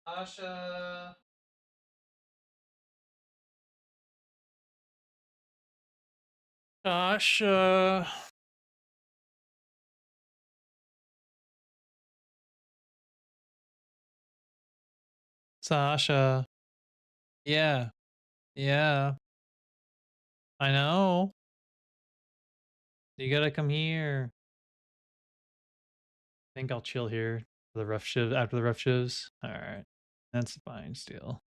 Sasha. Sasha. Sasha. Yeah. Yeah. I know. You gotta come here. I think I'll chill here for the rough shift after the rough shifts. Alright. That's fine still.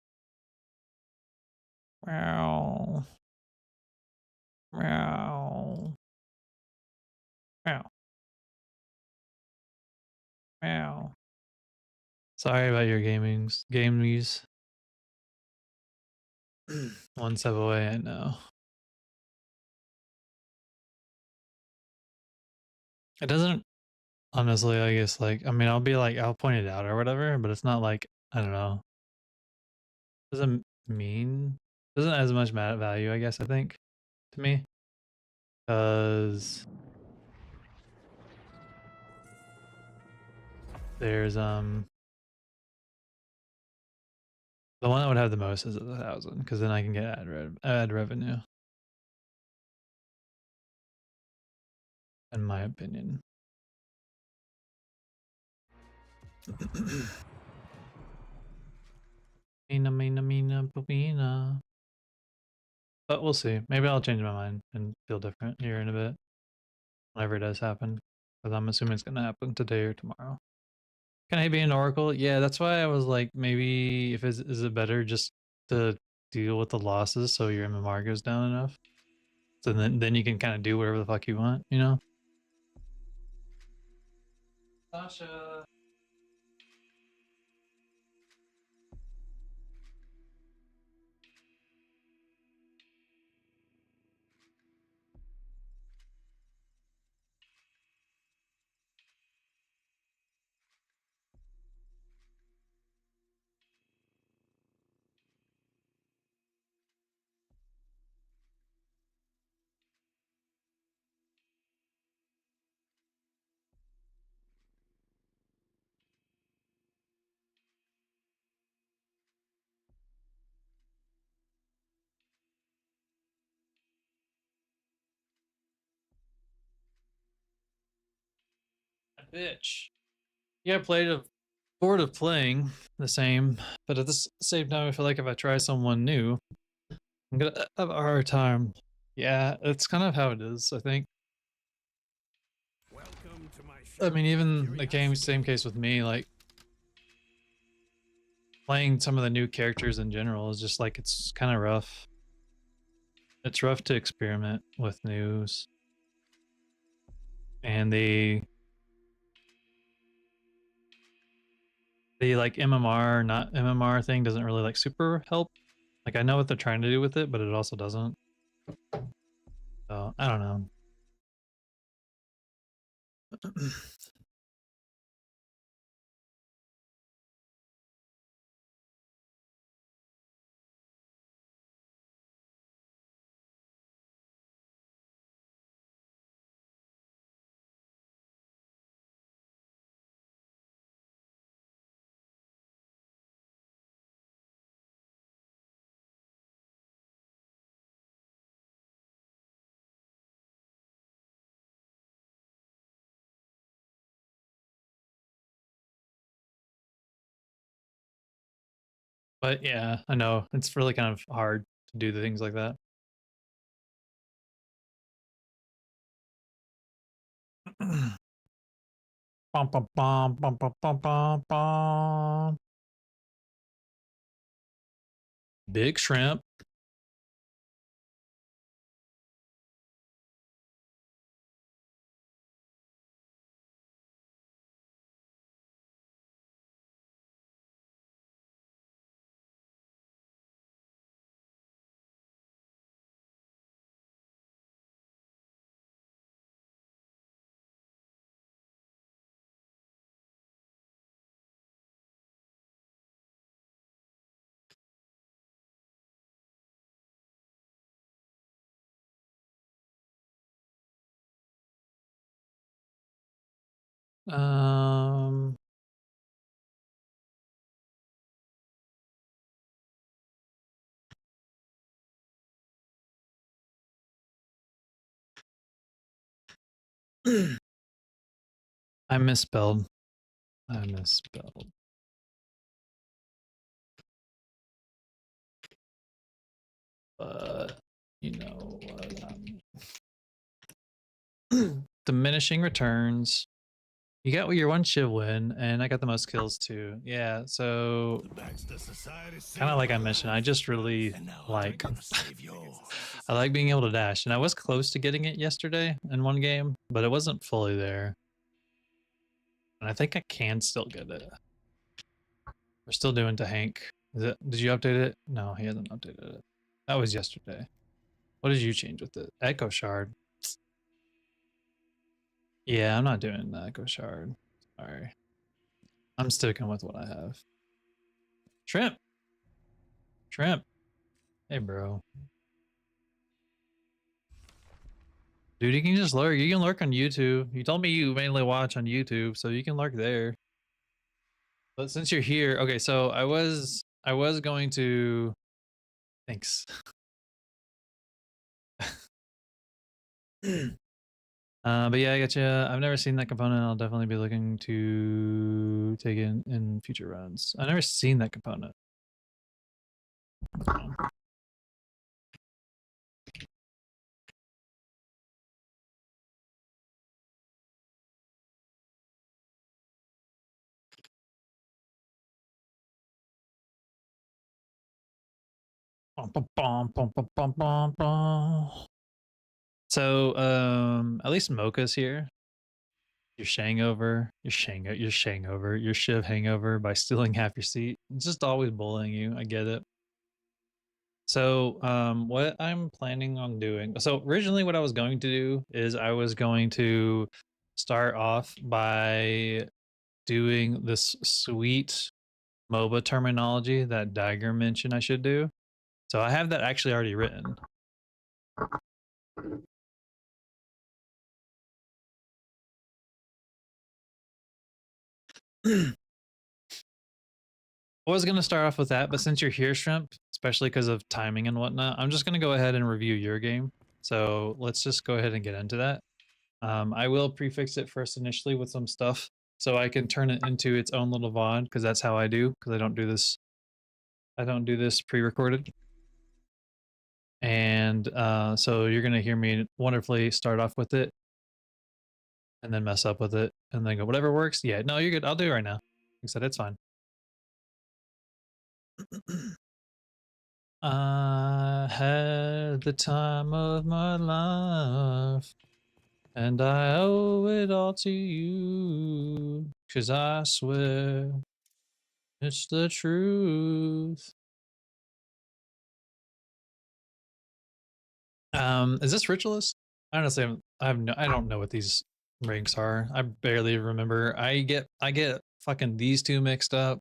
Meow. Meow. Meow. Meow. Sorry about your gamies. One step away, I know. It doesn't honestly, I guess, like, I mean, I'll be like, I'll point it out or whatever, but it's not like, I don't know. Doesn't mean, doesn't as much value, I guess, I think, to me. Because there's, the one that would have the most is 1,000, because then I can get ad revenue, in my opinion. Mina. But we'll see. Maybe I'll change my mind and feel different here in a bit. Whenever it does happen. Because I'm assuming it's going to happen today or tomorrow. Can I be an oracle? Yeah, that's why I was like, maybe if is it better just to deal with the losses so your MMR goes down enough? So then you can kind of do whatever the fuck you want, you know? Sasha. Bitch. Yeah, I played a bored of playing the same, but at the same time, I feel like if I try someone new, I'm gonna have a hard time. Yeah, it's kind of how it is, I think. I mean, even the same case with me, like playing some of the new characters in general is just like it's kind of rough. It's rough to experiment with news, and the like MMR not MMR thing doesn't really like super help. Like I know what they're trying to do with it, but it also doesn't. So I don't know. But yeah, I know it's really kind of hard to do the things like that. Bum, bum, bum, bum, bum, bum, bum, bum. Big shrimp. Um, I misspelled. I misspelled. But you know what? Diminishing returns. You got your one Shiv win, and I got the most kills too. Yeah, so kind of like I mentioned, I just really like I like being able to dash, and I was close to getting it yesterday in one game, but it wasn't fully there. And I think I can still get it. We're still doing to Hank. Did you update it? No, he hasn't updated it. That was yesterday. What did you change with it? Echo Shard. Yeah, I'm not doing the Echo Shard. Sorry. I'm sticking with what I have. Shrimp. Shrimp. Hey, bro. Dude, you can just lurk. You can lurk on YouTube. You told me you mainly watch on YouTube, so you can lurk there. But since you're here, okay, so I was going to thanks. But yeah, I got you. I've never seen that component. I'll definitely be looking to take it in future runs. I've never seen that component. So, at least Mocha's here. Your Shangover, your Shiv hangover by stealing half your seat. It's just always bullying you. I get it. So, what I'm planning on doing. So originally, what I was going to do is I was going to start off by doing this sweet moba terminology that Dagger mentioned I should do. So I have that actually already written. I was going to start off with that, but since you're here, Shrimp, especially because of timing and whatnot, I'm just going to go ahead and review your game. So let's just go ahead and get into that. I will prefix it first initially with some stuff so I can turn it into its own little VOD because that's how I do, because I don't do this pre-recorded. And so you're going to hear me wonderfully start off with it and then mess up with it and then go, whatever works. Yeah, no, you're good. I'll do it right now. Like I said, it's fine. I had the time of my life, and I owe it all to you, 'cause I swear it's the truth. Is this Ritualist? Honestly, I don't know what these ranks are. I barely remember. I get fucking these two mixed up.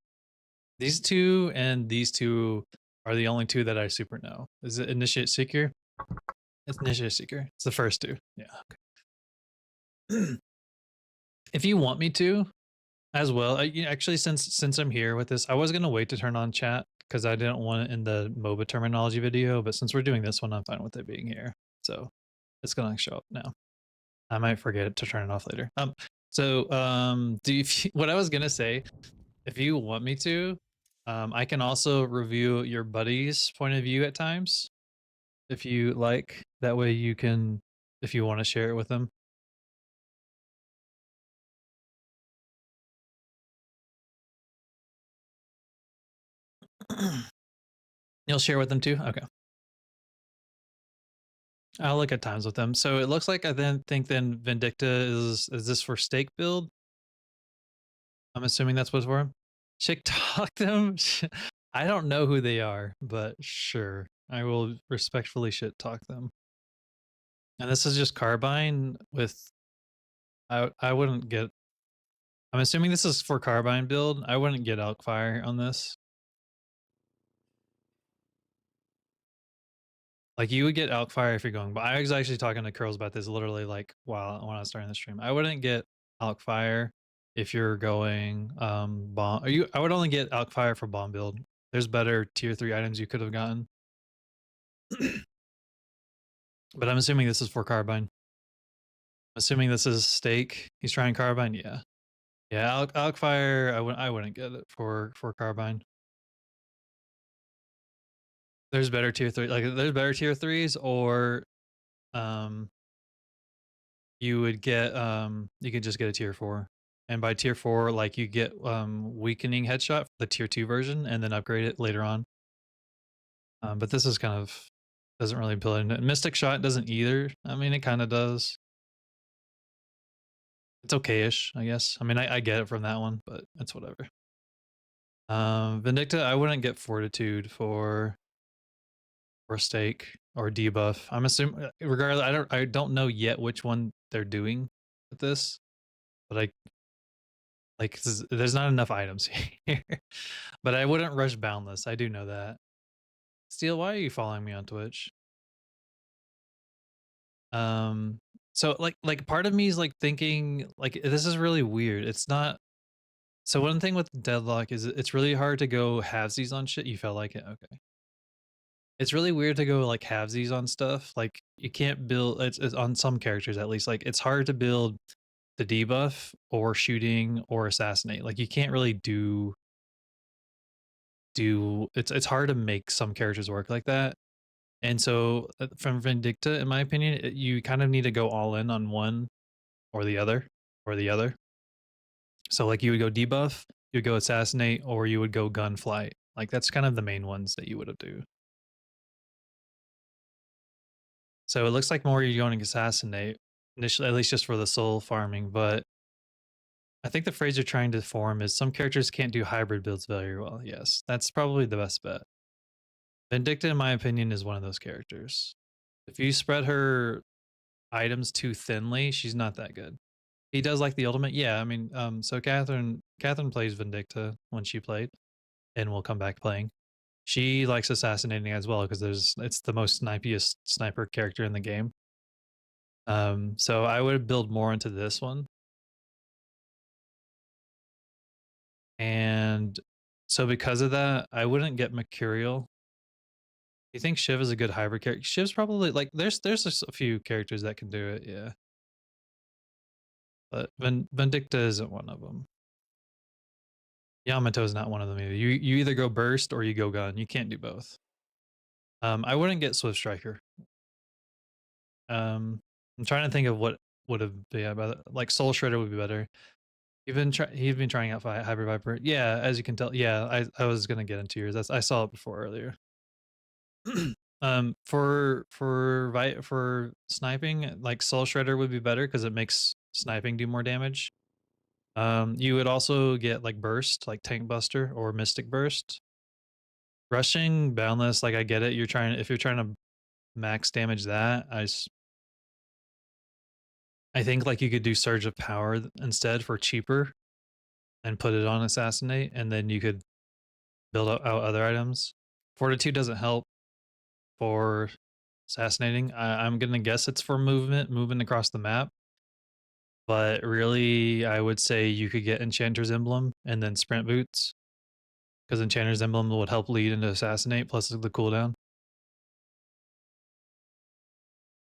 These two and these two are the only two that I super know. Is it Initiate Seeker? It's Initiate Seeker. It's the first two. Yeah. Okay. If you want me to, as well, actually, since I'm here with this, I was gonna wait to turn on chat because I didn't want it in the MOBA terminology video. But since we're doing this one, I'm fine with it being here. So it's gonna show up now. I might forget to turn it off later. What I was gonna say, if you want me to, I can also review your buddy's point of view at times, if you like. That way you can, if you want to share it with them. You'll share with them too? Okay. I'll look at times with them. So it looks like I think Vindicta is this for stake build? I'm assuming that's what's for him. Chick talk them. I don't know who they are, but sure. I will respectfully shit talk them. And this is just Carbine with I wouldn't get, I'm assuming this is for Carbine build. I wouldn't get Elkfire on this. Like you would get Elkfire if you're going, but I was actually talking to Curls about this literally like while when I was starting the stream. I wouldn't get Elkfire if you're going bomb. I would only get Elkfire for bomb build. There's better tier 3 items you could have gotten. But I'm assuming this is for Carbine. Assuming this is stake, he's trying carbine. Yeah, yeah. Alk fire. I wouldn't get it for carbine. There's better tier 3. Like there's better tier 3s, or um, you would get you could just get a tier 4. And by tier 4, like you get weakening headshot for the tier 2 version, and then upgrade it later on. But this is kind of doesn't really build into it. Mystic shot doesn't either. I mean, it kind of does. It's okay-ish, I guess. I mean, I get it from that one, but it's whatever. Vindicta, I wouldn't get fortitude for stake or debuff. I'm assuming, regardless, I don't know yet which one they're doing with this, but like there's not enough items here. But I wouldn't rush boundless. I do know that. Steel, why are you following me on Twitch? So like part of me is like thinking like this is really weird. It's not. So one thing with Deadlock is it's really hard to go halvesies on shit. You felt like it, okay? It's really weird to go like halvesies on stuff. Like you can't build. It's on some characters at least. Like it's hard to build the debuff or shooting or assassinate. Like you can't really do. It's hard to make some characters work like that. And so from Vindicta, in my opinion, you kind of need to go all in on one or the other or the other. So like you would go debuff, you would go assassinate, or you would go gunflight. Like that's kind of the main ones that you would do. So it looks like more you're going to assassinate initially, at least just for the soul farming. But I think the phrase you're trying to form is some characters can't do hybrid builds very well. Yes, that's probably the best bet. Vindicta, in my opinion, is one of those characters. If you spread her items too thinly, she's not that good. He does like the ultimate. Yeah, I mean, so Catherine plays Vindicta when she played and will come back playing. She likes assassinating as well because it's the most snipiest sniper character in the game. So I would build more into this one. And so because of that, I wouldn't get Mercurial. You think Shiv is a good hybrid character? Shiv's probably like there's just a few characters that can do it, yeah. But Vindicta isn't one of them. Yamato is not one of them either. You either go burst or you go gun. You can't do both. I wouldn't get Swift Striker. I'm trying to think of what would have been about like Soul Shredder would be better. He's been trying out Hybrid Vyper. Yeah, as you can tell. Yeah, I was gonna get into yours. I saw it before earlier. For sniping, like Soul Shredder would be better because it makes sniping do more damage. You would also get like burst, like Tank Buster or Mystic Burst. Rushing Boundless, like I get it. If you're trying to max damage that, I think like you could do Surge of Power instead for cheaper and put it on Assassinate, and then you could build out other items. Fortitude doesn't help for assassinating. I'm gonna guess it's for moving across the map. But really, I would say you could get Enchanter's Emblem and then Sprint Boots, because Enchanter's Emblem would help lead into Assassinate plus the cooldown.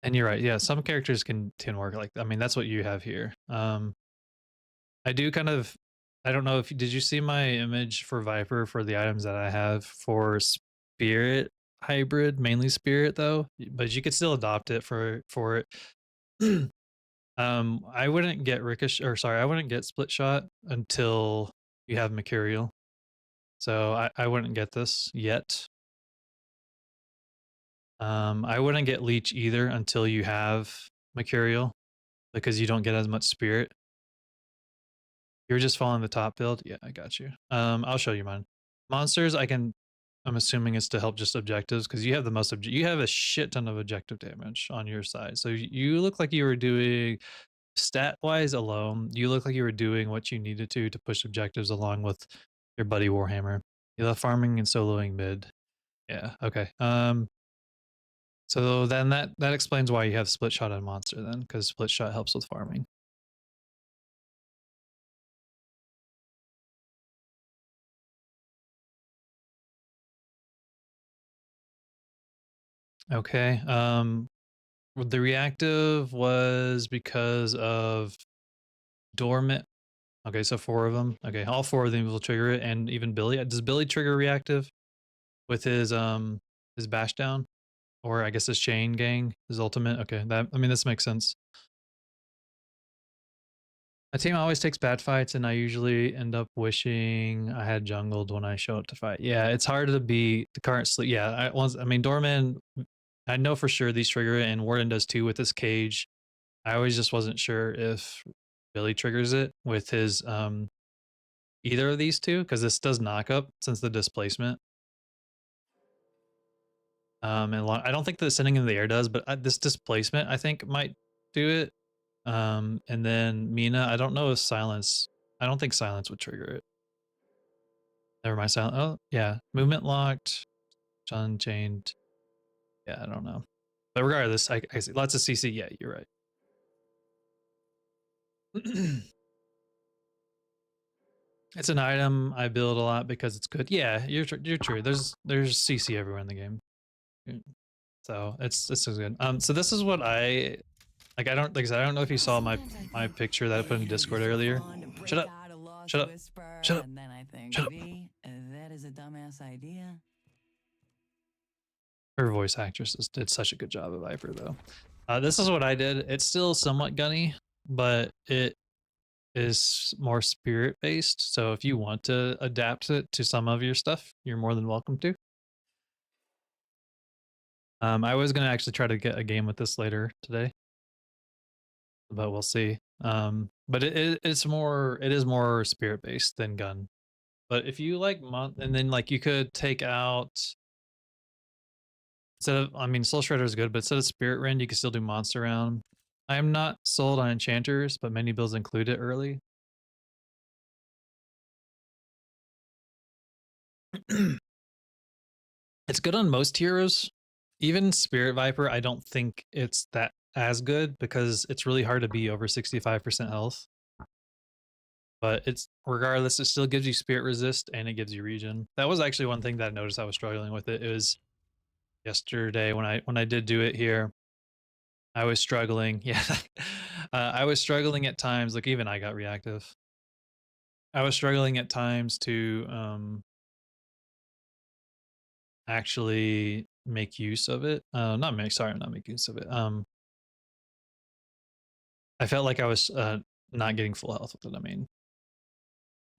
And you're right, yeah, some characters can work like, I mean, that's what you have here. I do kind of, I don't know if did you see my image for Vyper for the items that I have for Spirit hybrid, mainly Spirit though, but you could still adopt it for it. I wouldn't get I wouldn't get Split Shot until you have Mercurial. So I wouldn't get this yet. I wouldn't get Leech either until you have Mercurial because you don't get as much Spirit. You're just following the top build? Yeah, I got you. I'll show you mine. Monsters, I'm assuming it's to help just objectives because you have the most you have a shit ton of objective damage on your side. So you look like you were doing stat wise alone, you look like you were doing what you needed to push objectives along with your buddy Warhammer. You love farming and soloing mid. Yeah, okay. So then that explains why you have split shot on monster then, because split shot helps with farming. Okay. The reactive was because of dormant. Okay, so 4 of them. Okay, all 4 of them will trigger it, and even Billy. Does Billy trigger reactive with his bash down? Or I guess his chain gang, his ultimate? Okay, that I mean, this makes sense. My team always takes bad fights, and I usually end up wishing I had jungled when I show up to fight. Yeah, it's hard to beat the current sleep. Yeah, I mean, Dorman, I know for sure these trigger it, and Warden does too with this cage. I always just wasn't sure if Billy triggers it with his either of these two, because this does knock up since the displacement. I don't think the sending in the air does, but this displacement I think might do it. And then Mina, I don't know if silence. I don't think silence would trigger it. Never mind, silent. Oh yeah, movement locked, unchained. Yeah, I don't know. But regardless, I see lots of CC. Yeah, you're right. It's an item I build a lot because it's good. Yeah, you're true. There's CC everywhere in the game, so this is good. So this is what I like. I don't like. I said, I don't know if you saw my picture that I put in Discord earlier. Shut up! Shut up! Shut up! And then I think, Shut up! that is a dumbass idea. Her voice actress did such a good job of Vyper though. This is what I did. It's still somewhat gunny, but it is more spirit based. So if you want to adapt it to some of your stuff, you're more than welcome to. I was gonna actually try to get a game with this later today, but we'll see. But it is more spirit based than gun. But if you like and then like you could take out instead of, I mean, Soul Shredder is good, but instead of Spirit Rend, you can still do Monster Round. I am not sold on Enchanters, but many builds include it early. It's good on most heroes. Even Spirit Vyper, I don't think it's that as good because it's really hard to be over 65% health. But it's regardless, it still gives you Spirit Resist and it gives you Regen. That was actually one thing that I noticed I was struggling with it. It was yesterday when I did do it here. I was struggling. Yeah. I was struggling at times. Like even I got reactive. I was struggling at times to actually make use of it. Not make use of it. I felt like I was not getting full health with it. I mean,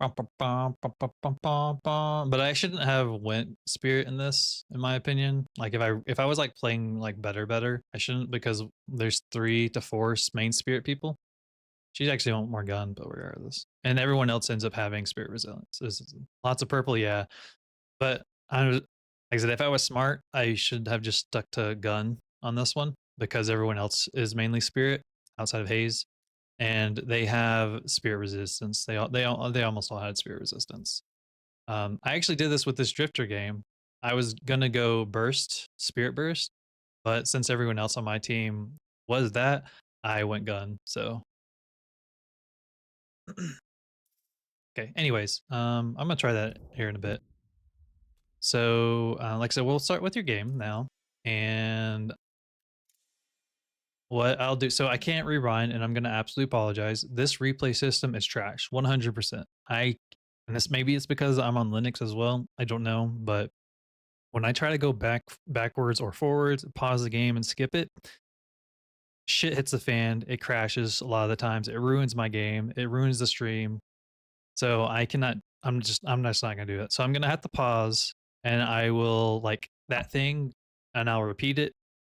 but I shouldn't have went spirit in this, in my opinion. Like if I was like playing like better, I shouldn't because there's 3 to 4 main spirit people. She's actually want more gun, but regardless. And everyone else ends up having spirit resilience. There's lots of purple, yeah. But like I said, if I was smart, I should have just stuck to gun on this one because everyone else is mainly spirit outside of Haze, and they have spirit resistance. They almost all had spirit resistance. I actually did this with this drifter game. I was gonna go burst, spirit burst, but since everyone else on my team was that, I went gun. So okay. Anyways, I'm gonna try that here in a bit. So, like I said, we'll start with your game now, and what I'll do. So I can't rewind, and I'm gonna absolutely apologize. This replay system is trash, 100%. And this maybe it's because I'm on Linux as well. I don't know, but when I try to go backwards or forwards, pause the game and skip it, shit hits the fan. It crashes a lot of the times. It ruins my game. It ruins the stream. So I cannot. I'm just not gonna do it. So I'm gonna have to pause, and I will like that thing, and I'll repeat it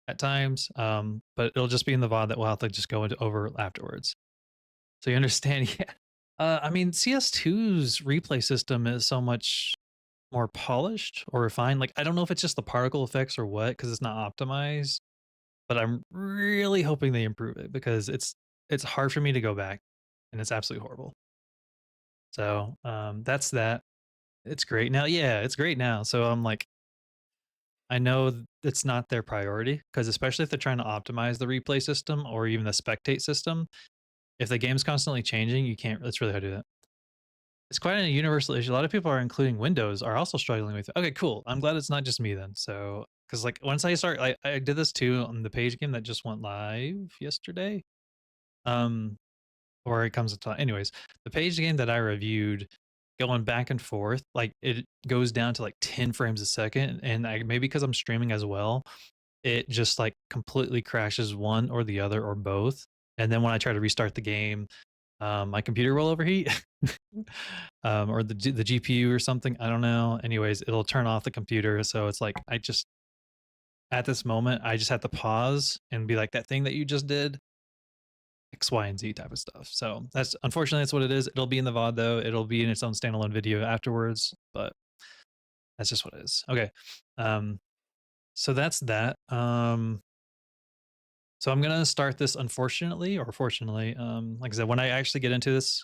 at times. But it'll just be in the VOD that we'll have to just go into over afterwards. So you understand? Yeah. I mean, CS2's replay system is so much more polished or refined. Like I don't know if it's just the particle effects or what, because it's not optimized. But I'm really hoping they improve it because it's hard for me to go back, and it's absolutely horrible. So that's that. It's great now. Yeah, it's great now. So I'm like, I know it's not their priority because especially if they're trying to optimize the replay system or even the spectate system, if the game's constantly changing, you can't. It's really hard to do that. It's quite a universal issue. A lot of people are, including Windows, are also struggling with it. Okay, cool. I'm glad it's not just me then. So because like once I start, I did this too on the Paige game that just went live yesterday. Um, or it comes to anyways, the Paige game that I reviewed, going back and forth, like it goes down to like 10 frames a second, and maybe because I'm streaming as well, it just like completely crashes one or the other or both. And then when I try to restart the game, my computer will overheat, or the GPU or something. I don't know. Anyways, it'll turn off the computer. So it's like I just at this moment I just have to pause and be like, that thing that you just did, X, Y, and Z type of stuff. So that's unfortunately that's what it is. It'll be in the VOD though. It'll be in its own standalone video afterwards, but that's just what it is. Okay. So that's that. So I'm gonna start this unfortunately or fortunately. Like I said, when I actually get into this,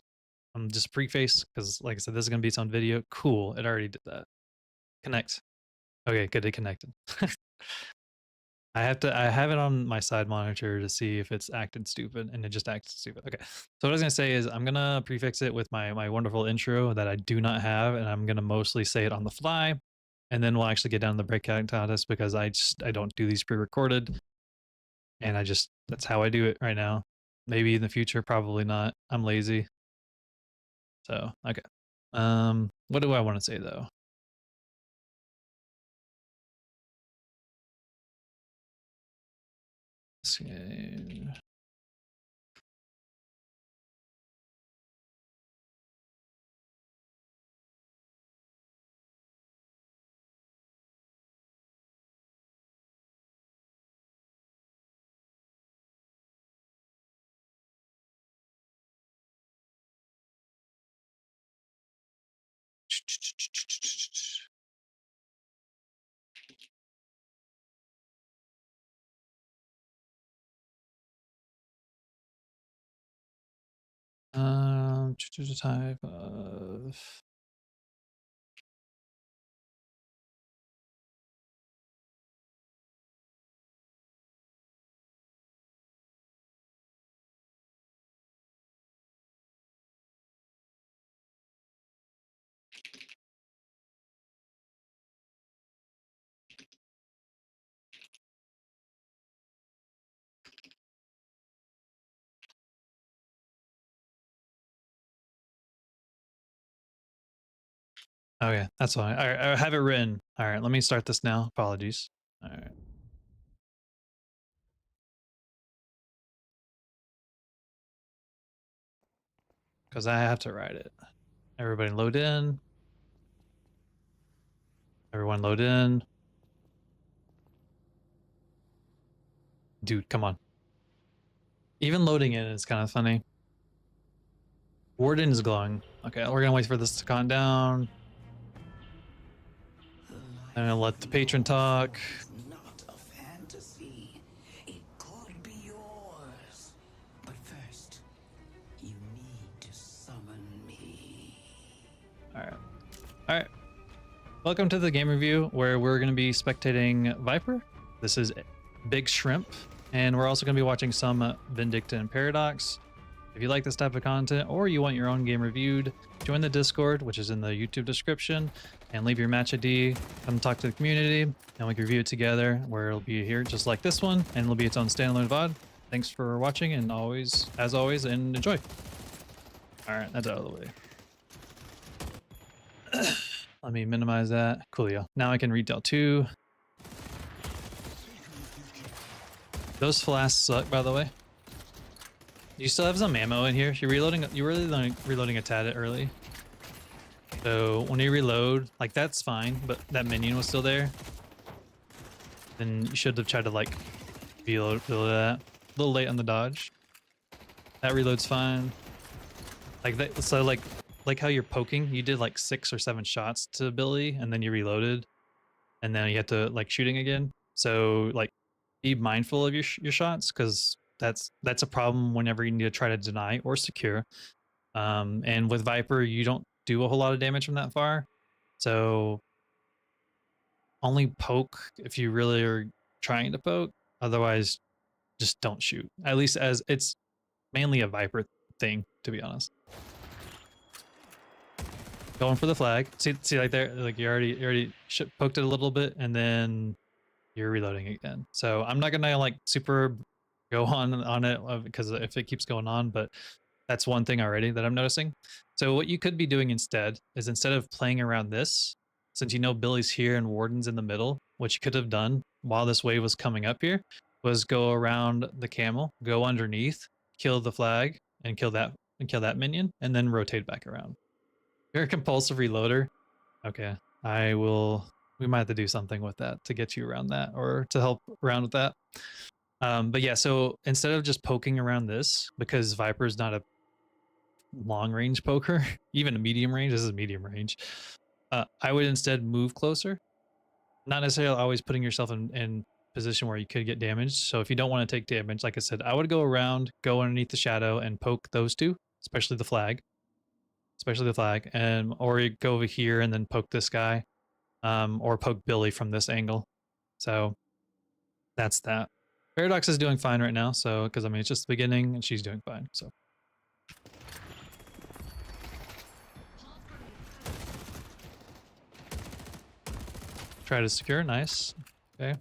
I'm just preface because like I said, this is gonna be its own video. Cool. It already did that. Connect. Okay, good. It connected. I have it on my side monitor to see if it's acted stupid, and it just acted stupid. Okay. So what I was gonna say is I'm gonna prefix it with my wonderful intro that I do not have, and I'm gonna mostly say it on the fly, and then we'll actually get down to the breakout status because I don't do these pre-recorded, and that's how I do it right now. Maybe in the future, probably not. I'm lazy. So okay. What do I want to say though? Okay. Choose a type of. Okay, that's fine. All right, I have it written. All right, let me start this now. Apologies. All right. Because I have to write it. Everybody load in. Everyone load in. Dude, come on. Even loading in is kind of funny. Warden is glowing. Okay, we're gonna wait for this to calm down. I'm gonna let the patron talk. Not a fantasy. It could be yours. But first, you need to summon me. All right. All right. Welcome to the game review where we're going to be spectating Vyper. This is Big Shrimp, and we're also going to be watching some Vindicta and Paradox. If you like this type of content or you want your own game reviewed, join the Discord, which is in the YouTube description, and leave your match ID. Come talk to the community, and we can review it together, where it'll be here just like this one, and it'll be its own standalone VOD. Thanks for watching, and as always, and enjoy. All right, that's out of the way. Let me minimize that. Coolio. Now I can retail 2. Those flasks suck, by the way. You still have some ammo in here. You're reloading. You're really reloading a tad early. So when you reload, like that's fine, but that minion was still there. Then you should have tried to like reload that. A little late on the dodge. That reload's fine. Like that. So like how you're poking, you did like 6 or 7 shots to ability, and then you reloaded, and then you had to like shooting again. So like be mindful of your shots, because that's a problem whenever you need to try to deny or secure. And with Vyper, you don't do a whole lot of damage from that far, so only poke if you really are trying to poke. Otherwise, just don't shoot. At least as it's mainly a Vyper thing, to be honest. Going for the flag. See like there, like you already poked it a little bit, and then you're reloading again. So I'm not gonna like super go on it because if it keeps going on, but that's one thing already that I'm noticing. So what you could be doing instead is instead of playing around this, since you know Billy's here and Warden's in the middle, what you could have done while this wave was coming up here was go around the camel, go underneath, kill the flag, and kill that minion, and then rotate back around. You're a compulsive reloader. Okay, I will. We might have to do something with that to get you around that, or to help around with that. But yeah, so instead of just poking around this, because Vyper's not a long range poker, even a medium range, this is medium range. I would instead move closer, not necessarily always putting yourself in position where you could get damaged. So if you don't want to take damage, like I said, I would go around, go underneath the shadow, and poke those two, especially the flag, and or you go over here and then poke this guy, or poke Billy from this angle. So that's that. Paradox is doing fine right now, so because I mean it's just the beginning and she's doing fine. So try to secure, nice. Okay.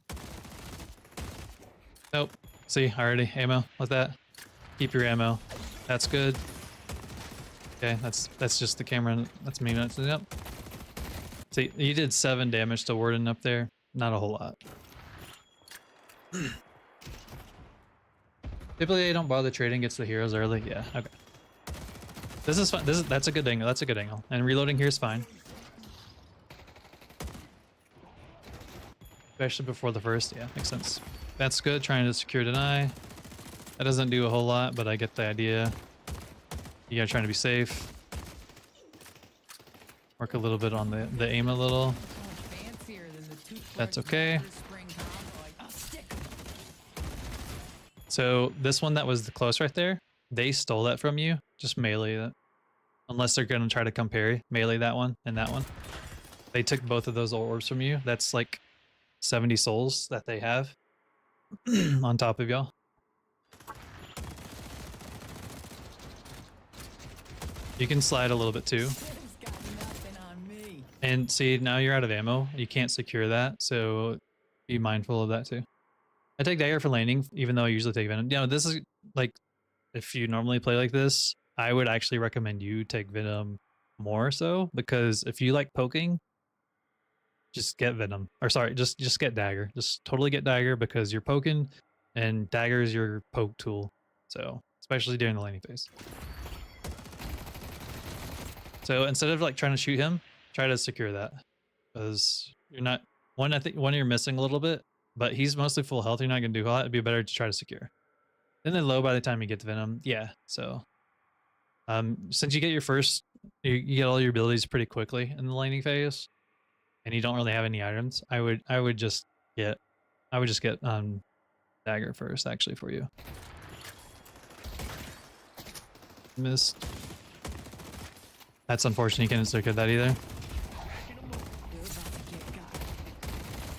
Nope. See, already ammo with that. Keep your ammo. That's good. Okay, that's just the camera. That's me messing it up. See, you did 7 damage to Warden up there. Not a whole lot. Typically, they don't bother trading. Gets the heroes early. Yeah. Okay. This is fine. That's a good angle. That's a good angle. And reloading here is fine. Especially before the first. Yeah, makes sense. That's good. Trying to secure deny. That doesn't do a whole lot, but I get the idea. You gotta try to be safe. Work a little bit on the aim a little. That's okay. So this one that was the close right there, they stole that from you. Just melee that. Unless they're gonna try to come parry. Melee that one and that one. They took both of those orbs from you. That's like 70 souls that they have on top of y'all. You can slide a little bit too. And see, now you're out of ammo. You can't secure that, so be mindful of that too. I take dagger for laning, even though I usually take venom. You know, this is like, if you normally play like this, I would actually recommend you take venom more so, because if you like poking, just get venom. Or sorry, just get dagger. Just totally get dagger because you're poking, and dagger is your poke tool. So especially during the laning phase. So instead of like trying to shoot him, try to secure that, because you're not one. I think one you're missing a little bit, but he's mostly full health. You're not gonna do a lot. It'd be better to try to secure. Then they're low by the time you get to venom. Yeah. So since you get your first, you get all your abilities pretty quickly in the laning phase, and you don't really have any items. I would just get dagger first actually for you. Missed. That's unfortunate. You can't circuit that either.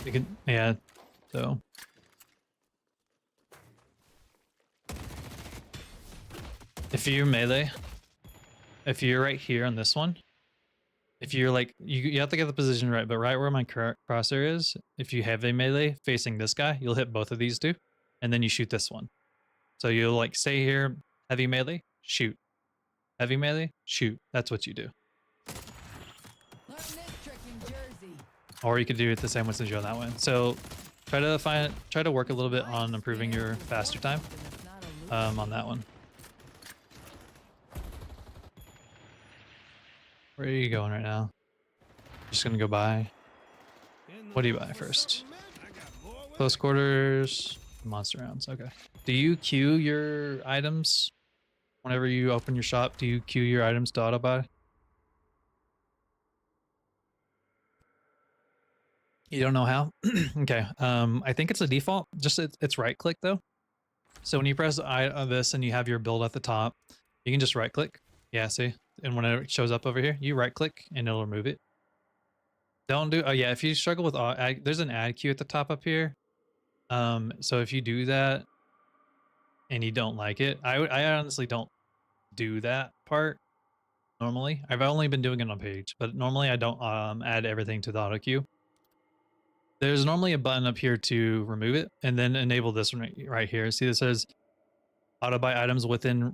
You can, yeah. So if you're melee, if you're right here on this one, if you're like you have to get the position right, but right where my crosshair is, if you have a melee facing this guy, you'll hit both of these two, and then you shoot this one. So you'll like stay here, heavy melee, shoot. Heavy melee, shoot. That's what you do. Or you could do it the same way since you're on that one. So try to work a little bit on improving your faster time on that one. Where are you going right now? Just gonna go buy. What do you buy first? Close quarters, monster rounds. Okay. Do you queue your items whenever you open your shop? Do you queue your items to auto buy? You don't know how? Okay. I think it's a default. Just it's right click though. So when you press this and you have your build at the top, you can just right click. Yeah, see? And whenever it shows up over here, you right click and it'll remove it. Don't do, oh yeah, if you struggle with, there's an add queue at the top up here. So if you do that and you don't like it, I honestly don't do that part normally. I've only been doing it on Paige, but normally I don't add everything to the auto queue. There's normally a button up here to remove it, and then enable this one right here. See, this says auto buy items within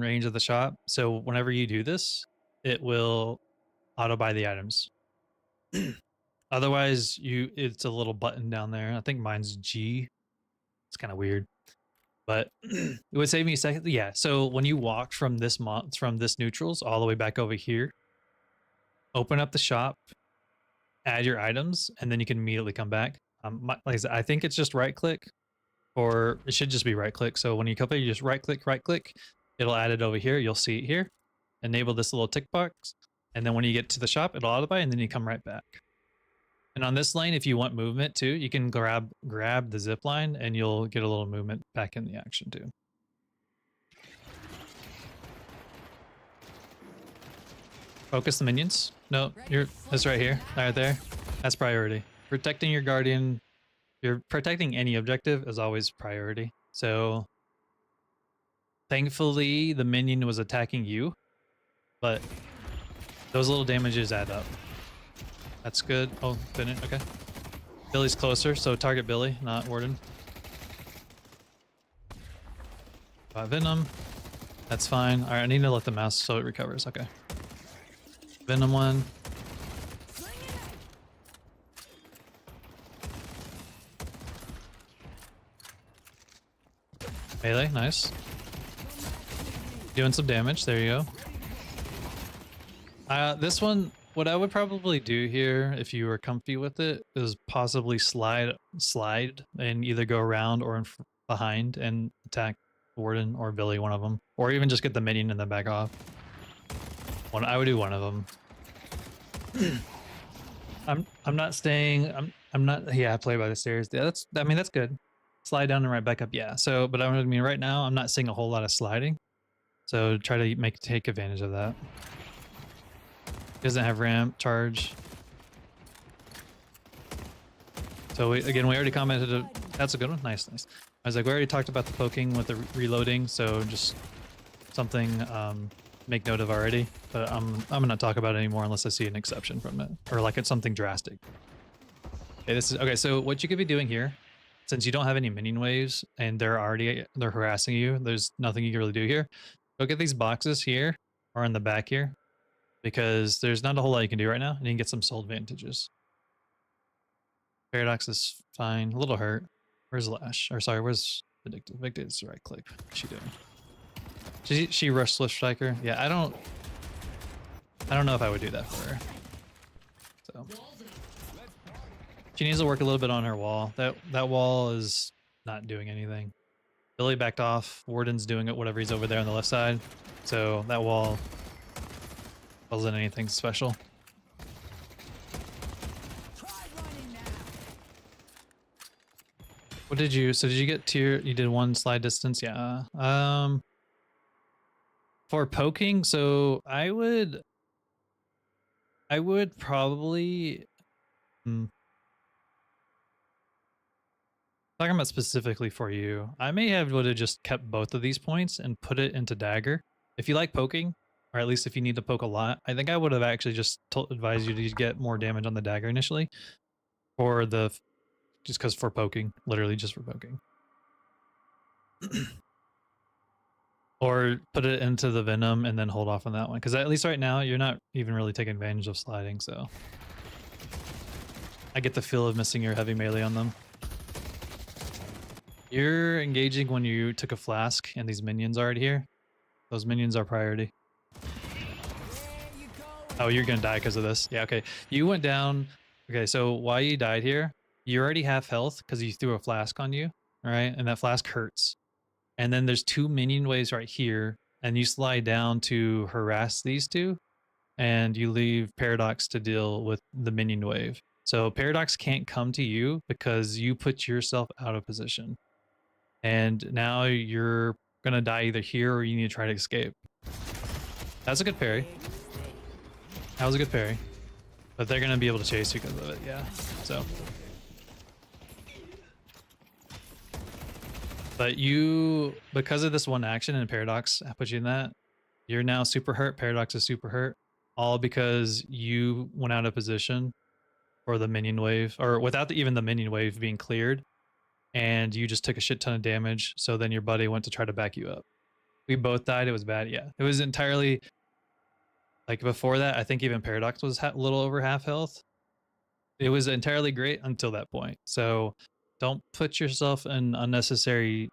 range of the shop. So whenever you do this, it will auto buy the items. Otherwise, it's a little button down there. I think mine's G. It's kind of weird, but it would save me a second. Yeah. So when you walk from this neutrals all the way back over here, open up the shop, add your items, and then you can immediately come back. Like I said, I think it's just right click, or it should just be right click. So when you come here, you just right click, it'll add it over here. You'll see it here. Enable this little tick box, and then when you get to the shop, it'll auto buy, and then you come right back. And on this lane, if you want movement too, you can grab the zip line, and you'll get a little movement back in the action too. Focus the minions. No, that's right here, right there. That's priority. Protecting your guardian, you're protecting any objective is always priority. So thankfully the minion was attacking you, but those little damages add up. That's good. Oh, finish. Okay. Billy's closer, so target Billy, not Warden. Venom. That's fine. All right, I need to let the mouse so it recovers. Okay. Venom one. Melee, nice. Doing some damage. There you go. This one, what I would probably do here, if you were comfy with it, is possibly slide and either go around or behind and attack Warden or Billy, one of them, or even just get the minion and then back off. I would do one of them. I'm not staying. I'm not. Yeah, play by the stairs. Yeah, I mean that's good. Slide down and right back up. Yeah. So, but I mean, right now I'm not seeing a whole lot of sliding. So try to take advantage of that. Doesn't have ramp charge. So again, we already commented. That's a good one. Nice. I was like, we already talked about the poking with the reloading. So just something make note of already. But I'm gonna talk about it anymore unless I see an exception from it or like it's something drastic. Okay, okay. So what you could be doing here, since you don't have any minion waves and they're harassing you, there's nothing you can really do here. Go get these boxes here or in the back here, because there's not a whole lot you can do right now, and you can get some soul advantages. Paradox is fine. A little hurt. Where's Lash? Or sorry, where's Vindictive? Vindictive's right click. What's she doing? She rushed Swift Striker. Yeah, I don't know if I would do that for her. So she needs to work a little bit on her wall. That wall is not doing anything. Billy backed off. Warden's doing it, whatever he's over there on the left side. So that wall wasn't anything special. What did you, so did you get tier, you did one slide distance? Yeah. For poking, so I would probably, talking about specifically for you, I may would have just kept both of these points and put it into dagger. If you like poking, or at least if you need to poke a lot, I think I would have actually just advised you to get more damage on the dagger initially, for just because for poking, literally just for poking. Or put it into the Venom and then hold off on that one, because at least right now you're not even really taking advantage of sliding, so I get the feel of missing your heavy melee on them. You're engaging when you took a flask and these minions are already here. Those minions are priority. Oh, you're gonna die because of this. Yeah, okay. You went down. Okay, so why you died here, you already have health because you threw a flask on you, all right? And that flask hurts. And then there's two minion waves right here, and you slide down to harass these two, and you leave Paradox to deal with the minion wave. So Paradox can't come to you because you put yourself out of position. And now you're gonna die either here or you need to try to escape. That's a good parry. That was a good parry. But they're gonna be able to chase you because of it, yeah. So. But you, because of this one action and Paradox put you in that, you're now super hurt. Paradox is super hurt. All because you went out of position or the minion wave, or without even the minion wave being cleared, and you just took a shit ton of damage. So then your buddy went to try to back you up. We both died. It was bad. Yeah, it was entirely like before that. I think even Paradox was a little over half health. It was entirely great until that point. So don't put yourself in unnecessary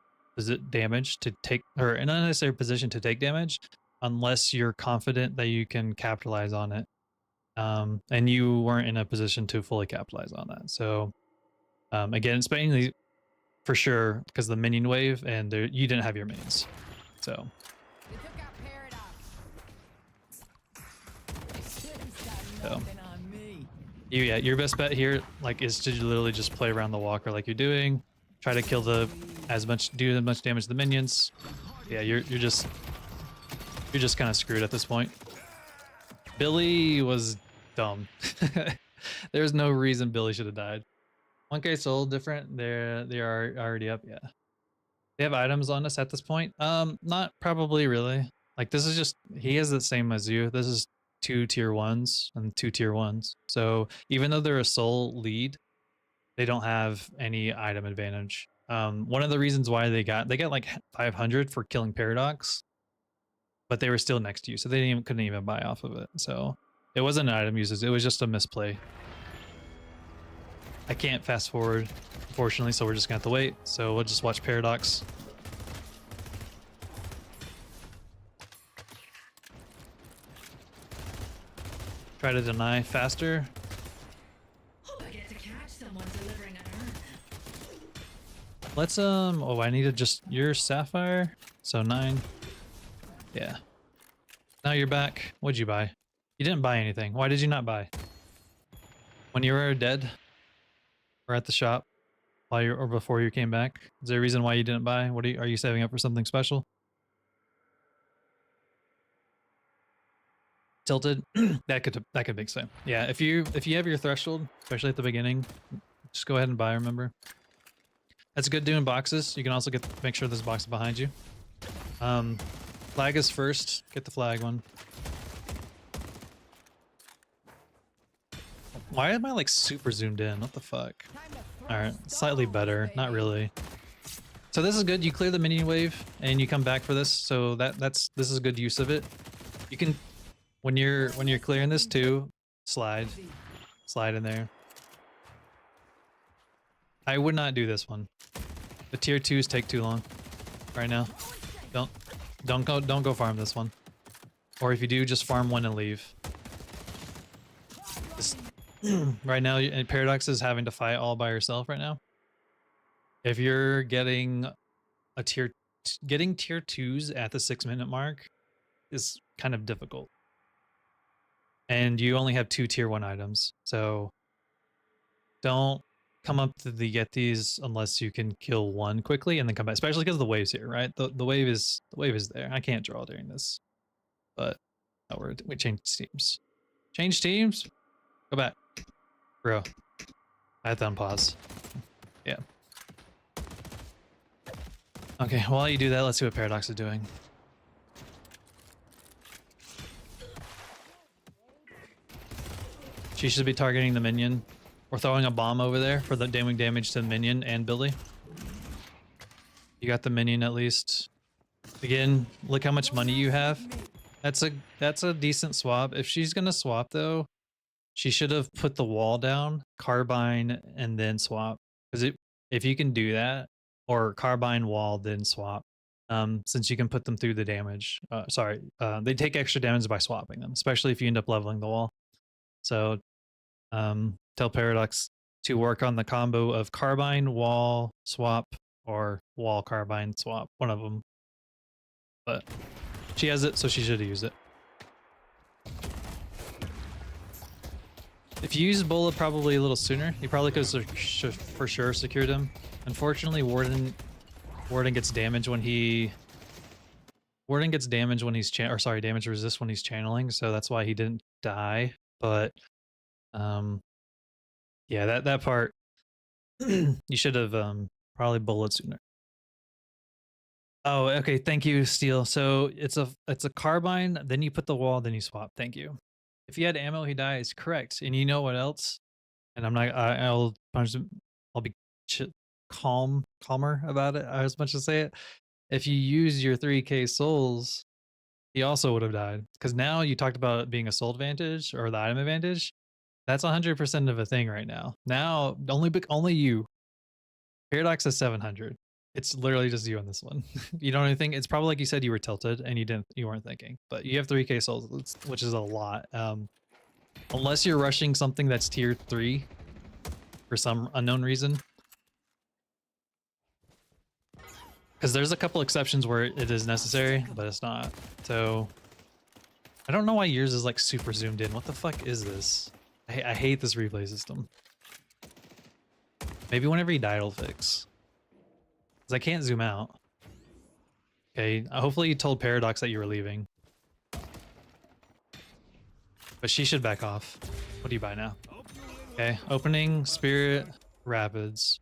damage to take, or an unnecessary position to take damage, unless you're confident that you can capitalize on it. And you weren't in a position to fully capitalize on that. So again, it's mainly for sure because the minion wave, and you didn't have your minions. So yeah, your best bet here is to literally just play around the walker like you're doing. Try to kill do as much damage to the minions. Yeah, you're just kind of screwed at this point. Billy was dumb. There's no reason Billy should have died. 1K soul different. They are already up. Yeah, they have items on us at this point. Not probably really. Like this is just, he is the same as you. This is 2 tier 1s and 2 tier 1s. So even though they're a soul lead, they don't have any item advantage. One of the reasons why they got like 500 for killing Paradox, but they were still next to you, so they couldn't even buy off of it. So it wasn't an item uses, it was just a misplay. I can't fast forward, unfortunately, so we're just gonna have to wait. So we'll just watch Paradox. Try to deny faster. Let's oh, I need to just your sapphire. So 9. Yeah. Now you're back. What'd you buy? You didn't buy anything. Why did you not buy? When you were dead or at the shop while you or before you came back? Is there a reason why you didn't buy? What are you saving up for something special? Tilted. that could make sense. Yeah, if you have your threshold, especially at the beginning, just go ahead and buy, remember. That's good doing boxes. You can also make sure there's a box behind you. Flag is first. Get the flag one. Why am I like super zoomed in? What the fuck? Alright, slightly better. Not really. So this is good. You clear the minion wave and you come back for this. So this is good use of it. You can when you're clearing this too, slide in there. I would not do this one. The tier 2s take too long right now. Don't go farm this one. Or if you do, just farm one and leave. Right now, Paradox is having to fight all by herself right now. If you're getting tier 2s at the 6-minute mark is kind of difficult. And you only have 2 tier 1 items. So don't come up to get these unless you can kill one quickly and then come back, especially because the wave's here, right? The wave is there. I can't draw during this. But oh, we changed teams. Change teams? Go back. Bro. I had to unpause. Yeah. Okay, while you do that, let's see what Paradox is doing. She should be targeting the minion. Or throwing a bomb over there for the damage to the minion and Billy. You got the minion at least. Again, look how much money you have. That's a decent swap. If she's gonna swap though, she should have put the wall down, carbine, and then swap. Because if you can do that, or carbine wall then swap, since you can put them through the damage. They take extra damage by swapping them, especially if you end up leveling the wall. So tell Paradox to work on the combo of carbine, wall, swap, or wall, carbine, swap. One of them. But she has it, so she should use it. If you use Bola probably a little sooner, he probably could have for sure secured him. Unfortunately, Warden gets damage when he... damage resist when he's channeling, so that's why he didn't die. But yeah, that part you should have probably bullet sooner. Oh, okay, thank you, Steel. So it's a carbine, then you put the wall, then you swap. Thank you. If he had ammo, he dies. Correct. And you know what else? and I'm not. I'll punch him. I'll be calmer about it. I was much to say it. If you use your 3k souls, he also would have died. Because now you talked about it being a soul advantage or the item advantage. That's 100% of a thing right now. Now only you. Paradox is 700. It's literally just you on this one. You don't even think it's probably like you said you were tilted and you weren't thinking, but you have 3k souls, which is a lot. Unless you're rushing something that's tier 3 for some unknown reason. Because there's a couple exceptions where it is necessary, but it's not. So I don't know why yours is like super zoomed in. What the fuck is this? I hate this replay system. Maybe whenever you die it'll fix. Because I can't zoom out. Okay, hopefully you told Paradox that you were leaving. But she should back off. What do you buy now? Okay, opening, Spirit, Rapids.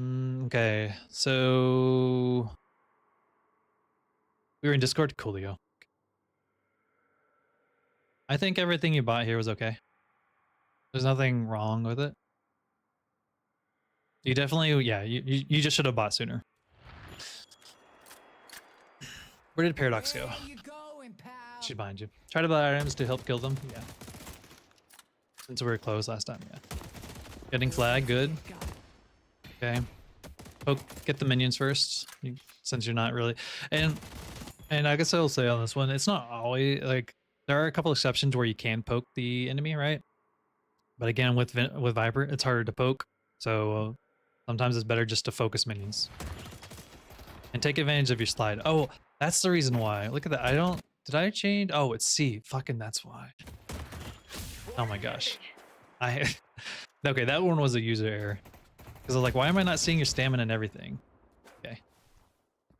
Okay, so... We were in Discord? Coolio. I think everything you bought here was okay. There's nothing wrong with it. You definitely, yeah, you just should have bought sooner. Where did Paradox go? She's behind you. Try to buy items to help kill them. Yeah. Since we were close last time, yeah. Getting flag, good. Okay. Poke, get the minions first, since you're not really... And I guess I'll say on this one, it's not always, like, there are a couple exceptions where you can poke the enemy, right? But again, with Vyper, it's harder to poke, so sometimes it's better just to focus minions. And take advantage of your slide. Oh, that's the reason why. Look at that. Did I change? Oh, it's C. Fucking that's why. Oh my gosh. Okay, that one was a user error. Because I was like, why am I not seeing your stamina and everything? Okay.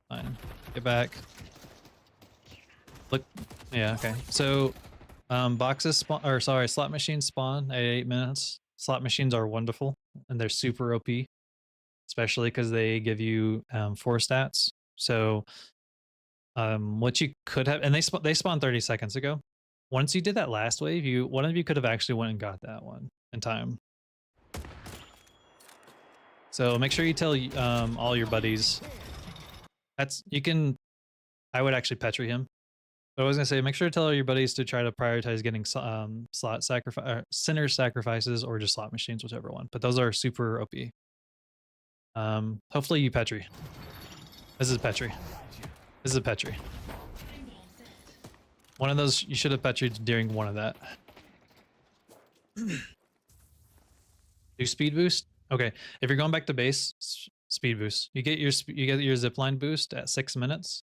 Fine. Get back. Look. Yeah, okay. So, boxes spawn, or sorry, slot machines spawn at 8 minutes. Slot machines are wonderful, and they're super OP. Especially because they give you 4 stats. So what you could have, and they spawned 30 seconds ago. Once you did that last wave, one of you could have actually went and got that one in time. So make sure you tell all your buddies. I would actually Petri him. But I was gonna say, make sure to tell all your buddies to try to prioritize getting slot sacrifice, sinner sacrifices, or just slot machines, whichever one. But those are super OP. Hopefully you Petri. This is Petri. This is a Petri. One of those, you should have Petried during one of that. Do speed boost? Okay, if you're going back to base, speed boost. You get your zipline boost at 6 minutes.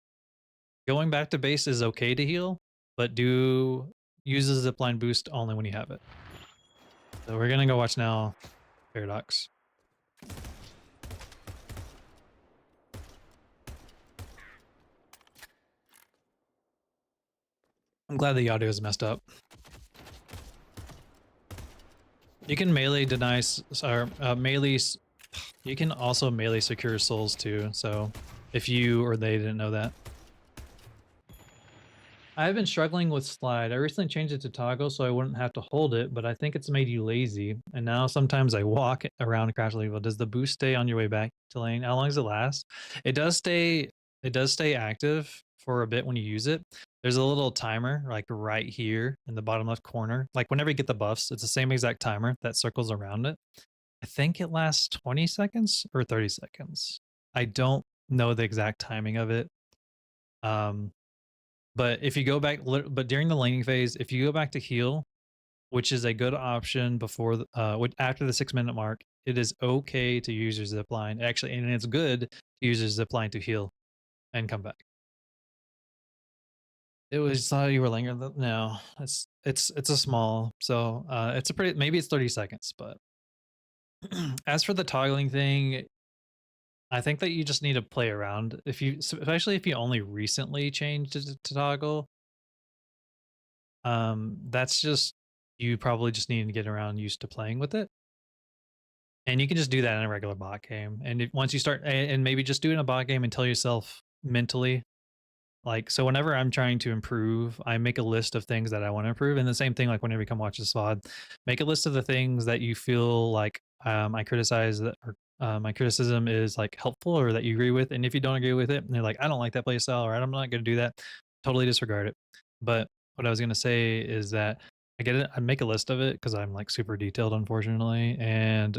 Going back to base is okay to heal, but use the zipline boost only when you have it. So we're gonna go watch now Paradox. I'm glad the audio is messed up. You can melee deny, or melee. You can also melee secure souls too. So, if you or they didn't know that. I've been struggling with slide. I recently changed it to toggle so I wouldn't have to hold it, but I think it's made you lazy. And now sometimes I walk around crash level. Does the boost stay on your way back to lane? How long does it last? It does stay active for a bit when you use it. There's a little timer like right here in the bottom left corner. Like whenever you get the buffs, it's the same exact timer that circles around it. I think it lasts 20 seconds or 30 seconds. I don't know the exact timing of it. But if you go back, but during the laning phase, if you go back to heal, which is a good option before, after the 6 minute mark, it is okay to use your zipline. Actually, and it's good to use your zipline to heal and come back. It was thought you were linger. No, it's a small, so it's a pretty, maybe it's 30 seconds, but as for the toggling thing, I think that you just need to play around. Especially if you only recently changed it to toggle, that's just, you probably just need to get around used to playing with it. And you can just do that in a regular bot game. And once you start, and maybe just do it in a bot game and tell yourself mentally, Like, so whenever I'm trying to improve, I make a list of things that I want to improve. And the same thing, like whenever you come watch this VOD, make a list of the things that you feel like I criticize that, or my criticism is like helpful or that you agree with. And if you don't agree with it, and you're like, I don't like that playstyle, or I'm not going to do that, totally disregard it. But what I was going to say is that I get it. I make a list of it because I'm like super detailed, unfortunately. And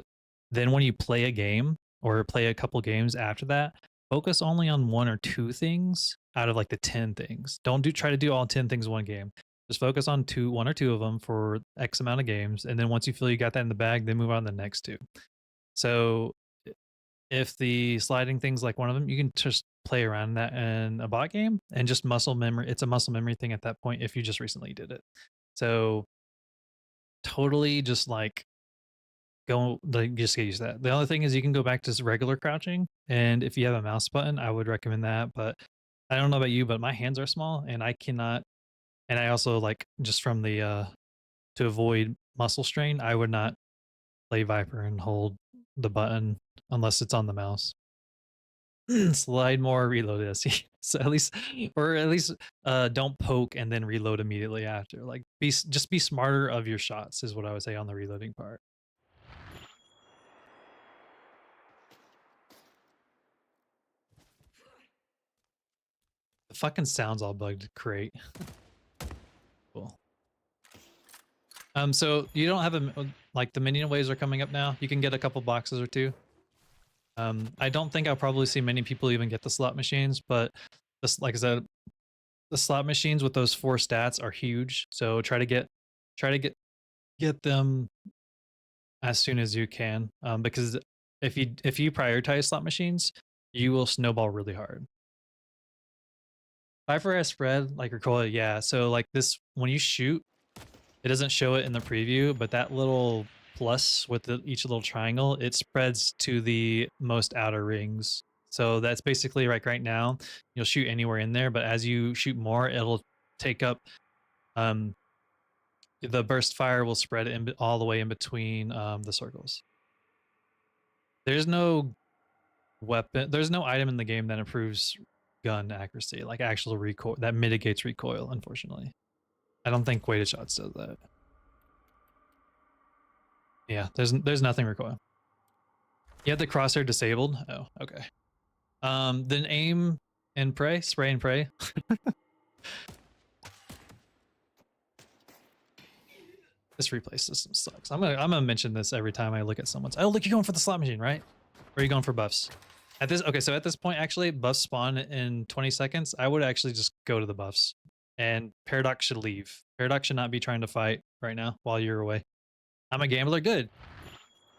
then when you play a game or play a couple games after that, focus only on 1 or 2 things out of like the 10 things. Don't try to do all 10 things in one game. Just focus on 1 or 2 of them for X amount of games. And then once you feel you got that in the bag, then move on to the next 2. So if the sliding thing's like one of them, you can just play around that in a bot game and just muscle memory. It's a muscle memory thing at that point if you just recently did it. So totally just like just get used to that. The other thing is you can go back to just regular crouching, and if you have a mouse button, I would recommend that. But I don't know about you, but my hands are small and I cannot. And I also like just from the to avoid muscle strain, I would not play Vyper and hold the button unless it's on the mouse. Slide more, reload this. So at least, or at least, don't poke and then reload immediately after. Like, just be smarter of your shots is what I would say on the reloading part. The fucking sound's all bugged. Great. Cool. So you don't have like the minion waves are coming up now. You can get a couple boxes or 2. I don't think I'll probably see many people even get the slot machines, but just like I said, the slot machines with those 4 stats are huge. So try to get them as soon as you can, because if you prioritize slot machines, you will snowball really hard. Vyper has spread like recoil, yeah. So like this, when you shoot, it doesn't show it in the preview, but that little plus with each little triangle, it spreads to the most outer rings. So that's basically like right now, you'll shoot anywhere in there, but as you shoot more, it'll take up, the burst fire will spread all the way in between the circles. There's no weapon, there's no item in the game that improves gun accuracy, like actual recoil, that mitigates recoil, unfortunately. I don't think weighted shots does that. Yeah, there's nothing recoil. You have the crosshair disabled? Oh, okay. Then aim and pray, spray and pray. This replay system sucks. I'm gonna mention this every time I look at someone's. Oh, look, you're going for the slot machine, right? Or are you going for buffs? At this, okay, so at this point, actually, buffs spawn in 20 seconds. I would actually just go to the buffs, and Paradox should leave. Paradox should not be trying to fight right now while you're away. I'm a gambler, good.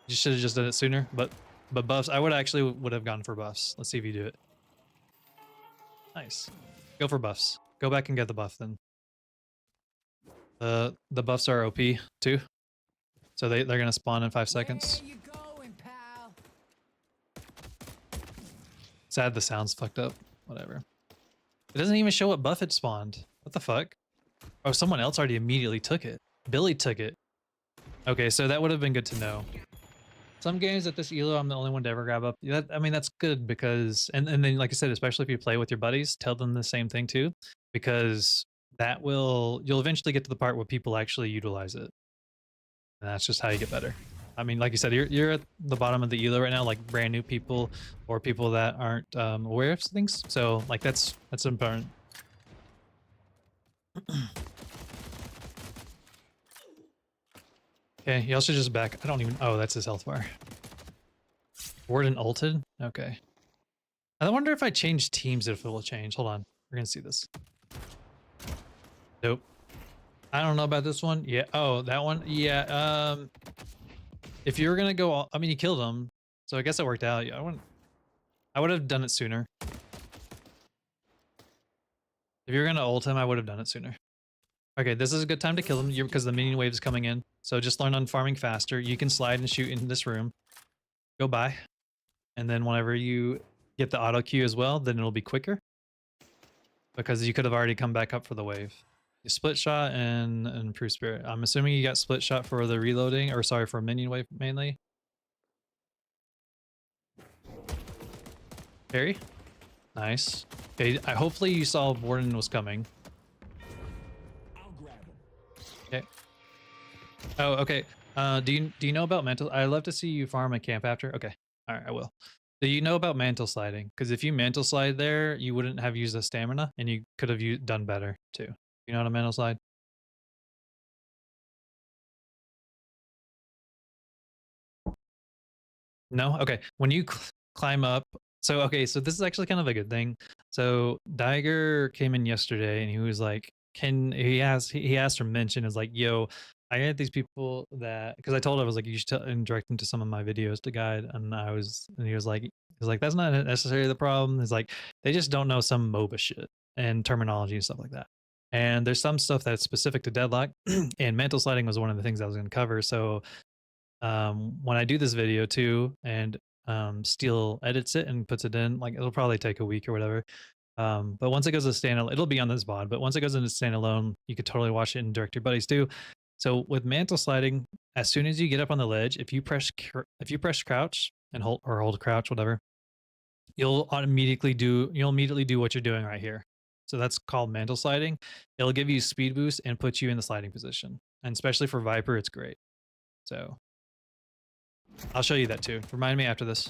You should have just done it sooner, but buffs, I would have gone for buffs. Let's see if you do it. Nice. Go for buffs. Go back and get the buff then. The buffs are OP too, so they're gonna spawn in 5 seconds. Where you going, pal? Sad the sound's fucked up. Whatever. It doesn't even show what buff it spawned. What the fuck? Oh, someone else already immediately took it. Billy took it. Okay, so that would have been good to know. Some games at this elo, I'm the only one to ever grab up. I mean, that's good because, and then like I said, especially if you play with your buddies, tell them the same thing too, because you'll eventually get to the part where people actually utilize it. And that's just how you get better. I mean, like you said, you're at the bottom of the elo right now, like brand new people or people that aren't aware of things. So like that's important. Okay, he also just back. I don't even. Oh, that's his health bar. Warden ulted. Okay. I wonder if I change teams if it will change. Hold on, we're gonna see this. Nope. I don't know about this one. Yeah. Oh, that one. Yeah. If you were gonna go, I mean, you killed him, so I guess it worked out. I would have done it sooner. If you're gonna ult him, I would have done it sooner. Okay, this is a good time to kill him because the minion wave is coming in. So just learn on farming faster. You can slide and shoot in this room. Go by. And then whenever you get the auto queue as well, then it'll be quicker. Because you could have already come back up for the wave. You split shot and improve spirit. I'm assuming you got split shot for the reloading, or sorry, for minion wave mainly. Harry? Nice. Okay, hopefully you saw Warden was coming. Okay. Oh, okay. Do you know about mantle? I'd love to see you farm a camp after. Okay. All right, I will. Do you know about mantle sliding? Because if you mantle slide there, you wouldn't have used the stamina, and you could have done better too. You know how to mantle slide? No? Okay. When you climb up, so okay, so this is actually kind of a good thing. So Diger came in yesterday and he was like, can he asked for mention is like, yo, I had these people that because I told him I was like, you should and direct them to some of my videos to guide. And he was like, that's not necessarily the problem. It's like they just don't know some MOBA shit and terminology and stuff like that. And there's some stuff that's specific to Deadlock, and mental sliding was one of the things I was going to cover. So when I do this video too, and Steel edits it and puts it in, like it'll probably take a week or whatever. But once it goes to standalone, it'll be on this VOD. But once it goes into standalone, you could totally watch it and direct your buddies too. So with mantle sliding, as soon as you get up on the ledge, if you press crouch and hold crouch, whatever, you'll immediately do what you're doing right here. So that's called mantle sliding. It'll give you speed boost and put you in the sliding position. And especially for Vyper, it's great. So I'll show you that too. Remind me after this.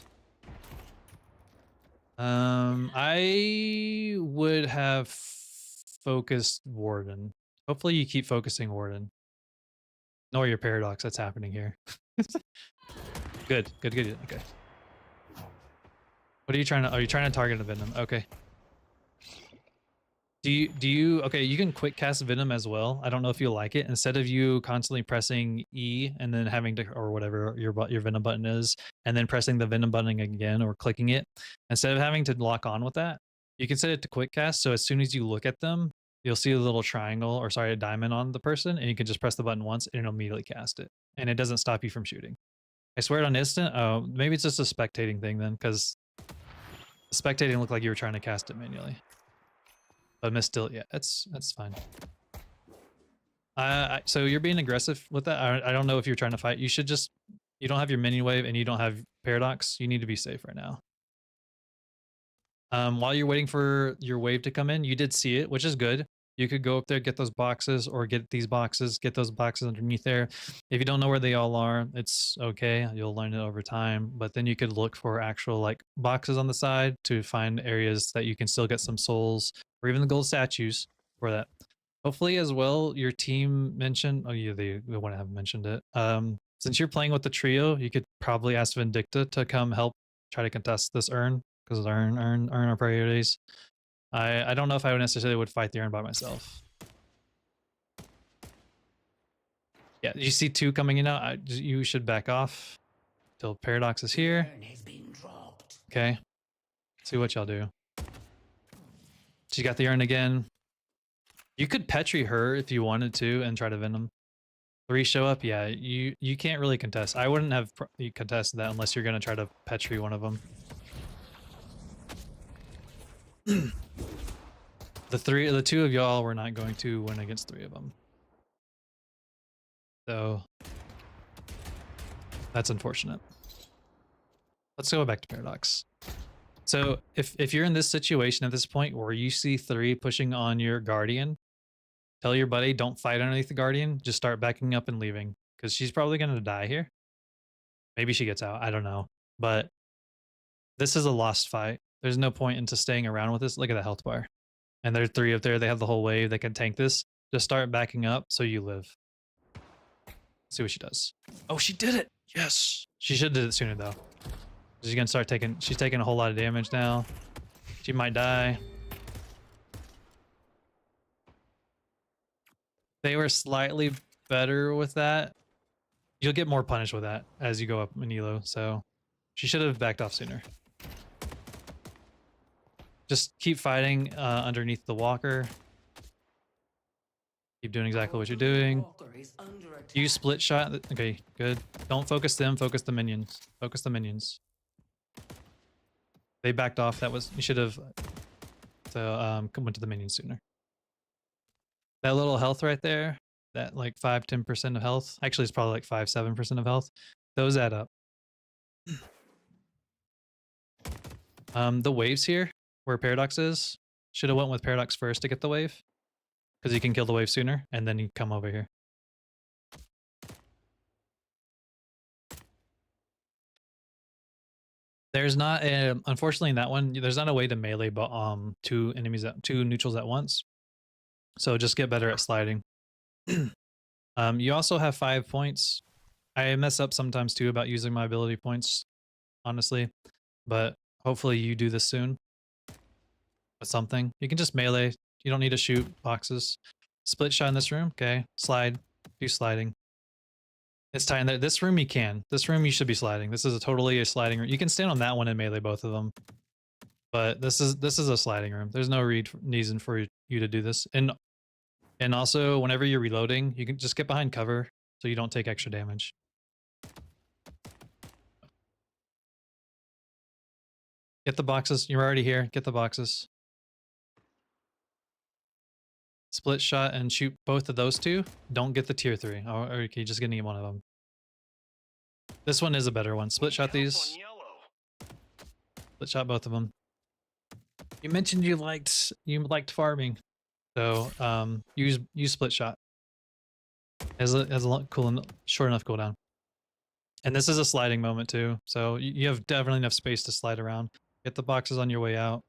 I would have focused Warden. Hopefully you keep focusing Warden. Ignore your paradox that's happening here. Good. Okay. What are you trying to, are you trying to target a Venom? Okay. Do you, okay, you can quick cast Venom as well. I don't know if you like it. Instead of you constantly pressing E and then having to, or whatever your Venom button is, and then pressing the Venom button again or clicking it, instead of having to lock on with that, you can set it to quick cast. So as soon as you look at them, you'll see a little triangle or sorry, a diamond on the person, and you can just press the button once and it'll immediately cast it. And it doesn't stop you from shooting. I swear it on instant. Oh, maybe it's just a spectating thing then, because spectating looked like you were trying to cast it manually. But missed still, yeah, that's fine. So you're being aggressive with that. I don't know if you're trying to fight. You should just, you don't have your minion wave and you don't have paradox. You need to be safe right now. While you're waiting for your wave to come in, you did see it, which is good. You could go up there, get those boxes, or get these boxes, get those boxes underneath there. If you don't know where they all are, it's okay. You'll learn it over time. But then you could look for actual like boxes on the side to find areas that you can still get some souls or even the gold statues for that. Hopefully as well, your team mentioned, oh yeah, they wouldn't have mentioned it. Since you're playing with the trio, you could probably ask Vindicta to come help try to contest this urn, because urn are priorities. I don't know if I would necessarily would fight the urn by myself. Yeah, you see two coming in now. You should back off till Paradox is here. Okay, see what y'all do. She got the urn again. You could Petri her if you wanted to and try to Venom. 3 show up. Yeah, you can't really contest. I wouldn't have contested that unless you're gonna try to Petri one of them. The two of y'all were not going to win against 3 of them. So that's unfortunate. Let's go back to Paradox. So if you're in this situation at this point where you see 3 pushing on your Guardian, tell your buddy, don't fight underneath the Guardian. Just start backing up and leaving, because she's probably going to die here. Maybe she gets out. I don't know. But this is a lost fight. There's no point into staying around with this. Look at the health bar. And there's 3 up there. They have the whole wave. They can tank this. Just start backing up so you live. See what she does. Oh, she did it. Yes. She should have did it sooner though. She's going to start taking, she's taking a whole lot of damage now. She might die. They were slightly better with that. You'll get more punished with that as you go up in elo. So she should have backed off sooner. Just keep fighting underneath the walker. Keep doing exactly what you're doing. Use split shot. Okay, good. Don't focus them. Focus the minions. Focus the minions. They backed off. That was, you should have went to the minions sooner. That little health right there, that like 5-10% of health. Actually, it's probably like 5-7% of health. Those add up. The waves here, where Paradox is. Should have went with Paradox first to get the wave, because you can kill the wave sooner, and then you come over here. There's not a, unfortunately in that one, there's not a way to melee but two neutrals at once. So just get better at sliding. You also have 5 points. I mess up sometimes too about using my ability points, honestly, but hopefully you do this soon with something. You can just melee. You don't need to shoot boxes. Split shot in this room. Okay, slide. Do sliding. It's time that this room you can. This room you should be sliding. This is a totally a sliding room. You can stand on that one and melee both of them. But this is a sliding room. There's no reason for you to do this. And also whenever you're reloading, you can just get behind cover so you don't take extra damage. Get the boxes. You're already here. Get the boxes. Split shot and shoot both of those two. Don't get the tier 3. Or okay, just getting one of them. This one is a better one. Split shot these. Split shot both of them. You mentioned you liked farming, so use split shot. Has a cool short enough cooldown. And this is a sliding moment too, so you have definitely enough space to slide around. Get the boxes on your way out.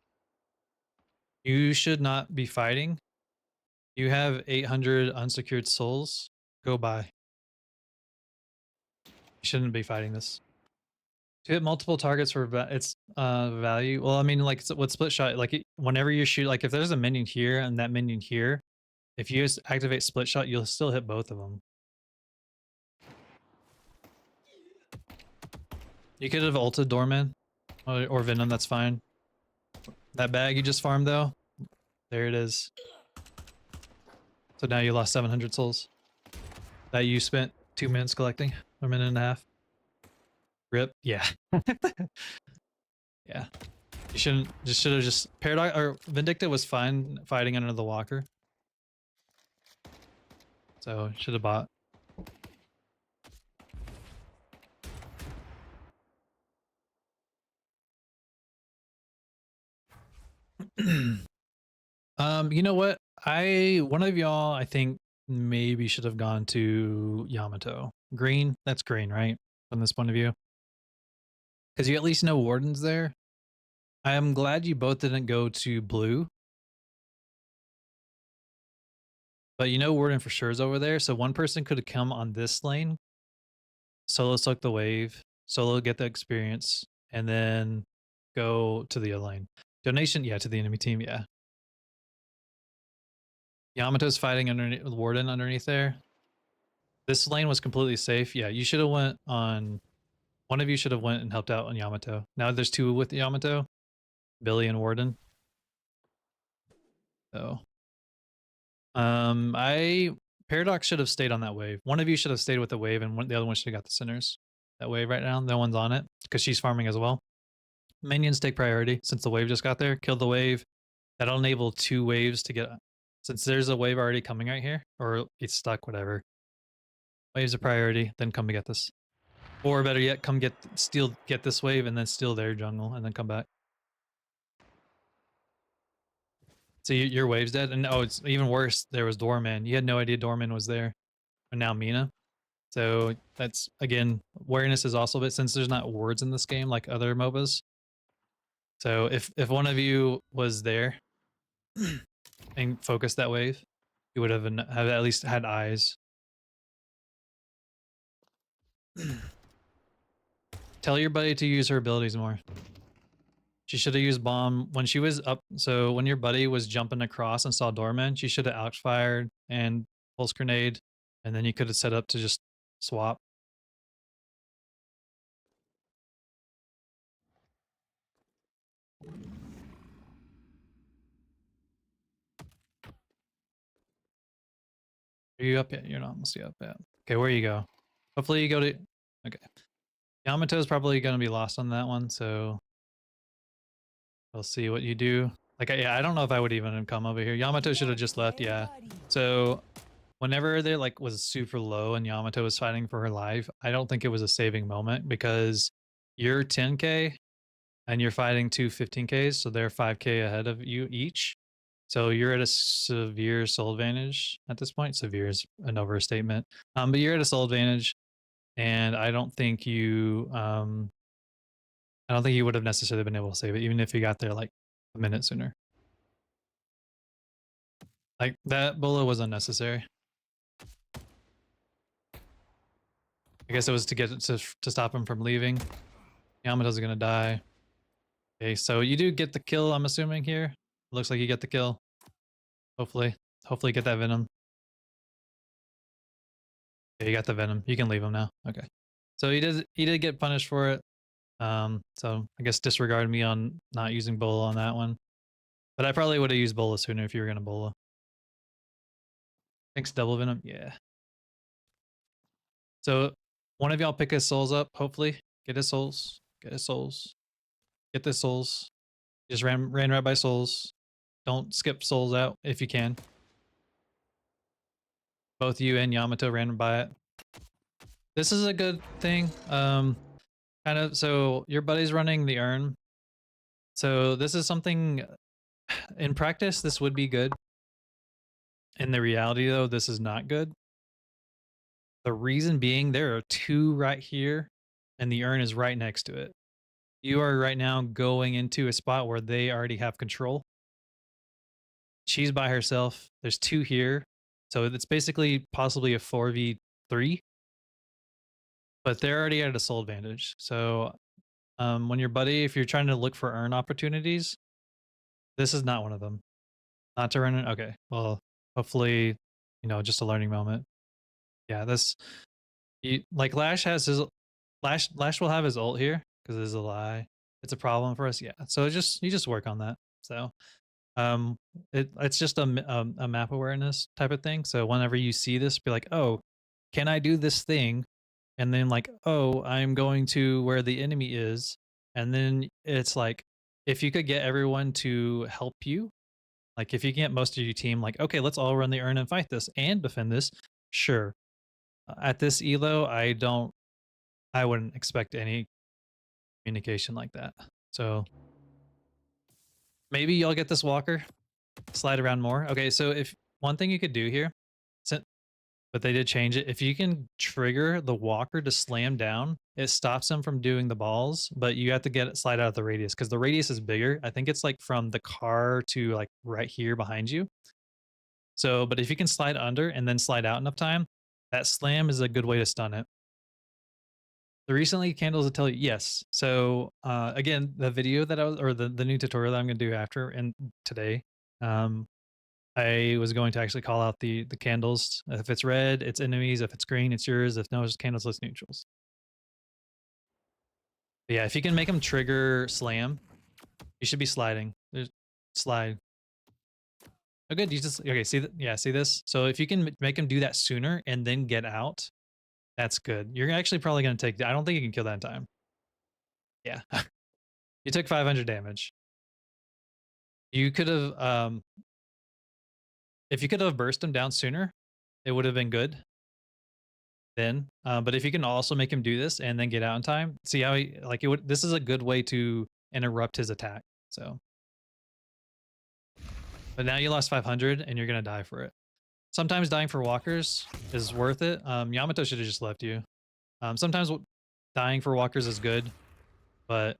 You should not be fighting. You have 800 unsecured souls. Go buy. You shouldn't be fighting this. To hit multiple targets for its value. Well, I mean, like with split shot, like whenever you shoot, like if there's a minion here and that minion here, if you just activate split shot, you'll still hit both of them. You could have ulted Doorman or Venom. That's fine. That bag you just farmed though, there it is. So now you lost 700 souls that you spent 2 minutes collecting, a minute and a half. Rip, yeah. Yeah. You should have just Paradox or Vindicta was fine fighting under the walker. So should have bought. You know what? One of y'all I think maybe should have gone to Yamato. Green, that's green, right? From this point of view. Because you at least know Warden's there. I am glad you both didn't go to blue. But you know Warden for sure is over there, so one person could have come on this lane. Solo soak the wave, solo get the experience, and then go to the other lane. Donation, yeah, to the enemy team, yeah. Yamato's fighting underneath with Warden underneath there. This lane was completely safe. Yeah, you should have went on. One of you should have went and helped out on Yamato. Now there's two with Yamato, Billy and Warden. So, Paradox should have stayed on that wave. One of you should have stayed with the wave, and the other one should have got the sinners. That wave right now, no one's on it because she's farming as well. Minions take priority since the wave just got there. Kill the wave. That'll enable 2 waves to get. Since there's a wave already coming right here, or it's stuck, whatever. Waves a priority, then come to get this. Or better yet, come get this wave and then steal their jungle and then come back. So your wave's dead, and oh, it's even worse. There was Doorman. You had no idea Doorman was there, and now Mina. So that's again, awareness is also a bit since there's not words in this game like other MOBAs. So if one of you was there and focused that wave, you would have at least had eyes. Tell your buddy to use her abilities more. She should have used bomb when she was up. So when your buddy was jumping across and saw Doorman, she should have outfired and pulse grenade, and then you could have set up to just swap. Are you up yet? You're not almost up yet. Okay, where you go? Hopefully you go to. Okay, Yamato is probably going to be lost on that one, so we'll see what you do. Like, yeah, I don't know if I would even have come over here. Yamato should have just left, yeah. So whenever they like was super low and Yamato was fighting for her life, I don't think it was a saving moment because you're 10k and you're fighting two 15Ks, so they're 5K ahead of you each. So you're at a severe soul advantage at this point. Severe is an overstatement. But you're at a soul advantage, and I don't think you would have necessarily been able to save it, even if you got there like a minute sooner. Like that bullet was unnecessary. I guess it was to get it to stop him from leaving. Yamato's gonna die. Okay, so you do get the kill, I'm assuming here. Looks like you get the kill. Hopefully. Hopefully get that venom. Yeah, you got the venom. You can leave him now. Okay. So he did get punished for it. So I guess disregard me on not using Bola on that one. But I probably would have used Bola sooner if you were gonna Bola. Thanks, double venom. Yeah. So one of y'all pick his souls up, hopefully. Get his souls. Get his souls. Get the souls. Just ran right by souls. Don't skip souls out if you can. Both you and Yamato ran by it. This is a good thing. Kind of, so your buddy's running the urn. So this is something, in practice, this would be good. In the reality though, this is not good. The reason being there are two right here and the urn is right next to it. You are right now going into a spot where they already have control. She's by herself. There's two here. So it's basically possibly a 4v3. But they're already at a soul advantage. So when your buddy, if you're trying to look for urn opportunities, this is not one of them. Not to run it. Okay. Well, hopefully, just a learning moment. Yeah, like Lash has his Lash will have his ult here because there's a lie. It's a problem for us. Yeah. So you just work on that. So it's just a map awareness type of thing. So whenever you see this, be like, oh, can I do this thing? And then like, oh, I'm going to where the enemy is. And then it's like, if you could get everyone to help you, like if you get most of your team, like, okay, let's all run the urn and fight this and defend this. Sure. At this elo, I wouldn't expect any communication like that. So maybe y'all get this walker, slide around more. Okay, so if one thing you could do here, but they did change it. If you can trigger the walker to slam down, it stops him from doing the balls, but you have to get it slide out of the radius because the radius is bigger. I think it's like from the car to like right here behind you. So, but if you can slide under and then slide out enough time, that slam is a good way to stun it. The recently candles will tell you yes. So again, the video that I was, or the new tutorial that I'm going to do after and today, I was going to actually call out the candles. If it's red, it's enemies. If it's green, it's yours. If no, it's candles, it's neutrals. But yeah, if you can make them trigger slam, you should be sliding. There's slide. Oh, good. You just okay. See that? Yeah, see this. So if you can make them do that sooner and then get out, that's good. You're actually probably going to take. I don't think you can kill that in time. Yeah, you took 500 damage. You could have if you could have burst him down sooner, it would have been good. Then, but if you can also make him do this and then get out in time, see how he like it would. This is a good way to interrupt his attack. So, but now you lost 500 and you're gonna die for it. Sometimes dying for walkers is worth it. Yamato should have just left you. Sometimes dying for walkers is good, but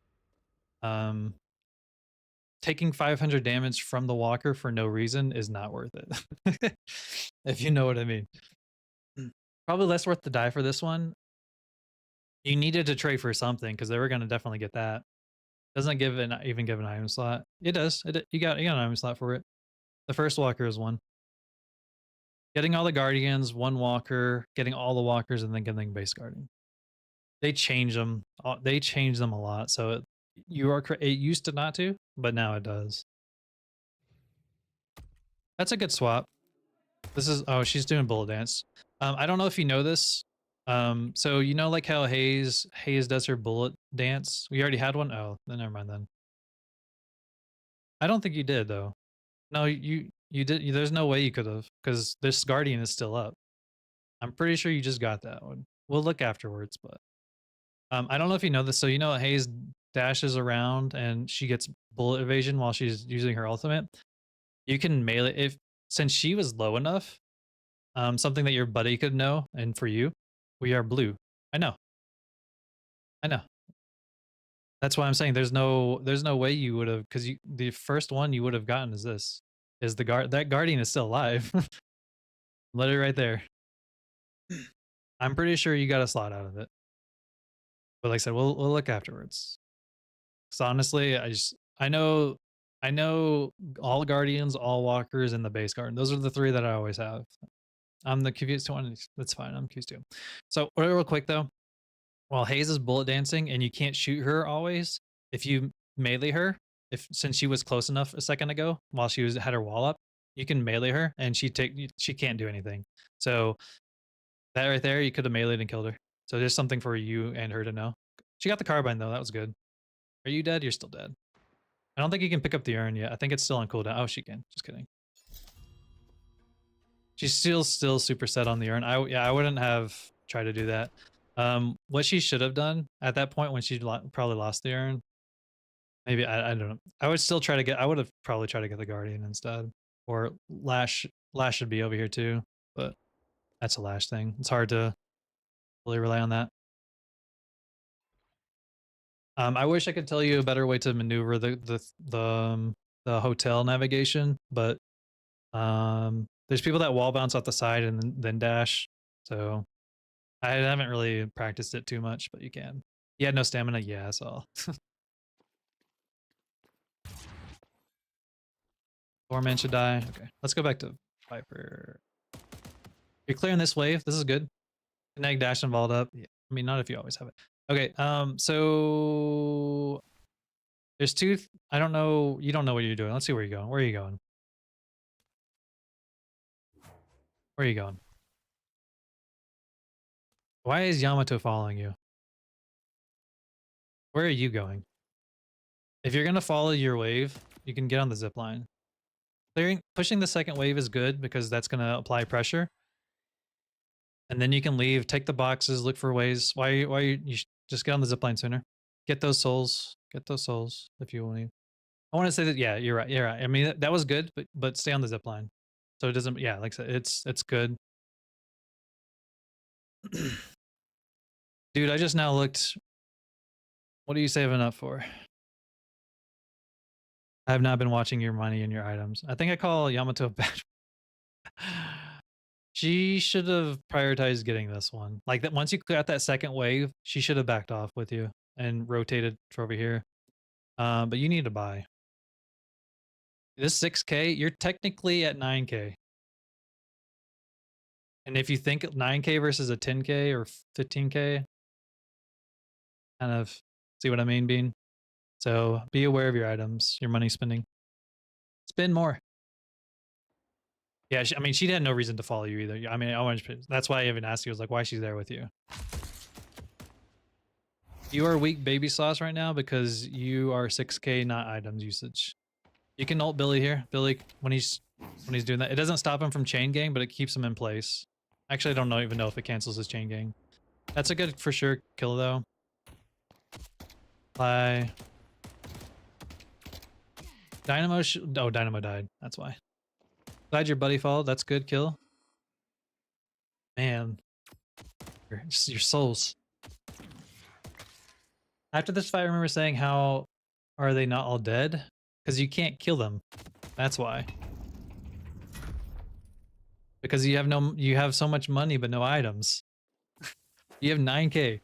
taking 500 damage from the walker for no reason is not worth it. If you know what I mean. Probably less worth to die for this one. You needed to trade for something because they were going to definitely get that. Doesn't even give an item slot. It does. You got an item slot for it. The first walker is one. Getting all the guardians, one walker, getting all the walkers, and then getting base guarding. They change them. They change them a lot. So it used to not to, but now it does. That's a good swap. This is she's doing bullet dance. I don't know if you know this. So you know like how Hayes does her bullet dance? We already had one? Oh, then never mind then. I don't think you did though. No, you did. There's no way you could have because this guardian is still up. I'm pretty sure you just got that one. We'll look afterwards, but I don't know if you know this. So you know Hayes dashes around and she gets bullet evasion while she's using her ultimate, you can melee if since she was low enough, something that your buddy could know, and for you, we are blue. I know. I know. That's why I'm saying there's no way you would have because you the first one you would have gotten is this. Is the guard that guardian is still alive. Let it right there. I'm pretty sure you got a slot out of it. But like I said, we'll look afterwards. So honestly, I know all guardians, all walkers, and the base garden. Those are the three that I always have. I'm the confused one. That's fine. I'm confused too. So real quick though, while Hayes is bullet dancing and you can't shoot her always, if you melee her, if since she was close enough a second ago while she had her wall up, you can melee her and she can't do anything. So that right there, you could have meleeed and killed her. So there's something for you and her to know. She got the carbine though. That was good. Are you dead? You're still dead. I don't think you can pick up the urn yet. I think it's still on cooldown. Oh, she can. Just kidding. She's still super set on the urn. I wouldn't have tried to do that. What she should have done at that point when she probably lost the urn, maybe I don't know. I would still try to get. I would have probably tried to get the guardian instead, or Lash. Lash should be over here too, but that's a Lash thing. It's hard to really rely on that. I wish I could tell you a better way to maneuver the hotel navigation, but there's people that wall bounce off the side and then dash. So I haven't really practiced it too much, but you can. You had no stamina? Yeah, I saw. Torment should die. Okay, let's go back to Vyper. You're clearing this wave. This is good. Neg dash and vault up. Yeah. I mean, not if you always have it. Okay, so there's two. I don't know. You don't know what you're doing. Let's see where you're going. Where are you going? Where are you going? Why is Yamato following you? Where are you going? If you're gonna follow your wave, you can get on the zip line. Pushing the second wave is good because that's gonna apply pressure. And then you can leave, take the boxes, look for ways. Why you just get on the zip line sooner. Get those souls. Get those souls if you want to. I want to say that yeah, you're right. You're right. I mean that was good, but stay on the zip line. So it doesn't yeah, like I said, it's good. Dude, I just now looked. What are you saving up for? I have not been watching your money and your items. I think I call Yamato a bad. She should have prioritized getting this one. Like that once you got that second wave, she should have backed off with you and rotated for over here. But you need to buy. This 6K, you're technically at 9K. And if you think 9K versus a 10K or 15K, kind of see what I mean, Bean? So be aware of your items, your money spending. Spend more. Yeah, I mean, she had no reason to follow you either. I mean, that's why I even asked you. I was like, why she's there with you? You are weak baby sauce right now because you are 6K, not items usage. You can ult Billy here. Billy, when he's doing that, it doesn't stop him from chain gang, but it keeps him in place. Actually, I don't even know if it cancels his chain gang. That's a good for sure kill though. Fly. Dynamo. Oh, Dynamo died. That's why. Glad your buddy followed. That's good kill. Man, your souls. After this fight, I remember saying how are they not all dead? Because you can't kill them. That's why. Because you have so much money but no items. You have 9K.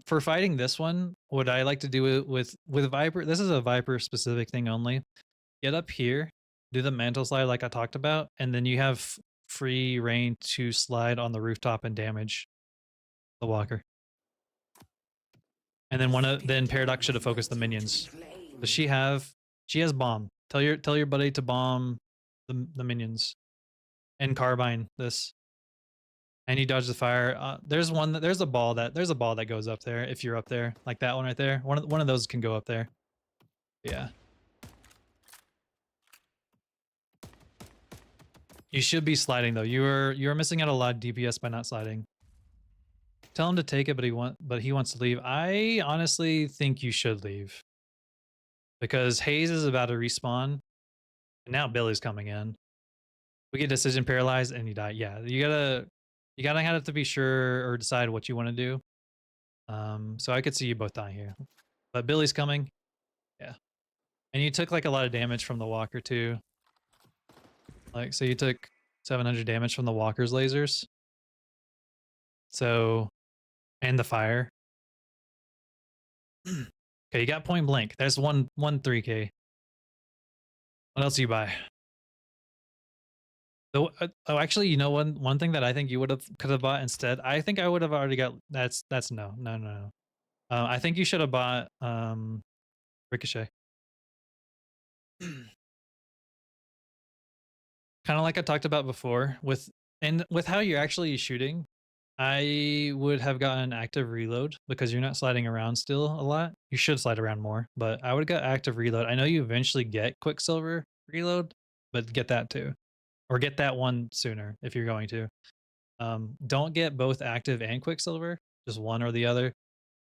For fighting this one, what I like to do with Vyper, this is a Vyper specific thing only. Get up here, do the mantle slide like I talked about, and then you have free reign to slide on the rooftop and damage the walker. And then then Paradox should have focused the minions. Does she has bomb. Tell your buddy to bomb the minions. And carbine this. And you dodge the fire. There's a ball that goes up there if you're up there. Like that one right there. One of those can go up there. Yeah. You should be sliding though. You're missing out a lot of DPS by not sliding. Tell him to take it, but he wants to leave. I honestly think you should leave because Hayes is about to respawn, and now Billy's coming in. We get decision paralyzed, and you die. Yeah, you gotta have to be sure or decide what you want to do. So I could see you both dying here, but Billy's coming. Yeah, and you took like a lot of damage from the walker too. Like, so you took 700 damage from the walker's lasers. So, and the fire. Okay, you got point blank. There's one 3K. What else do you buy? Oh, actually, you know, one thing that I think you could have bought instead. I think I would have already got. That's no. I think you should have bought Ricochet. Kind of like I talked about before with how you're actually shooting. I would have gotten active reload because you're not sliding around still a lot. You should slide around more, but I would have got active reload. I know you eventually get Quicksilver reload, but get that too, or get that one sooner if you're going to. Don't get both active and Quicksilver, just one or the other.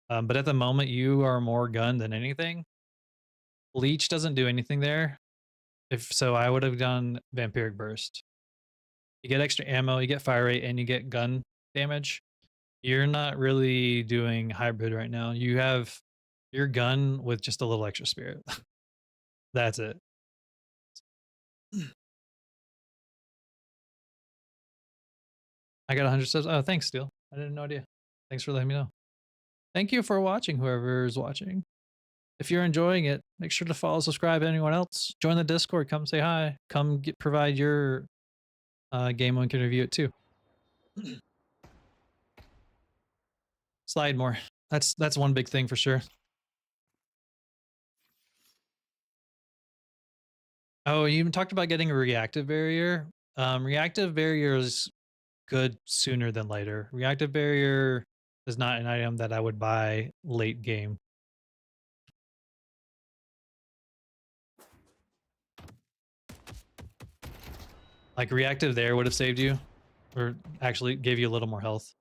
But at the moment, you are more gun than anything. Leech doesn't do anything there. If so, I would have done Vampiric Burst. You get extra ammo, you get fire rate, and you get gun damage. You're not really doing hybrid right now. You have your gun with just a little extra spirit. That's it. I got 100 subs. Oh, thanks, Steel. I didn't know idea. Thanks for letting me know. Thank you for watching, whoever's watching. If you're enjoying it, make sure to follow, subscribe, anyone else. Join the Discord. Come say hi. Come provide your game and we can review it too. Slide more. That's one big thing for sure. Oh, you even talked about getting a reactive barrier. Reactive barrier is good sooner than later. Reactive barrier is not an item that I would buy late game. Like reactive there would have saved you, or actually gave you a little more health.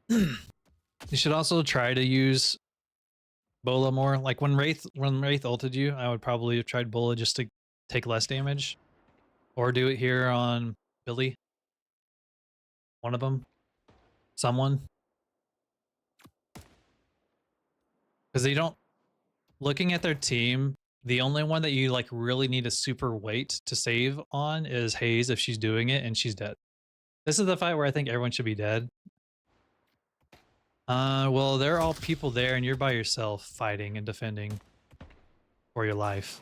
You should also try to use Bola more. Like when Wraith ulted you, I would probably have tried Bola just to take less damage, or do it here on Billy. One of them, someone, because they don't. Looking at their team, the only one that you like really need a super weight to save on is Hayes if she's doing it and she's dead. This is the fight where I think everyone should be dead. Well, they're all people there and you're by yourself fighting and defending for your life.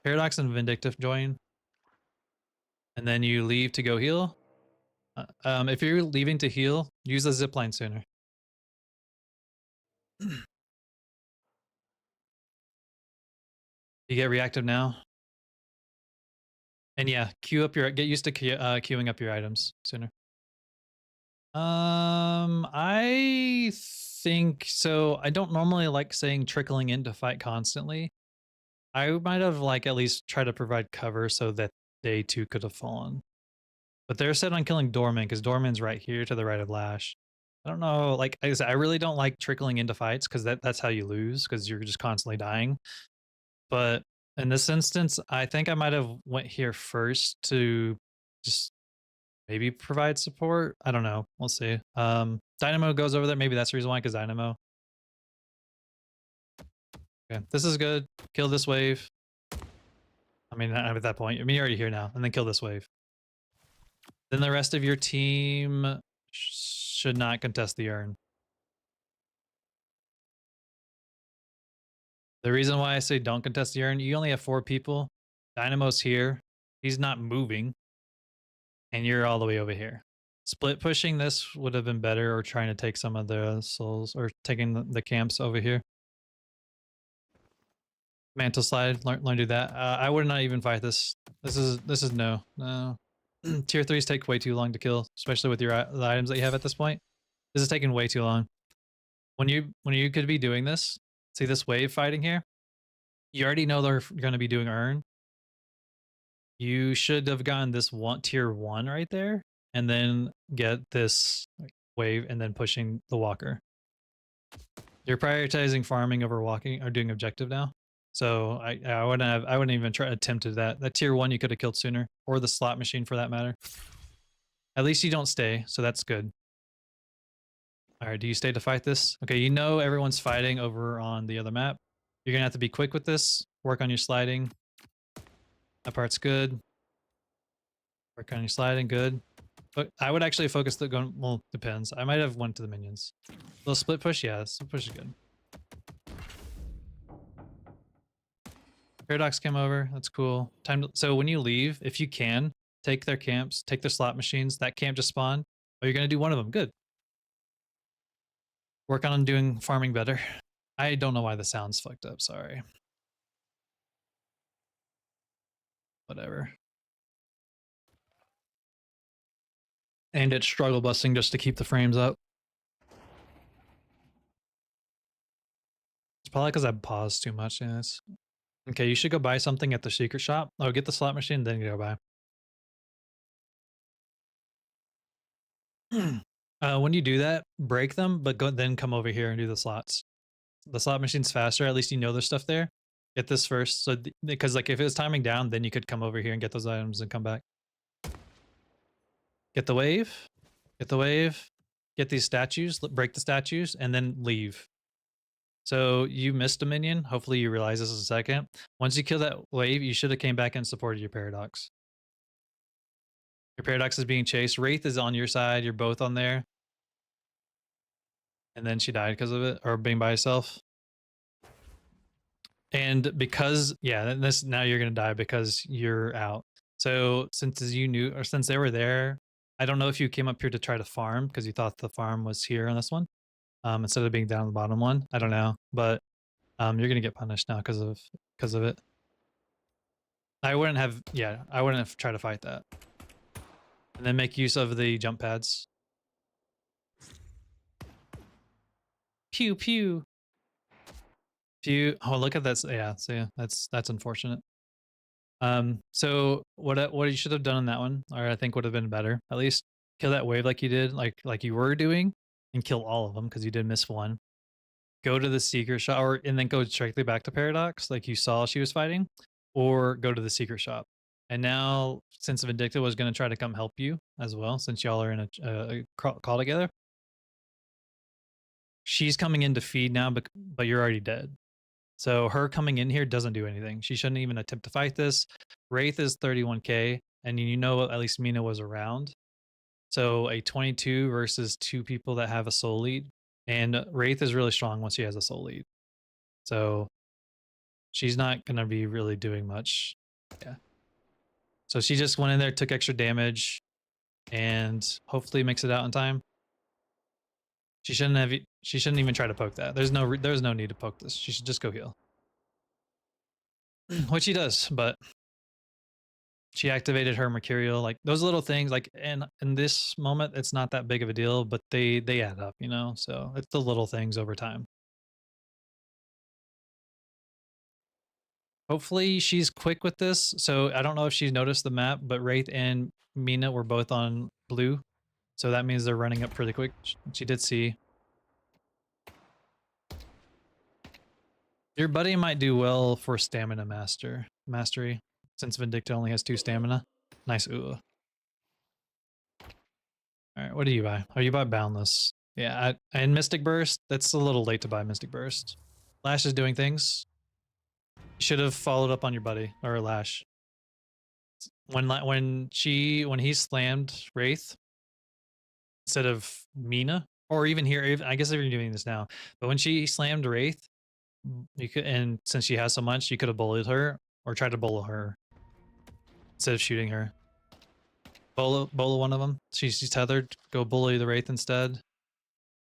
Paradox and Vindictive join. And then you leave to go heal. If you're leaving to heal, use the zipline sooner. You get reactive now. And yeah, get used to queuing up your items sooner. I think so. I don't normally like saying trickling in to fight constantly. I might have like at least tried to provide cover so that they too could have fallen. But they're set on killing Dorman because Dorman's right here to the right of Lash. I don't know, like I said, I really don't like trickling into fights because that's how you lose because you're just constantly dying. But in this instance, I think I might have went here first to just maybe provide support. I don't know. We'll see. Dynamo goes over there. Maybe that's the reason why, because Dynamo. Okay, this is good. Kill this wave. I mean, at that point, I mean, you're already here now. And then kill this wave. Then the rest of your team should not contest the urn. The reason why I say don't contest the urn, you only have 4 people. Dynamo's here. He's not moving. And you're all the way over here. Split pushing this would have been better, or trying to take some of the souls, or taking the camps over here. Mantle slide, learn to do that. I would not even fight this. This is no. Tier 3s take way too long to kill, especially with the items that you have at this point. This is taking way too long. When you could be doing this, see this wave fighting here? You already know they're going to be doing urn. you should have gotten this tier 1 right there, and then get this wave, and then pushing the walker. You're prioritizing farming over walking or doing objective now. So I wouldn't even try attempted that. That tier 1 you could have killed sooner, or the slot machine for that matter. At least you don't stay, so that's good. All right, do you stay to fight this? Okay, you know everyone's fighting over on the other map. You're gonna have to be quick with this. Work on your sliding. That part's good. Work on your sliding, good. But I would actually focus the gun. Well, depends. I might have went to the minions. Little split push, yeah, split push is good. Paradox came over. That's cool. So when you leave, if you can, take their camps, take their slot machines. That camp just spawned. Oh, you're gonna do one of them. Good. Work on doing farming better. I don't know why the sound's fucked up. Sorry. Whatever. And it's struggle busting just to keep the frames up. It's probably because I paused too much. Yes. Okay, you should go buy something at the secret shop. Oh, get the slot machine, then go buy. When you do that, break them, but then come over here and do the slots. The slot machine's faster. At least you know there's stuff there. Get this first, so because like if it was timing down, then you could come over here and get those items and come back. Get the wave. Get the wave. Get these statues. Break the statues, and then leave. So you missed a minion. Hopefully you realize this in a second. Once you kill that wave, you should have came back and supported your paradox. Your paradox is being chased. Wraith is on your side. You're both on there. And then she died because of it, or being by herself. And because, yeah, this now you're gonna die because you're out. So since you knew, or since they were there, I don't know if you came up here to try to farm because you thought the farm was here on this one, instead of being down the bottom one. I don't know, but you're gonna get punished now because of it. I wouldn't have, yeah, I wouldn't have tried to fight that. And then make use of the jump pads. Pew pew. Pew. Oh, look at that. Yeah, so yeah, that's unfortunate. So what you should have done on that one, or I think would have been better, at least kill that wave like you did, like you were doing, and kill all of them because you did miss one. Go to the secret shop, and then go directly back to Paradox, like you saw she was fighting, or go to the secret shop. And now, since Vindicta was going to try to come help you as well, since y'all are in a call together, she's coming in to feed now, but you're already dead. So her coming in here doesn't do anything. She shouldn't even attempt to fight this. Wraith is 31k, and you know at least Mina was around. So a 22 versus 2 people that have a soul lead. And Wraith is really strong once she has a soul lead. So she's not going to be really doing much. Yeah. So she just went in there, took extra damage, and hopefully makes it out in time. She shouldn't even try to poke that. There's no need to poke this. She should just go heal. Which she does, but she activated her mercurial, like those little things, like in this moment it's not that big of a deal, but they add up, you know. So it's the little things over time. Hopefully she's quick with this. So I don't know if she's noticed the map, but Wraith and Mina were both on blue, so that means they're running up pretty quick. She did see. Your buddy might do well for stamina mastery, since Vindicta only has 2 stamina. Nice. Ooh. All right, what do you buy? Oh, you buy Boundless. Yeah, and Mystic Burst. That's a little late to buy Mystic Burst. Lash is doing things. You should have followed up on your buddy or Lash. When he slammed Wraith instead of Mina, or even here, I guess if you're doing this now, but when she slammed Wraith, you could, and since she has so much, you could have bullied her or tried to bully her instead of shooting her. Bolo one of them. She's tethered. Go bully the Wraith instead.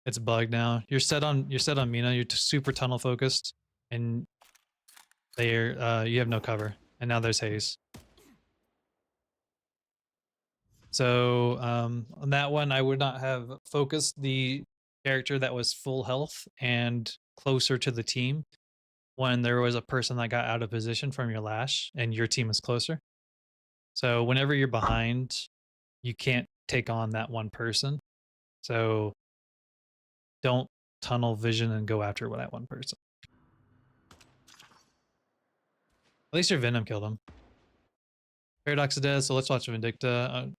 It's bugged now. You're set on Mina. You're super tunnel focused, and you have no cover. And now there's haze. So on that one, I would not have focused the character that was full health and closer to the team when there was a person that got out of position from your Lash and your team is closer. So whenever you're behind, you can't take on that one person. So don't tunnel vision and go after that one person. At least your Venom killed him. Paradox is dead, so let's watch Vindicta.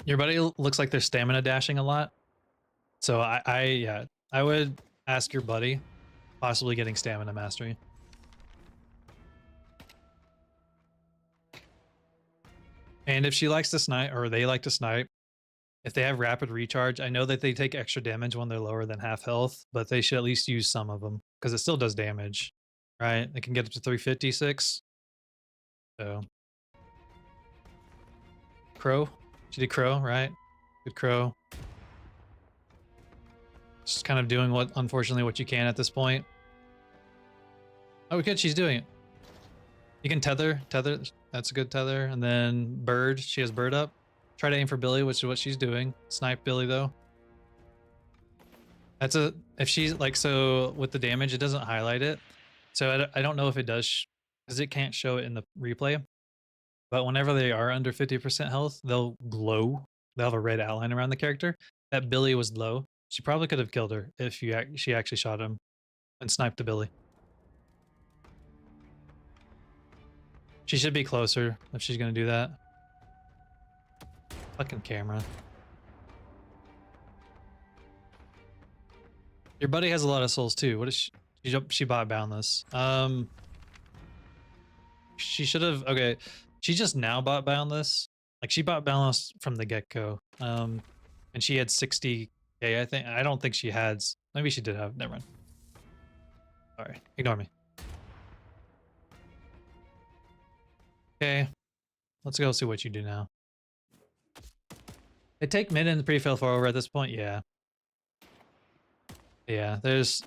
Your buddy looks like they're stamina dashing a lot. So yeah, I would ask your buddy, possibly getting stamina mastery. And if she likes to snipe, or they like to snipe, if they have rapid recharge, I know that they take extra damage when they're lower than half health, but they should at least use some of them because it still does damage, right? It can get up to 356. So, Crow. She did Crow, right? Good Crow. Just kind of doing unfortunately, what you can at this point. Oh, good, she's doing it. You can tether. That's a good tether. And then Bird, she has Bird up. Try to aim for Billy, which is what she's doing. Snipe Billy though. If she's like, so with the damage, it doesn't highlight it. So I don't know if it does, because it can't show it in the replay. But whenever they are under 50% health, they'll glow. They'll have a red outline around the character. That Billy was low. She probably could have killed her if she actually shot him and sniped the Billy. She should be closer if she's gonna do that. Fucking camera. Your buddy has a lot of souls too. What is she? She bought Boundless. She should have. Okay, she just now bought Boundless. Like she bought Boundless from the get go. And she had 60k. I think. I don't think she had. Maybe she did have. Never mind. Sorry, ignore me. Okay, let's go see what you do now. They take mid and pre-fill forward at this point. Yeah. Yeah, there's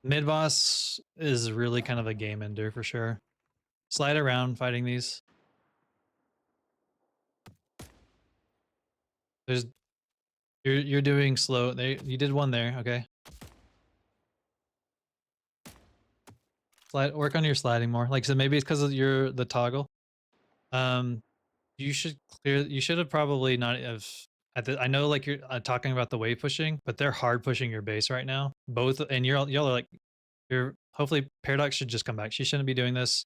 mid boss is really kind of a game ender for sure. Slide around fighting these. There's you're doing slow. You did one there, okay. Work on your sliding more. Like I said, maybe it's because of the toggle. You should have probably not have I know like you're talking about the wave pushing, but they're hard pushing your base right now. Both, and y'all are like, hopefully Paradox should just come back. She shouldn't be doing this.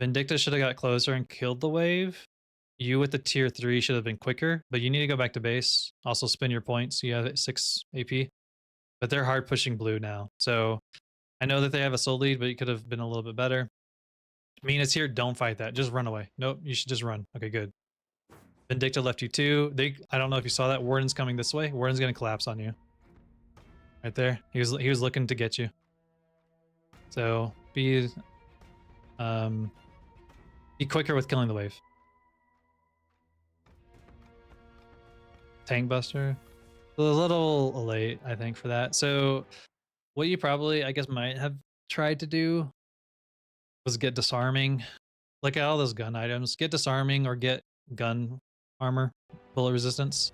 Vindicta should have got closer and killed the wave. You with the tier 3 should have been quicker, but you need to go back to base. Also spin your points. You have 6 AP. But they're hard pushing blue now. So I know that they have a soul lead, but you could have been a little bit better. Mina's here. Don't fight that. Just run away. Nope, you should just run. Okay, good. Vindicta left you 2. I don't know if you saw that. Warden's coming this way. Warden's gonna collapse on you. Right there. He was looking to get you. So be quicker with killing the wave. Tank Buster. A little late, I think, for that. So what you probably, I guess, might have tried to do was get disarming. Look at all those gun items. Get disarming or get gun armor, bullet resistance.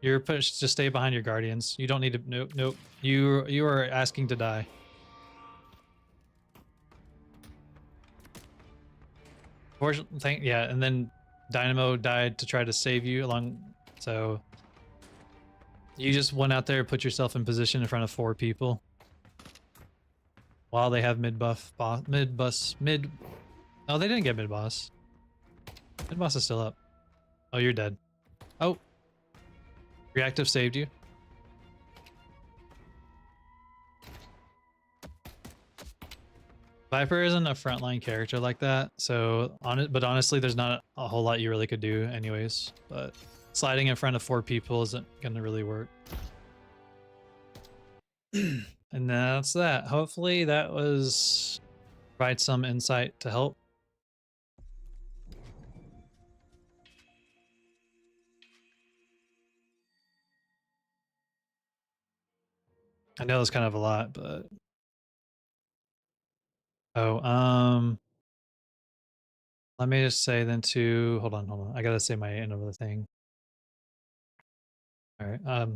You're pushed to stay behind your guardians. You don't need to. Nope. You are asking to die. Yeah, and then Dynamo died to try to save you along. So you just went out there, put yourself in position in front of 4 people while they have mid buff, mid. Oh, they didn't get mid boss. Mid boss is still up. Oh, you're dead. Oh, reactive saved you. Vyper isn't a frontline character like that, so but honestly, there's not a whole lot you really could do anyways. But sliding in front of 4 people isn't gonna really work. And that's that. Hopefully that was provide some insight to help. I know it's kind of a lot, but let me just say then to hold on. I gotta say my end of the thing. All right.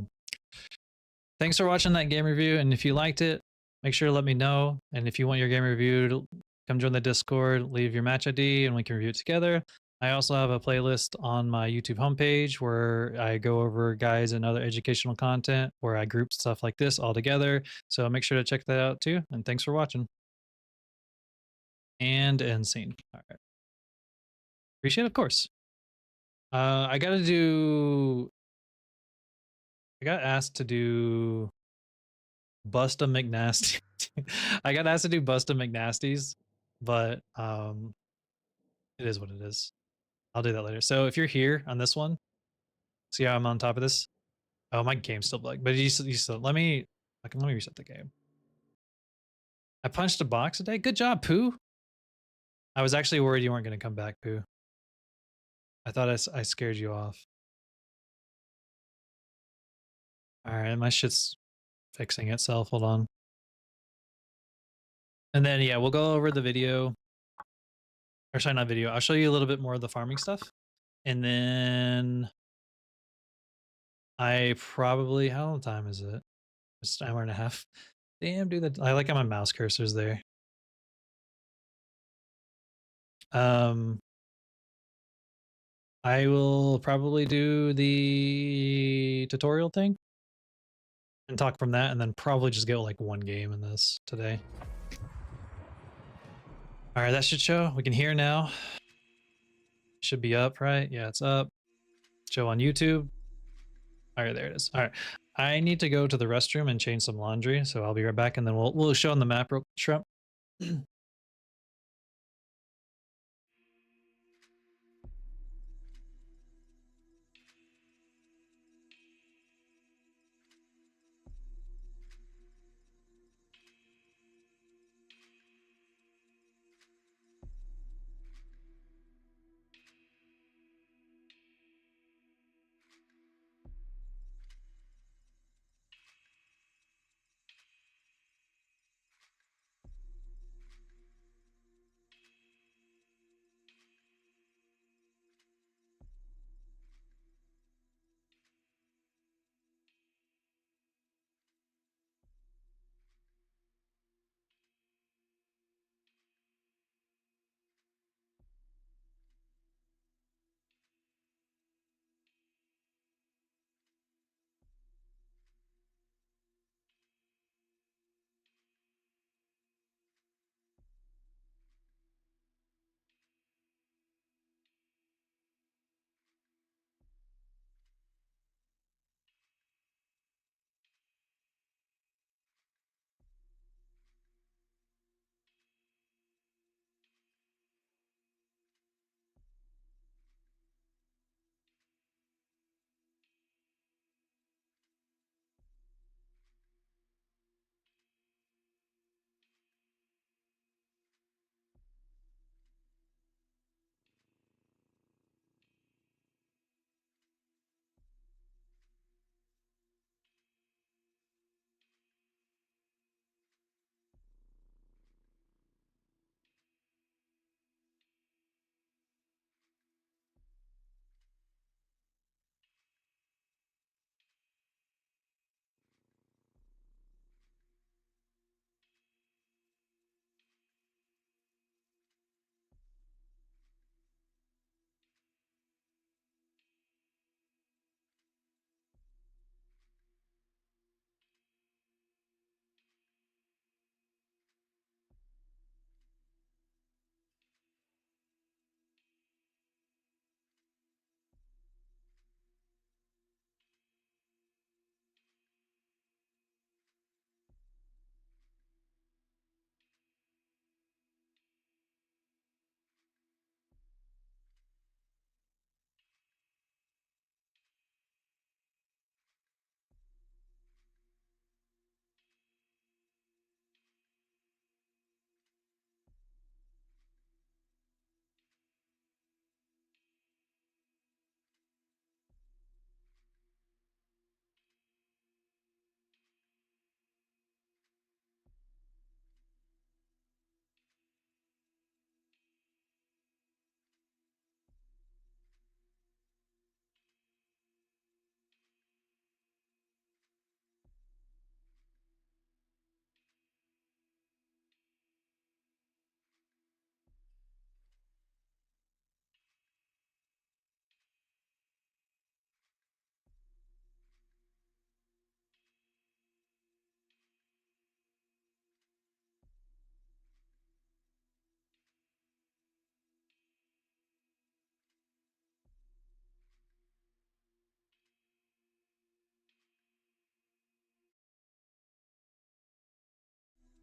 Thanks for watching that game review, and if you liked it, make sure to let me know. And if you want your game reviewed, come join the Discord, leave your match ID, and we can review it together. I also have a playlist on my YouTube homepage where I go over guides and other educational content where I group stuff like this all together. So make sure to check that out too. And thanks for watching. And end scene. All right. Appreciate it, of course. I got asked to do Busta McNasty. I got asked to do Busta McNasties, but it is what it is. I'll do that later. So if you're here on this one, see how I'm on top of this? Oh, my game's still bugged, but you still let me reset the game. I punched a box today. Good job, Pooh. I was actually worried you weren't going to come back, Pooh. I thought I scared you off. All right, my shit's fixing itself. Hold on. And then, yeah, we'll go over the video. Or sorry, not video. I'll show you a little bit more of the farming stuff. And then I probably, how long time is it? It's an hour and a half. Damn, dude, I like how my mouse cursor's there. I will probably do the tutorial thing and talk from that, and then probably just get like one game in this today. All right, that should show. We can hear now. Should be up, right? Yeah, it's up. Show on YouTube. All right, there it is. All right, I need to go to the restroom and change some laundry, so I'll be right back, and then we'll show on the map, Shrimp.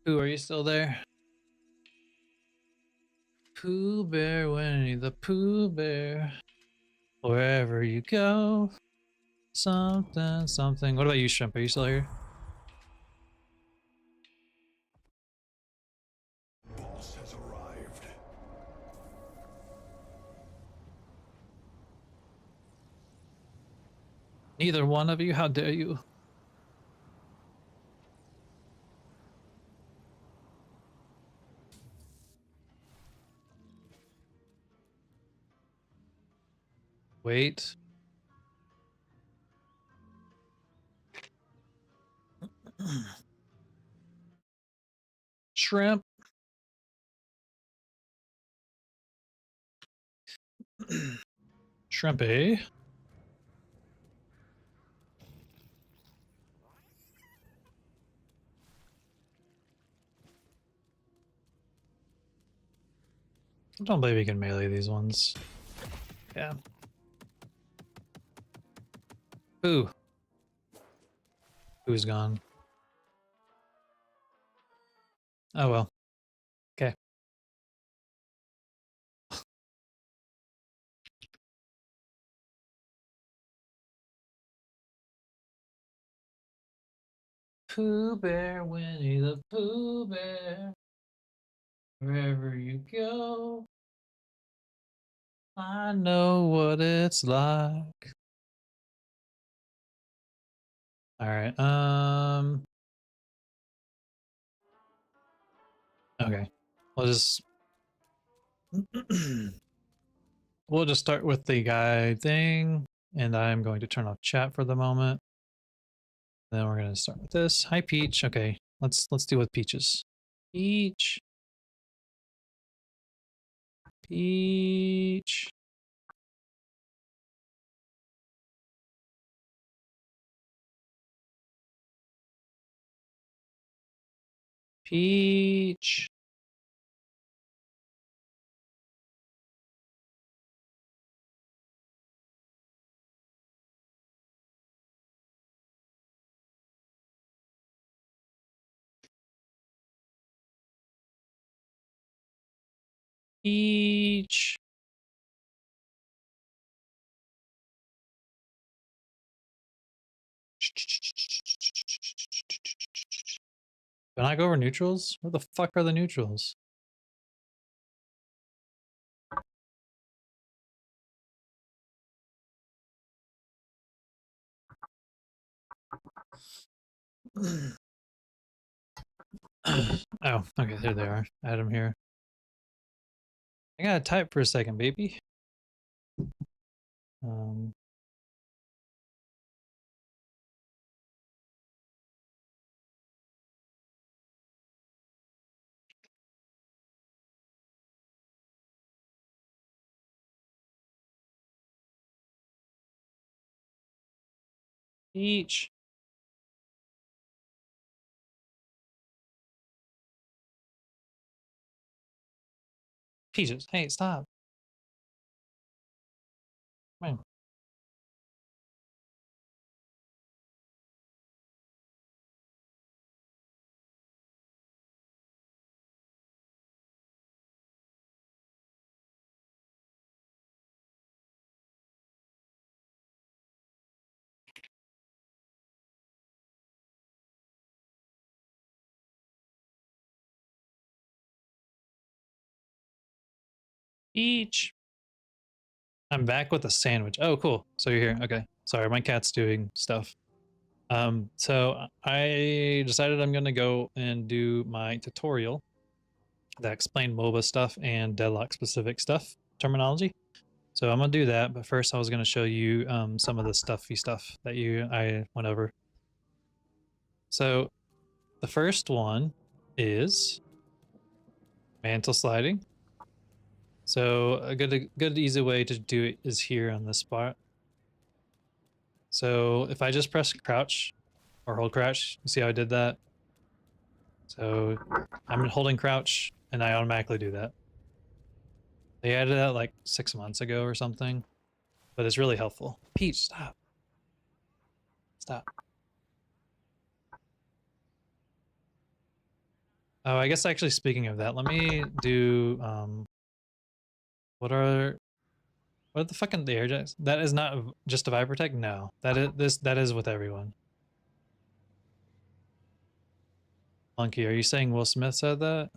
Pooh, are you still there? Pooh Bear, Winnie the Pooh Bear. Wherever you go, something, something. What about you, Shrimp? Are you still here? Boss has arrived. Neither one of you, how dare you? Wait. Shrimp. Shrimp, eh? I don't believe you can melee these ones. Yeah. Pooh. Pooh's gone. Oh well. Okay. Pooh Bear, Winnie the Pooh Bear. Wherever you go, I know what it's like. All right. Okay. We'll just we'll just start with the guide thing, and I'm going to turn off chat for the moment. Then we're gonna start with this. Hi, Peach. Okay, let's deal with Peaches. Peach. Peach. Peach. Peach. Can I go over neutrals? Where the fuck are the neutrals? Oh, okay, there they are. I had them here. I gotta type for a second, baby. Um, Peach. Peaches. Hey, stop. Come on. Peach. I'm back with a sandwich. Oh, cool. So you're here. Okay. Sorry, my cat's doing stuff. So I decided I'm gonna go and do my tutorial that explained MOBA stuff and Deadlock specific stuff terminology. So I'm gonna do that, but first I was gonna show you some of the stuffy stuff that I went over. So the first one is mantle sliding. So a good easy way to do it is here on this spot. So if I just press crouch or hold crouch, you see how I did that? So I'm holding crouch and I automatically do that. They added that like 6 months ago or something, but it's really helpful. Peach, stop. Stop. Oh, I guess actually speaking of that, let me do what are the fucking the air jets? That is not just a Viper tech? No. That is with everyone. Monkey, are you saying Will Smith said that?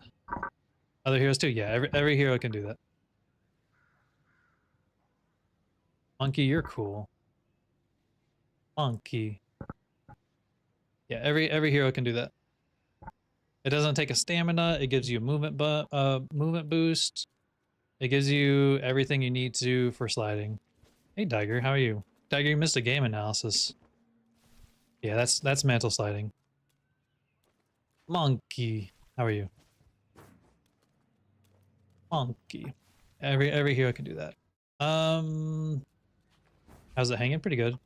Other heroes too? Yeah, every hero can do that. Monkey, you're cool. Monkey. Yeah, every hero can do that. It doesn't take a stamina. It gives you a movement boost. It gives you everything you need to for sliding. Hey, Diger, how are you? Diger, you missed a game analysis. Yeah, that's mantle sliding. Monkey, how are you? Monkey. Every hero can do that. How's it hanging? Pretty good.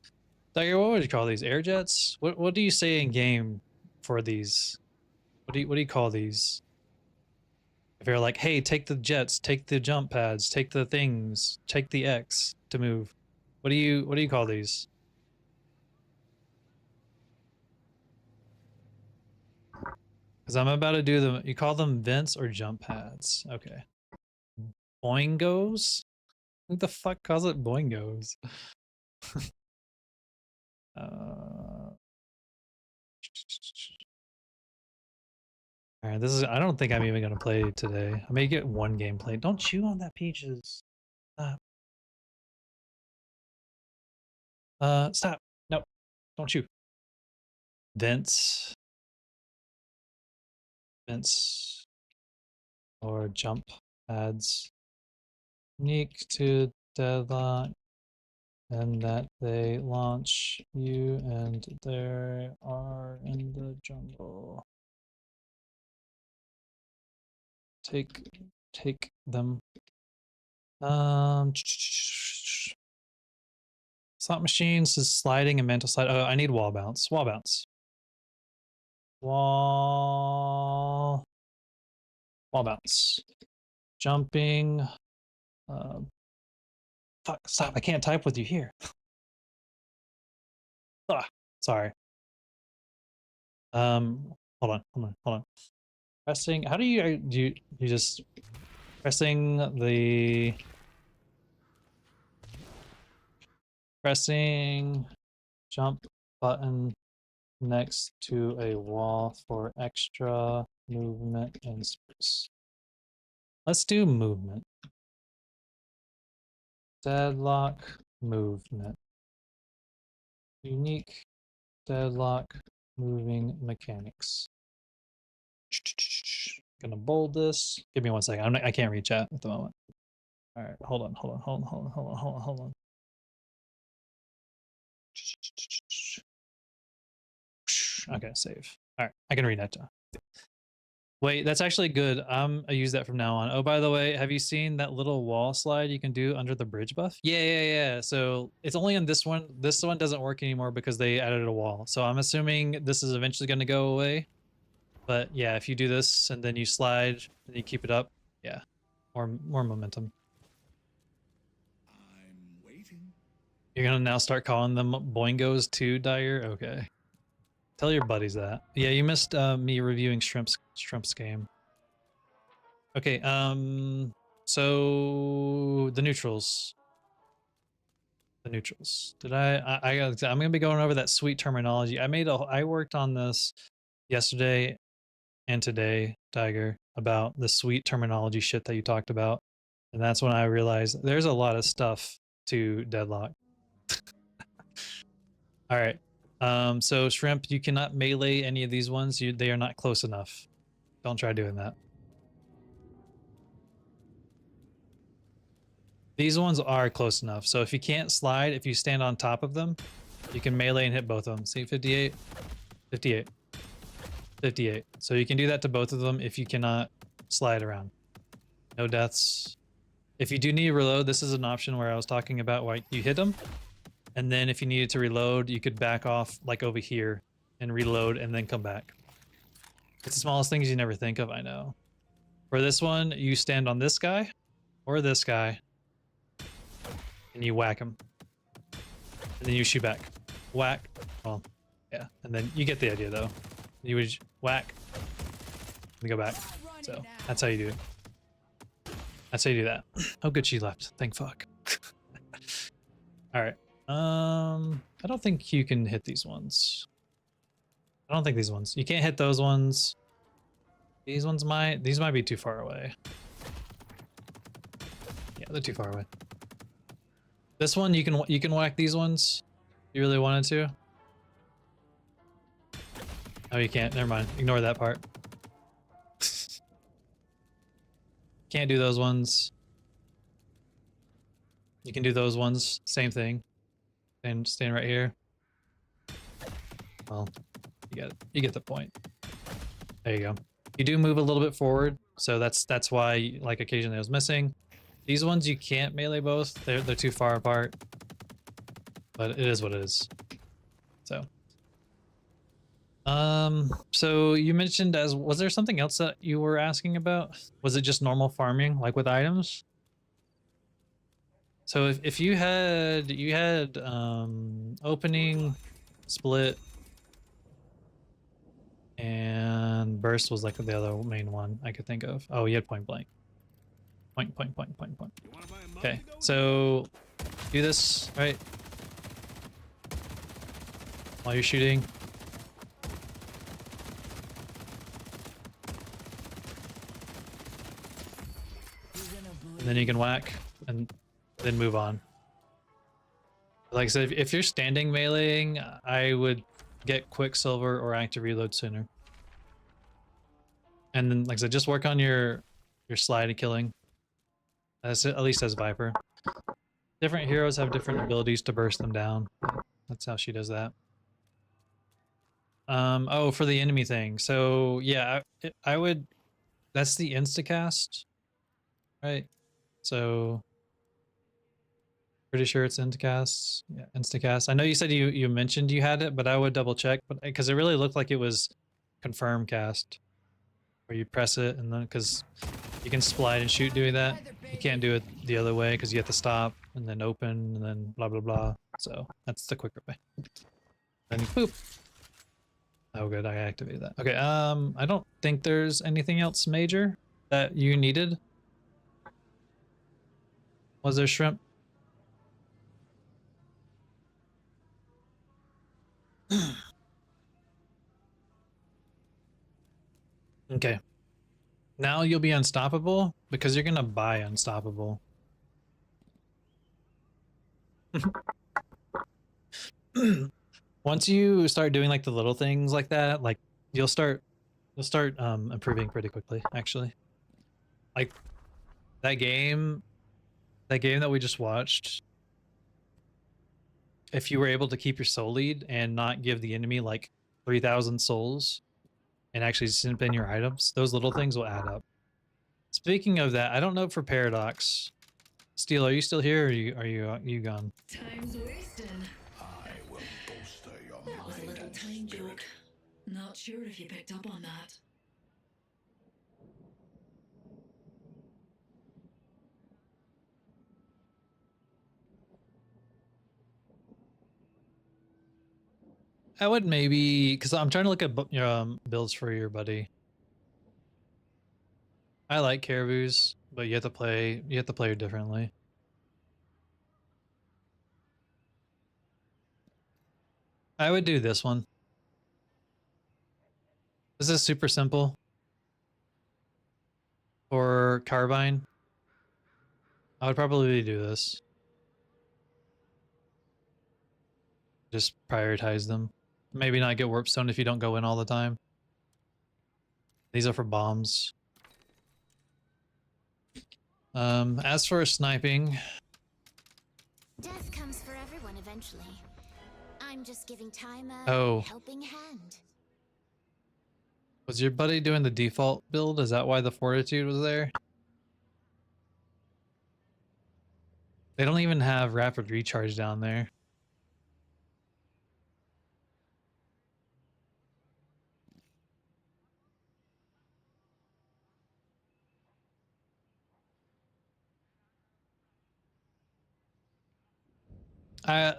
Diger, what would you call these? Air jets? What do you say in game for these? What do you call these? If you're like, hey, take the jets, take the jump pads, take the things, take the X to move. What do you call these? Because I'm about to do them. You call them vents or jump pads? Okay. Boingos? Who the fuck calls it boingos? All right, this is. I don't think I'm even gonna play today. I may get one gameplay. Don't chew on that, Peaches. Stop. Stop. No, don't chew. Vents, vents, or jump pads. Unique to Deadlock, and that they launch you, and they are in the jungle. Take them. Slot machines is sliding and mental slide. Oh, I need wall bounce. Wall bounce. Wall bounce. Jumping. Fuck, stop. I can't type with you here. Ah, sorry. Hold on. Pressing. How do you just pressing the jump button next to a wall for extra movement and space. Let's do movement. Deadlock movement. Unique deadlock moving mechanics. Gonna bold this. Give me 1 second. I can't read chat at the moment. All right, hold on. Okay, save. All right, I can read that. Wait, that's actually good. I use that from now on. Oh, by the way, have you seen that little wall slide you can do under the bridge buff? Yeah. So it's only in this one. This one doesn't work anymore because they added a wall. So I'm assuming this is eventually going to go away. But yeah, if you do this and then you slide and you keep it up, yeah, more momentum. I'm waiting. You're gonna now start calling them boingos too, Dyer? Okay. Tell your buddies that. Yeah, you missed me reviewing Shrimp's game. Okay, so the neutrals. Did I'm gonna be going over that sweet terminology. I worked on this yesterday and today, Tiger, about the sweet terminology shit that you talked about. And that's when I realized there's a lot of stuff to Deadlock. All right. So Shrimp, you cannot melee any of these ones. They are not close enough. Don't try doing that. These ones are close enough. So if you can't slide, if you stand on top of them, you can melee and hit both of them. See, 58, 58, 58. So you can do that to both of them if you cannot slide around. No deaths. If you do need to reload, this is an option where I was talking about where you hit them. And then if you needed to reload, you could back off like over here and reload and then come back. It's the smallest things you never think of, I know. For this one, you stand on this guy or this guy and you whack him. And then you shoot back. Whack. Well, yeah. And then you get the idea though. You would whack. and go back. So that's how you do it. That's how you do that. Oh, good, she left. Thank fuck. All right. I don't think you can hit these ones. I don't think these ones. You can't hit those ones. These ones might. These might be too far away. Yeah, they're too far away. This one you can whack these ones. You really wanted to. Oh, you can't. Never mind. Ignore that part. Can't do those ones. You can do those ones. Same thing. And stand right here. Well, you get the point. There you go. You do move a little bit forward, so that's why like occasionally I was missing. These ones you can't melee both. They're too far apart. But it is what it is. So so you mentioned was there something else that you were asking about? Was it just normal farming like with items? So if you had opening, split, and burst was like the other main one I could think of. Oh, you had point blank. Point. Okay, so do this, right? While you're shooting. And then you can whack and then move on. Like I said, if you're standing meleeing, I would get Quicksilver or active reload sooner. And then, like I said, just work on your slide and killing. At least as Vyper. Different heroes have different abilities to burst them down. That's how she does that. Oh, for the enemy thing. So yeah, I would. That's the instacast, right? So pretty sure it's instacast. Yeah, instacast. I know you said you mentioned you had it, but I would double check. But because it really looked like it was confirm cast, where you press it and then because you can slide and shoot doing that. You can't do it the other way because you have to stop and then open and then blah blah blah. So that's the quicker way. Then you boop. Oh good, I activated that. Okay, I don't think there's anything else major that you needed. Was there shrimp? Okay. Now you'll be unstoppable because you're gonna buy unstoppable. Once you start doing like the little things like that, like you'll start improving pretty quickly, actually. Like that game that we just watched, if you were able to keep your soul lead and not give the enemy like 3,000 souls and actually simp in your items, those little things will add up. Speaking of that, I don't know for Paradox. Steel, are you still here or are you gone? Time's wasting. I will bolster your That was a mind little and time spirit. joke. Not sure if you picked up on that. I would maybe, because I'm trying to look at builds for your buddy. I like Caribous, but you have to play her differently. I would do this one. This is super simple. For Carbine, I would probably do this. Just prioritize them. Maybe not get Warp Stone if you don't go in all the time. These are for bombs. As for sniping, Death comes for everyone eventually. I'm just giving time a Oh. helping hand. was your buddy doing the default build? Is that why the Fortitude was there? They don't even have rapid recharge down there.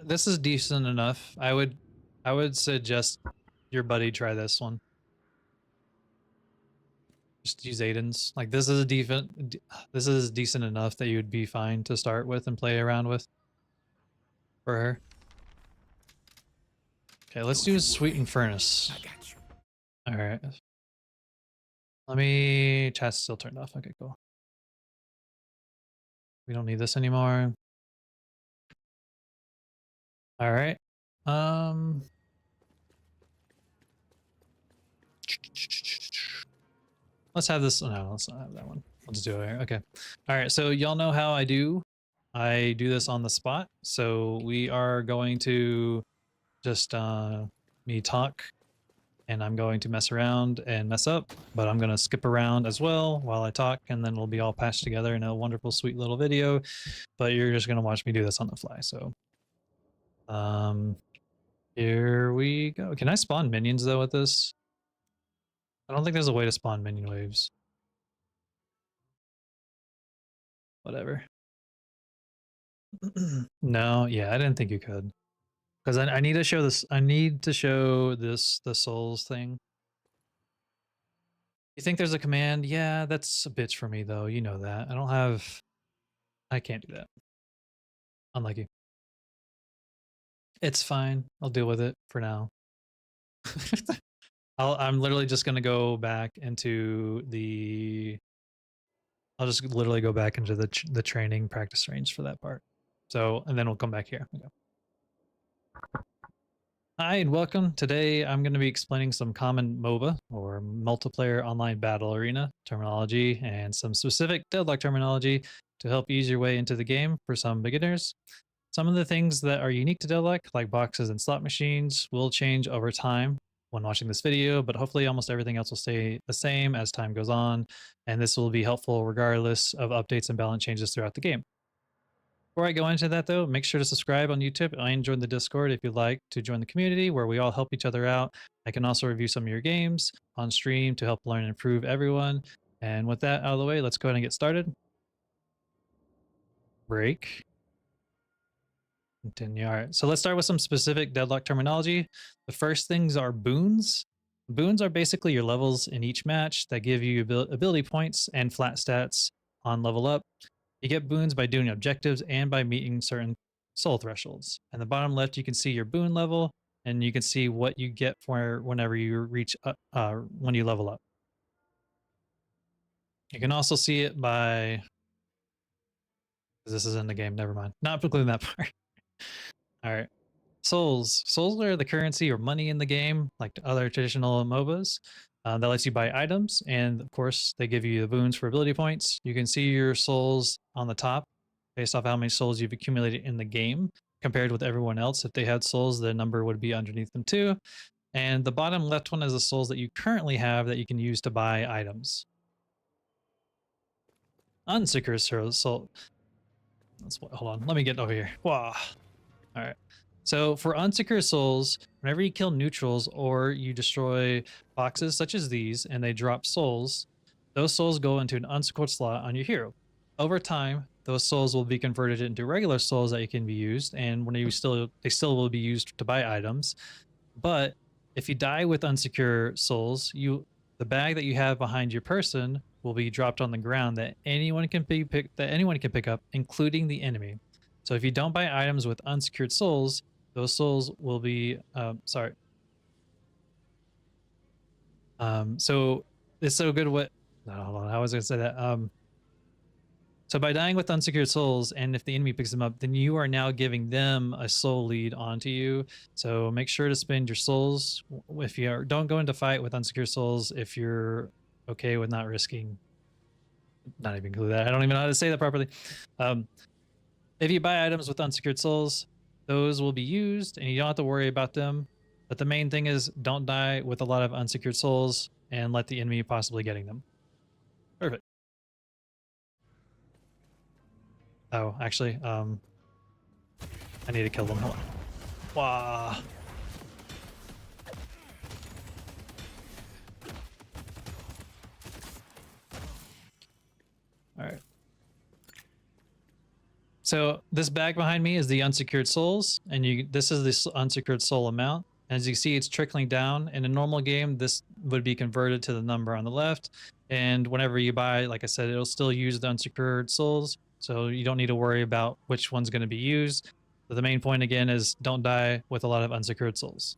This is decent enough. I would suggest your buddy try this one. Just use Aiden's. Like this is this is decent enough that you would be fine to start with and play around with for her. Okay, let's do Sweeten Furnace. I got you. All right. Let me. Chat's still turned off. Okay, cool. We don't need this anymore. All right. Let's have this. No, let's not have that one. Let's do it here. Okay. All right. So y'all know how I do. I do this on the spot. So we are going to just me talk, and I'm going to mess around and mess up, but I'm going to skip around as well while I talk, and then it'll be all patched together in a wonderful, sweet little video. But you're just going to watch me do this on the fly. So, here we go. Can I spawn minions though with this? I don't think there's a way to spawn minion waves. Whatever. No, yeah, I didn't think you could. Because I need to show this. I need to show this the souls thing. You think there's a command? Yeah, that's a bitch for me though. You know that. I don't have. I can't do that. Unlucky. It's fine. I'll deal with it for now. I'm literally just gonna go back into the. I'll just literally go back into the training practice range for that part. So, and then we'll come back here. Okay. Hi and welcome. Today I'm going to be explaining some common MOBA or multiplayer online battle arena terminology and some specific Deadlock terminology to help ease your way into the game for some beginners. Some of the things that are unique to Deadlock, like boxes and slot machines, will change over time when watching this video, but hopefully almost everything else will stay the same as time goes on, and this will be helpful regardless of updates and balance changes throughout the game. Before I go into that though, make sure to subscribe on YouTube and join the Discord if you'd like to join the community where we all help each other out. I can also review some of your games on stream to help learn and improve everyone. And with that out of the way, let's go ahead and get started. Break. Continue. All right, so let's start with some specific Deadlock terminology. The first things are boons. Boons are basically your levels in each match that give you ability points and flat stats on level up. You get boons by doing objectives and by meeting certain soul thresholds. And the bottom left, you can see your boon level, and you can see what you get for whenever you reach when you level up. You can also see it by. This is in the game. Never mind. Not including that part. All right. Souls. Souls are the currency or money in the game, like other traditional MOBAs. That lets you buy items, and of course, they give you the boons for ability points. You can see your souls on the top based off how many souls you've accumulated in the game compared with everyone else. If they had souls, the number would be underneath them too. And the bottom left one is the souls that you currently have that you can use to buy items. Unsecured soul. Hold on, let me get over here. Wow. All right. So for unsecured souls, whenever you kill neutrals or you destroy boxes such as these and they drop souls, those souls go into an unsecured slot on your hero. Over time, those souls will be converted into regular souls that can be used, and when they still will be used to buy items. But if you die with unsecure souls, the bag that you have behind your person will be dropped on the ground that anyone can pick up, including the enemy. So if you don't buy items with unsecured souls, those souls will be so it's so good what no, hold on, I was gonna say that. So by dying with unsecured souls, and if the enemy picks them up, then you are now giving them a soul lead onto you. So make sure to spend your souls if you don't go into fight with unsecured souls if you're okay with not risking. Not even include that. I don't even know how to say that properly. If you buy items with unsecured souls, those will be used and you don't have to worry about them. But the main thing is don't die with a lot of unsecured souls and let the enemy possibly getting them. Perfect. Oh, actually, I need to kill them. Hold on. Wow. All right. So this bag behind me is the unsecured souls, and this is the unsecured soul amount. As you see, it's trickling down. In a normal game, this would be converted to the number on the left. And whenever you buy, like I said, it'll still use the unsecured souls. So you don't need to worry about which one's going to be used. So the main point again is don't die with a lot of unsecured souls.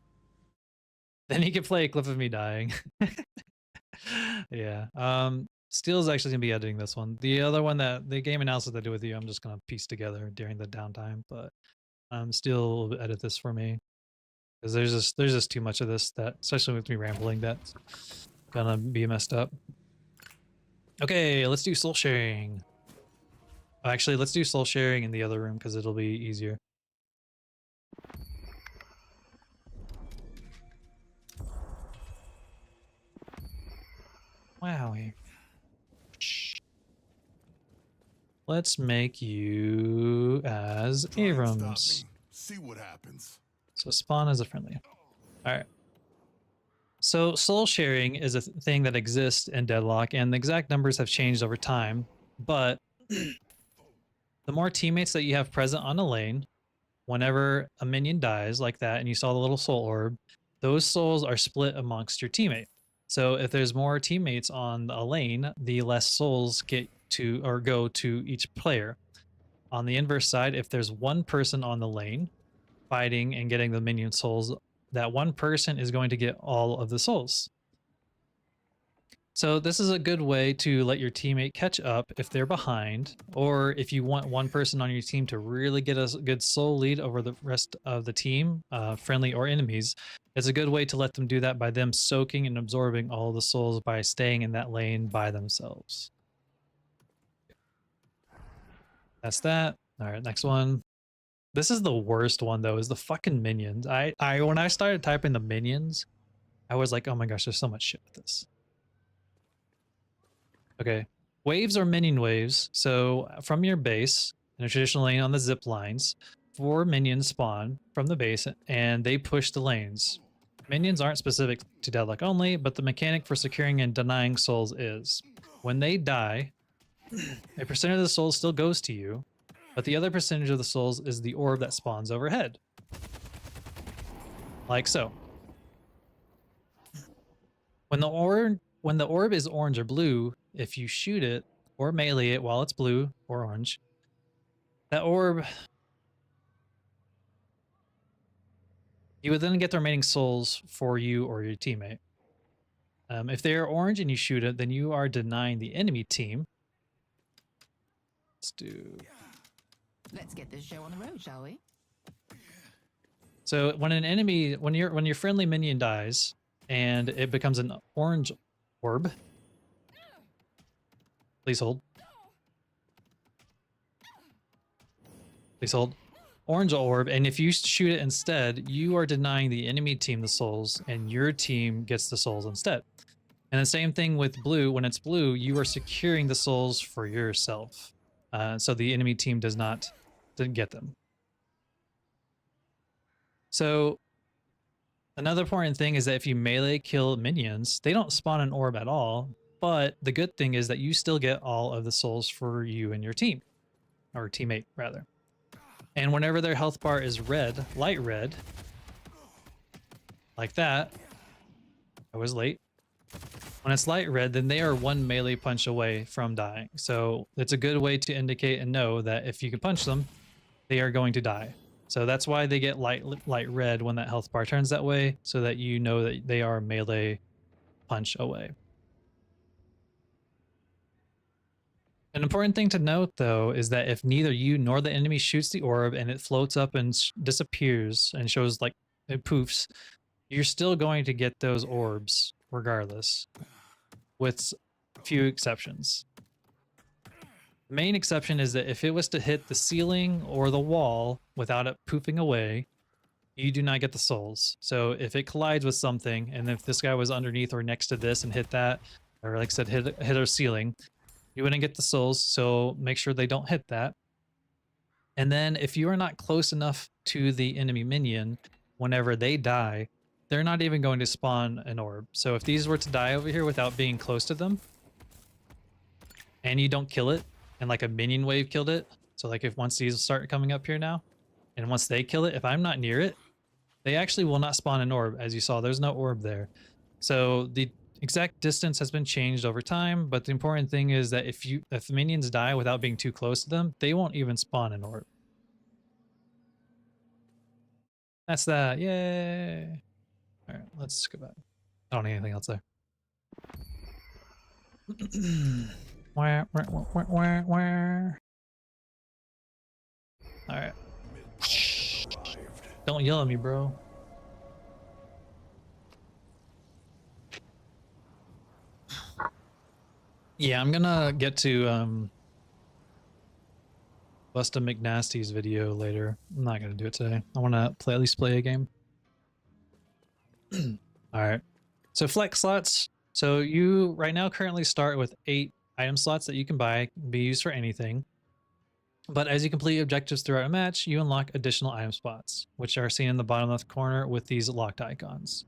Then you can play a clip of me dying. Yeah. Steel is actually gonna be editing this one. The other one that the game analysis I do with you, I'm just gonna piece together during the downtime. But Steel will edit this for me because there's just too much of this that, especially with me rambling, that's gonna be messed up. Okay, let's do soul sharing. Actually, let's do soul sharing in the other room because it'll be easier. Wow. Let's make you as Abrams. See what happens. So spawn as a friendly. All right. So soul sharing is a thing that exists in Deadlock, and the exact numbers have changed over time. But the more teammates that you have present on a lane, whenever a minion dies like that, and you saw the little soul orb, those souls are split amongst your teammate. So if there's more teammates on a lane, the less souls get to or go to each player. On the inverse side, if there's one person on the lane fighting and getting the minion souls, that one person is going to get all of the souls. So this is a good way to let your teammate catch up if they're behind, or if you want one person on your team to really get a good soul lead over the rest of the team, friendly or enemies. It's a good way to let them do that by them soaking and absorbing all the souls by staying in that lane by themselves. That's that. All right, next one. This is the worst one though, is the fucking minions. When I started typing the minions, I was like, oh my gosh, there's so much shit with this. Okay, waves are minion waves. So from your base, and traditionally on the zip lines, 4 minions spawn from the base and they push the lanes. Minions aren't specific to Deadlock only, but the mechanic for securing and denying souls is. When they die, a percentage of the souls still goes to you, but the other percentage of the souls is the orb that spawns overhead. Like so. When the orb is orange or blue, if you shoot it or melee it while it's blue or orange, that orb, you would then get the remaining souls for you or your teammate. If they are orange and you shoot it, then you are denying the enemy team. Let's get this show on the road, shall we? So when your friendly minion dies and it becomes an orange orb, please hold. Please hold. Orange orb, and if you shoot it instead, you are denying the enemy team the souls, and your team gets the souls instead. And the same thing with blue. When it's blue, you are securing the souls for yourself, so the enemy team didn't get them. So another important thing is that if you melee kill minions, they don't spawn an orb at all. But the good thing is that you still get all of the souls for you and your team, or teammate rather. And whenever their health bar is red, light red, like that, I was late. When it's light red, then they are 1 melee punch away from dying. So it's a good way to indicate and know that if you can punch them, they are going to die. So that's why they get light red when that health bar turns that way, so that you know that they are melee punch away. An important thing to note, though, is that if neither you nor the enemy shoots the orb and it floats up and disappears and shows like it poofs, you're still going to get those orbs regardless, with few exceptions. The main exception is that if it was to hit the ceiling or the wall without it poofing away, you do not get the souls. So if it collides with something, and if this guy was underneath or next to this and hit that, or like I said, hit our ceiling, you wouldn't get the souls, so make sure they don't hit that. And then if you are not close enough to the enemy minion, whenever they die, they're not even going to spawn an orb. So if these were to die over here without being close to them, and you don't kill it, and like a minion wave killed it, so like if once these start coming up here now, and once they kill it, if I'm not near it, they actually will not spawn an orb. As you saw, there's no orb there. So the exact distance has been changed over time, but the important thing is that if minions die without being too close to them, they won't even spawn in orb. That's that. Yay! All right, let's go back. I don't need anything else there. Where? All right. Don't yell at me, bro. Yeah, I'm gonna get to Busta McNasty's video later. I'm not gonna do it today. I want to at least play a game. All right. So flex slots. So you right now currently start with 8 item slots that you can buy, be used for anything. But as you complete objectives throughout a match, you unlock additional item spots, which are seen in the bottom left corner with these locked icons.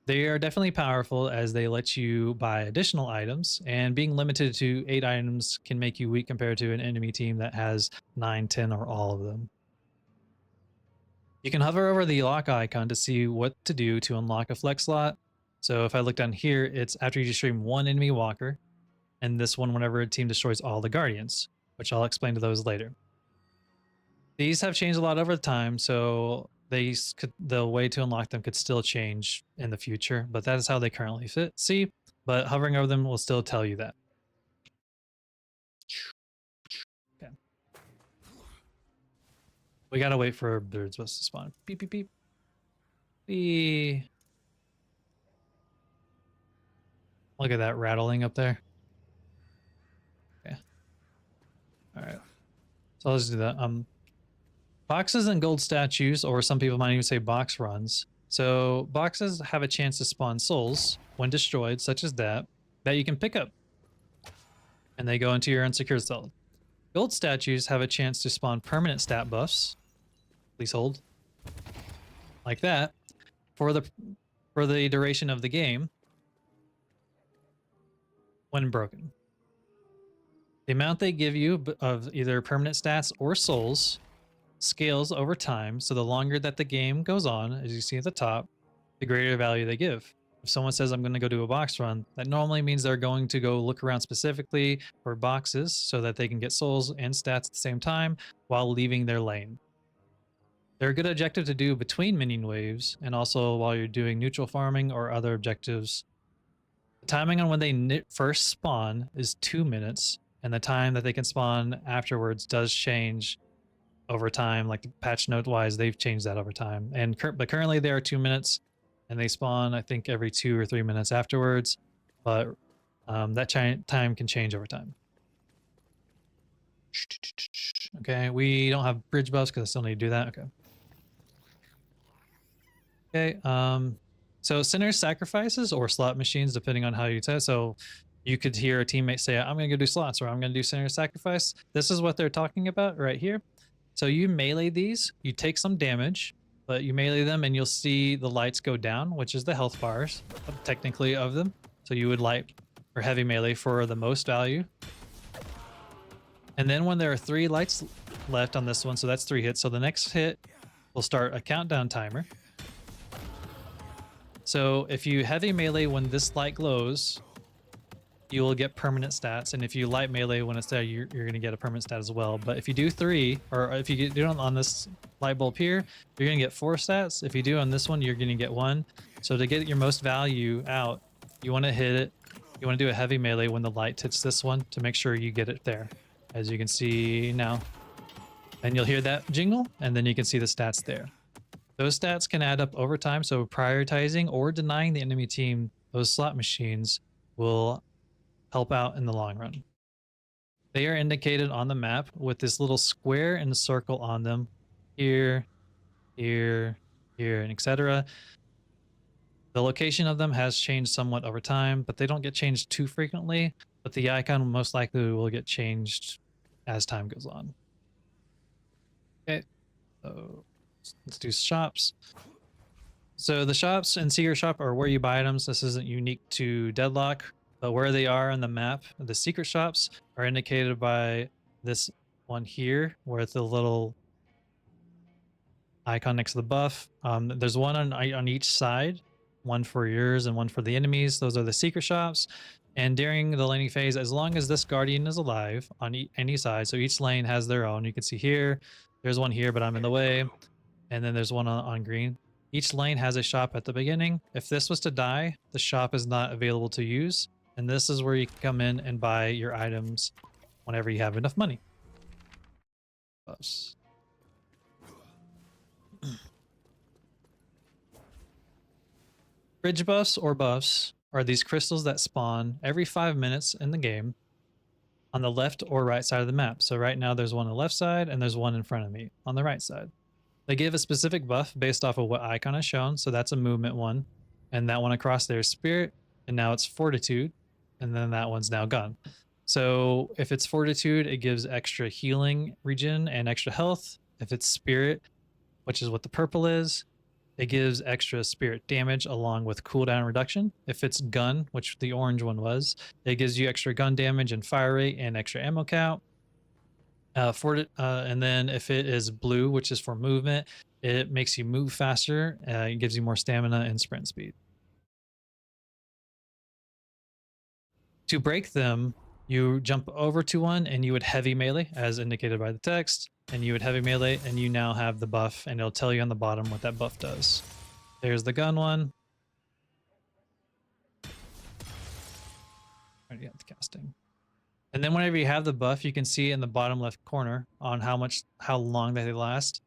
They are definitely powerful as they let you buy additional items, and being limited to 8 items can make you weak compared to an enemy team that has 9, 10, or all of them. You can hover over the lock icon to see what to do to unlock a flex slot. So if I look down here, it's after you stream 1 enemy walker, and this one whenever a team destroys all the guardians, which I'll explain to those later. These have changed a lot over time, so the way to unlock them could still change in the future, but that is how they currently see. But hovering over them will still tell you that. Okay. We gotta wait for birds to spawn. Beep beep beep. Look at that rattling up there. Okay. All right. So let's do that. Boxes and gold statues, or some people might even say box runs. So boxes have a chance to spawn souls when destroyed, such as that you can pick up. And they go into your unsecured cell. Gold statues have a chance to spawn permanent stat buffs. Please hold. Like that. For the duration of the game. When broken. The amount they give you of either permanent stats or souls scales over time, so the longer that the game goes on, as you see at the top, the greater value they give. If someone says I'm going to go do a box run, that normally means they're going to go look around specifically for boxes so that they can get souls and stats at the same time while leaving their lane. They're a good objective to do between minion waves and also while you're doing neutral farming or other objectives. The timing on when they first spawn is 2 minutes, and the time that they can spawn afterwards does change over time. Like the patch note wise, they've changed that over time. But currently they are 2 minutes, and they spawn I think every 2 or 3 minutes afterwards. But that time can change over time. Okay, we don't have bridge buffs because I still need to do that. Okay. So center sacrifices or slot machines, depending on how you test. So you could hear a teammate say, I'm going to go do slots, or I'm going to do center sacrifice. This is what they're talking about right here. So you melee these, you take some damage, but you melee them and you'll see the lights go down, which is the health bars, technically, of them. So you would light or heavy melee for the most value. And then when there are 3 lights left on this one, so that's 3 hits. So the next hit will start a countdown timer. So if you heavy melee when this light glows, you will get permanent stats, and if you light melee when it's there, you're going to get a permanent stat as well. But if you do 3, or if you do it on this light bulb here, you're going to get 4 stats. If you do on this one, you're going to get 1. So to get your most value out, you want to hit it. You want to do a heavy melee when the light hits this one to make sure you get it there, as you can see now. And you'll hear that jingle, and then you can see the stats there. Those stats can add up over time, so prioritizing or denying the enemy team those slot machines will help out in the long run. They are indicated on the map with this little square and circle on them, here, here, here, and etc. The location of them has changed somewhat over time, but they don't get changed too frequently, but the icon most likely will get changed as time goes on. Okay, so let's do shops. So the shops in Secret Shop are where you buy items. This isn't unique to Deadlock, but where they are on the map, the secret shops are indicated by this one here, where it's the little icon next to the buff. There's one on each side, one for yours and one for the enemies. Those are the secret shops. And during the laning phase, as long as this guardian is alive on any side, so each lane has their own. You can see here, there's one here, but I'm in the way. And then there's one on green. Each lane has a shop at the beginning. If this was to die, the shop is not available to use. And this is where you can come in and buy your items whenever you have enough money. Buffs. Bridge buffs or buffs are these crystals that spawn every 5 minutes in the game on the left or right side of the map. So right now there's one on the left side and there's one in front of me on the right side. They give a specific buff based off of what icon is shown. So that's a movement one. And that one across there is spirit. And now it's fortitude. And then that one's now gone. So if it's fortitude, it gives extra healing regen and extra health. If it's spirit, which is what the purple is, it gives extra spirit damage along with cooldown reduction. If it's gun, which the orange one was, it gives you extra gun damage and fire rate and extra ammo count. And then if it is blue, which is for movement, it makes you move faster. It gives you more stamina and sprint speed. To break them, you jump over to one and you would heavy melee as indicated by the text, and you would heavy melee and you now have the buff, and it'll tell you on the bottom what that buff does. There's the gun one. Already got the casting. And then whenever you have the buff, you can see in the bottom left corner on how long they last.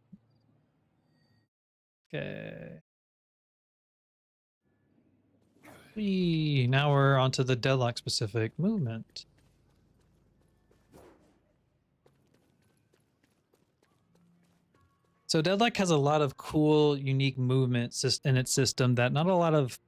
Okay. Now we're onto the Deadlock specific movement. So Deadlock has a lot of cool, unique movement in its system that not a lot of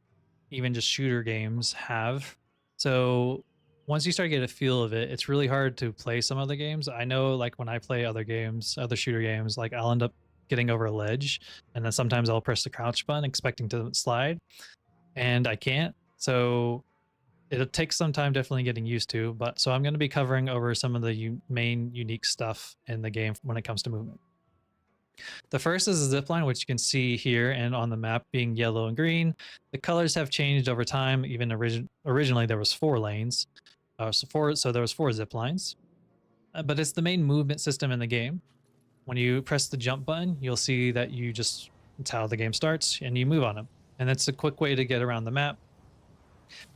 even just shooter games have. So once you start to get a feel of it, it's really hard to play some other games. I know, like when I play other games, other shooter games, like I'll end up getting over a ledge, and then sometimes I'll press the crouch button expecting to slide, and I can't. So it'll take some time definitely getting used to, but so I'm going to be covering over some of the main unique stuff in the game when it comes to movement. The first is the zipline, which you can see here and on the map being yellow and green. The colors have changed over time. Even originally there was 4 lanes, so there was 4 zip lines, but it's the main movement system in the game. When you press the jump button, you'll see that it's how the game starts, and you move on them. And that's a quick way to get around the map.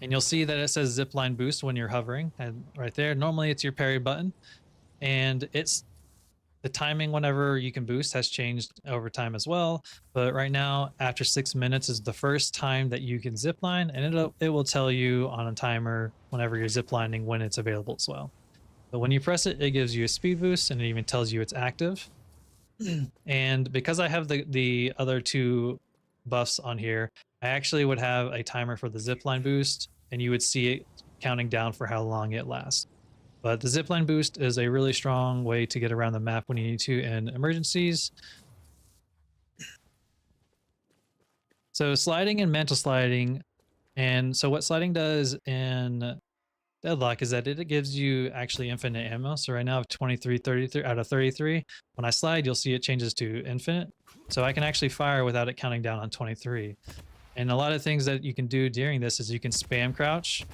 And you'll see that it says zipline boost when you're hovering, and right there, normally it's your parry button, and it's the timing whenever you can boost has changed over time as well. But right now, after 6 minutes is the first time that you can zipline, and it will tell you on a timer whenever you're ziplining when it's available as well. But when you press it, it gives you a speed boost, and it even tells you it's active. And because I have the other 2 buffs on here, I actually would have a timer for the zipline boost, and you would see it counting down for how long it lasts. But the zipline boost is a really strong way to get around the map when you need to in emergencies. So sliding and mantle sliding. And so what sliding does in Deadlock is that it gives you actually infinite ammo. So right now I have 23, 33 out of 33. When I slide, you'll see it changes to infinite. So I can actually fire without it counting down on 23. And a lot of things that you can do during this is you can spam crouch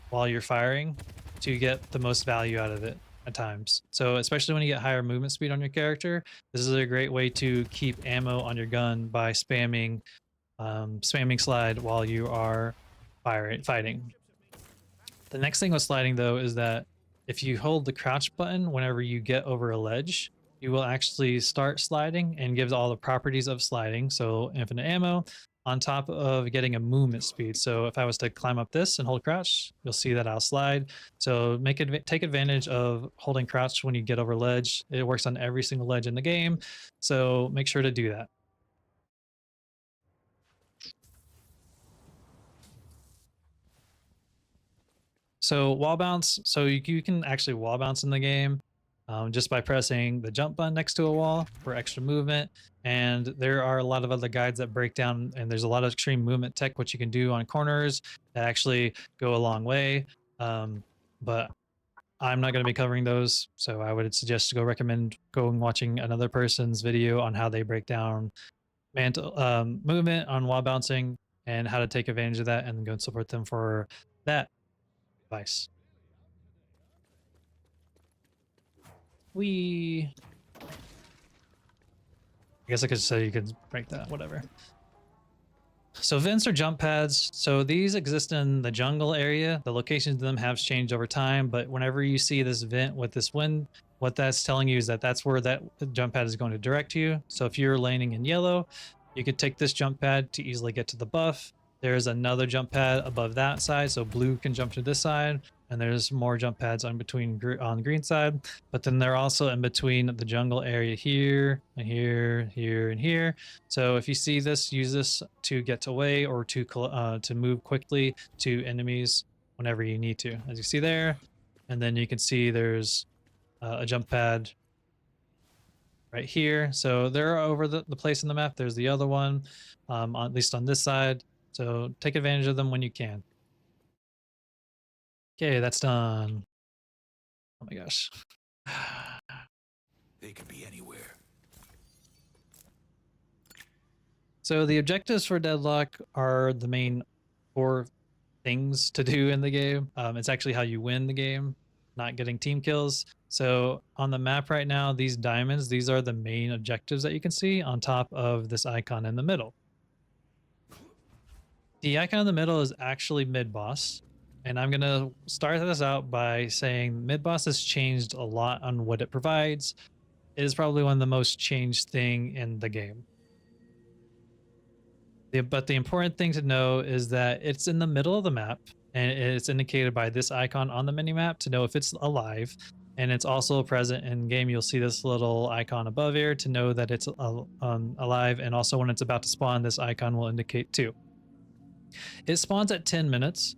while you're firing to get the most value out of it at times. So especially when you get higher movement speed on your character, this is a great way to keep ammo on your gun by spamming slide while you are fighting. The next thing with sliding though is that if you hold the crouch button whenever you get over a ledge, you will actually start sliding and gives all the properties of sliding. So infinite ammo on top of getting a movement speed. So if I was to climb up this and hold crouch, you'll see that I'll slide. So take advantage of holding crouch when you get over ledge. It works on every single ledge in the game. So make sure to do that. So wall bounce, so you can actually wall bounce in the game just by pressing the jump button next to a wall for extra movement. And there are a lot of other guides that break down, and there's a lot of extreme movement tech, which you can do on corners that actually go a long way. But I'm not going to be covering those. So I would suggest to recommend going watching another person's video on how they break down movement on wall bouncing and how to take advantage of that, and go and support them for that advice. I guess I could say you could break that, whatever. So vents are jump pads. So these exist in the jungle area. The locations of them have changed over time, but whenever you see this vent with this wind, what that's telling you is that that's where that jump pad is going to direct you. So if you're landing in yellow, you could take this jump pad to easily get to the buff. There's another jump pad above that side, so blue can jump to this side, and there's more jump pads on between on the green side. But then they're also in between the jungle area here and here, here, and here. So if you see this, use this to get away or to move quickly to enemies whenever you need to, as you see there. And then you can see there's a jump pad right here. So they're over the place in the map. There's the other one, at least on this side. So take advantage of them when you can. Okay, that's done. Oh my gosh. They could be anywhere. So the objectives for Deadlock are the main 4 things to do in the game. It's actually how you win the game, not getting team kills. So on the map right now, these diamonds, these are the main objectives that you can see on top of this icon in the middle. The icon in the middle is actually mid-boss. And I'm going to start this out by saying mid-boss has changed a lot on what it provides. It is probably one of the most changed thing in the game. But the important thing to know is that it's in the middle of the map, and it's indicated by this icon on the minimap to know if it's alive. And it's also present in game. You'll see this little icon above here to know that it's alive. And also when it's about to spawn, this icon will indicate too. It spawns at 10 minutes.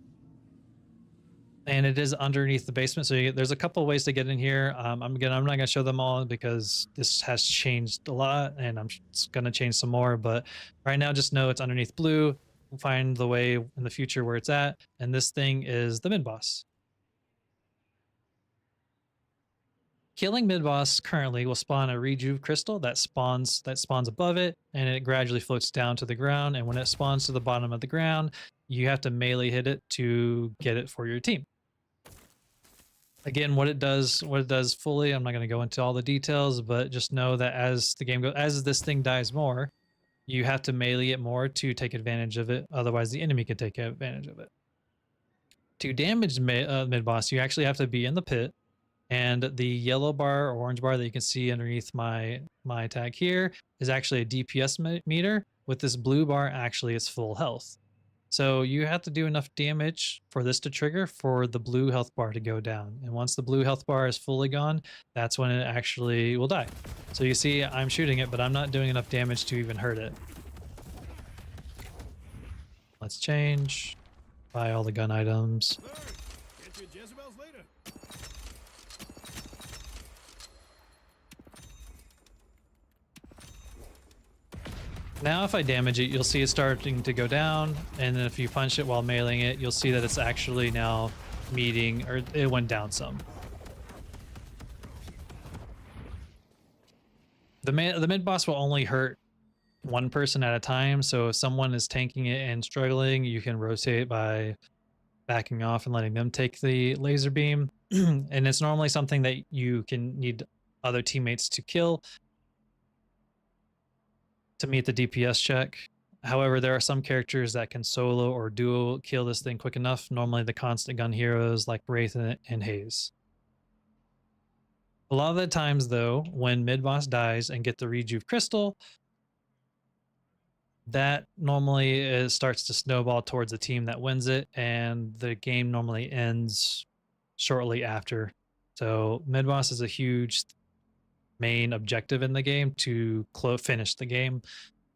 And it is underneath the basement. So there's a couple ways to get in here. I'm not going to show them all because this has changed a lot and I'm going to change some more. But right now, just know it's underneath blue. We'll find the way in the future where it's at. And this thing is the mid-boss. Killing mid-boss currently will spawn a rejuve crystal that spawns above it, and it gradually floats down to the ground. And when it spawns to the bottom of the ground, you have to melee hit it to get it for your team. Again, what it does fully, I'm not going to go into all the details, but just know that as the game goes, as this thing dies more, you have to melee it more to take advantage of it. Otherwise, the enemy can take advantage of it. To damage mid-boss, you actually have to be in the pit. And the yellow bar or orange bar that you can see underneath my tag here is actually a DPS meter. With this blue bar, actually it's full health. So you have to do enough damage for this to trigger for the blue health bar to go down. And once the blue health bar is fully gone, that's when it actually will die. So you see I'm shooting it, but I'm not doing enough damage to even hurt it. Let's change. Buy all the gun items. Now if I damage it, you'll see it starting to go down, and then if you punch it while meleeing it, you'll see that it's actually now meeting, or it went down some. The mid-boss will only hurt one person at a time, so if someone is tanking it and struggling, you can rotate by backing off and letting them take the laser beam. And it's normally something that you can need other teammates to kill to meet the DPS check. However, there are some characters that can solo or duo kill this thing quick enough. Normally the constant gun heroes like Wraith and Haze. A lot of the times though, when mid-boss dies and get the rejuve crystal, that normally starts to snowball towards the team that wins it, and the game normally ends shortly after. So mid-boss is a huge main objective in the game to finish the game.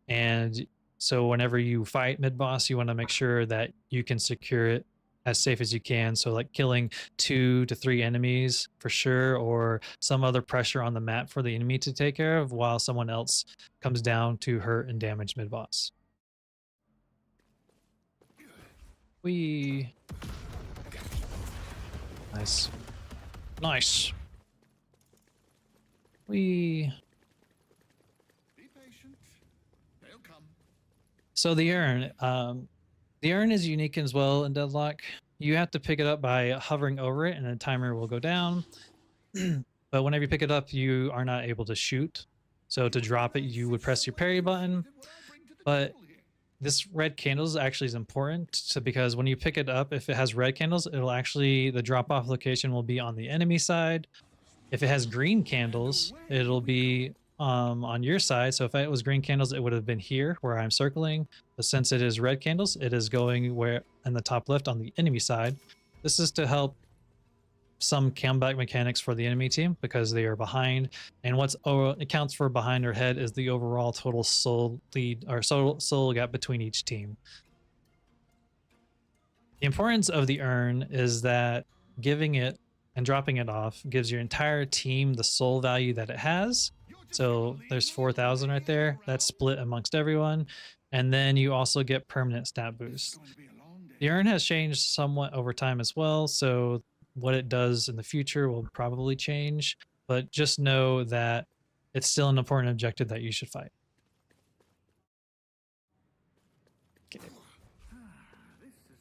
And so whenever you fight mid-boss, you want to make sure that you can secure it as safe as you can. So like killing 2 to 3 enemies for sure, or some other pressure on the map for the enemy to take care of while someone else comes down to hurt and damage mid-boss. Nice. Nice. Be patient. They'll come. So the urn, The urn is unique as well in Deadlock. You have to pick it up by hovering over it and the timer will go down. But whenever you pick it up, you are not able to shoot. So to drop it, you would press your parry button. But this red candles actually is important because when you pick it up, if it has red candles, it'll actually, the drop off location will be on the enemy side. If it has green candles, it'll be on your side. So if it was green candles, it would have been here where I'm circling. But since it is red candles, it is going where in the top left on the enemy side. This is to help some comeback mechanics for the enemy team because they are behind, and what's accounts for behind or head is the overall total soul lead or soul gap between each team. The importance of the urn is that giving it and dropping it off gives your entire team the soul value that it has. So there's 4,000 right there. That's split amongst everyone. And then you also get permanent stat boost. The urn has changed somewhat over time as well. So what it does in the future will probably change, but just know that it's still an important objective that you should fight. Okay.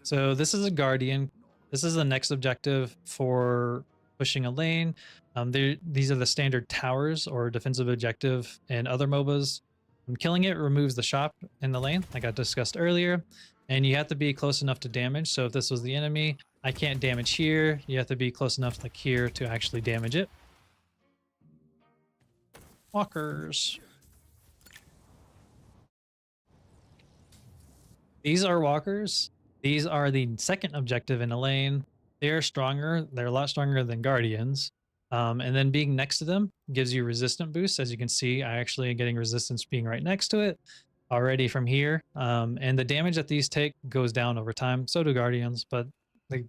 So this is a guardian. This is the next objective for pushing a lane. These are the standard towers or defensive objective in other MOBAs. Killing it removes the shop in the lane, like I discussed earlier, and you have to be close enough to damage. So if this was the enemy, I can't damage here. You have to be close enough like here to actually damage it. Walkers. These are walkers. These are the second objective in a lane. They are stronger. They're a lot stronger than guardians. And then being next to them gives you resistant boost. As you can see, I actually am getting resistance being right next to it already from here. And the damage that these take goes down over time. So do guardians, but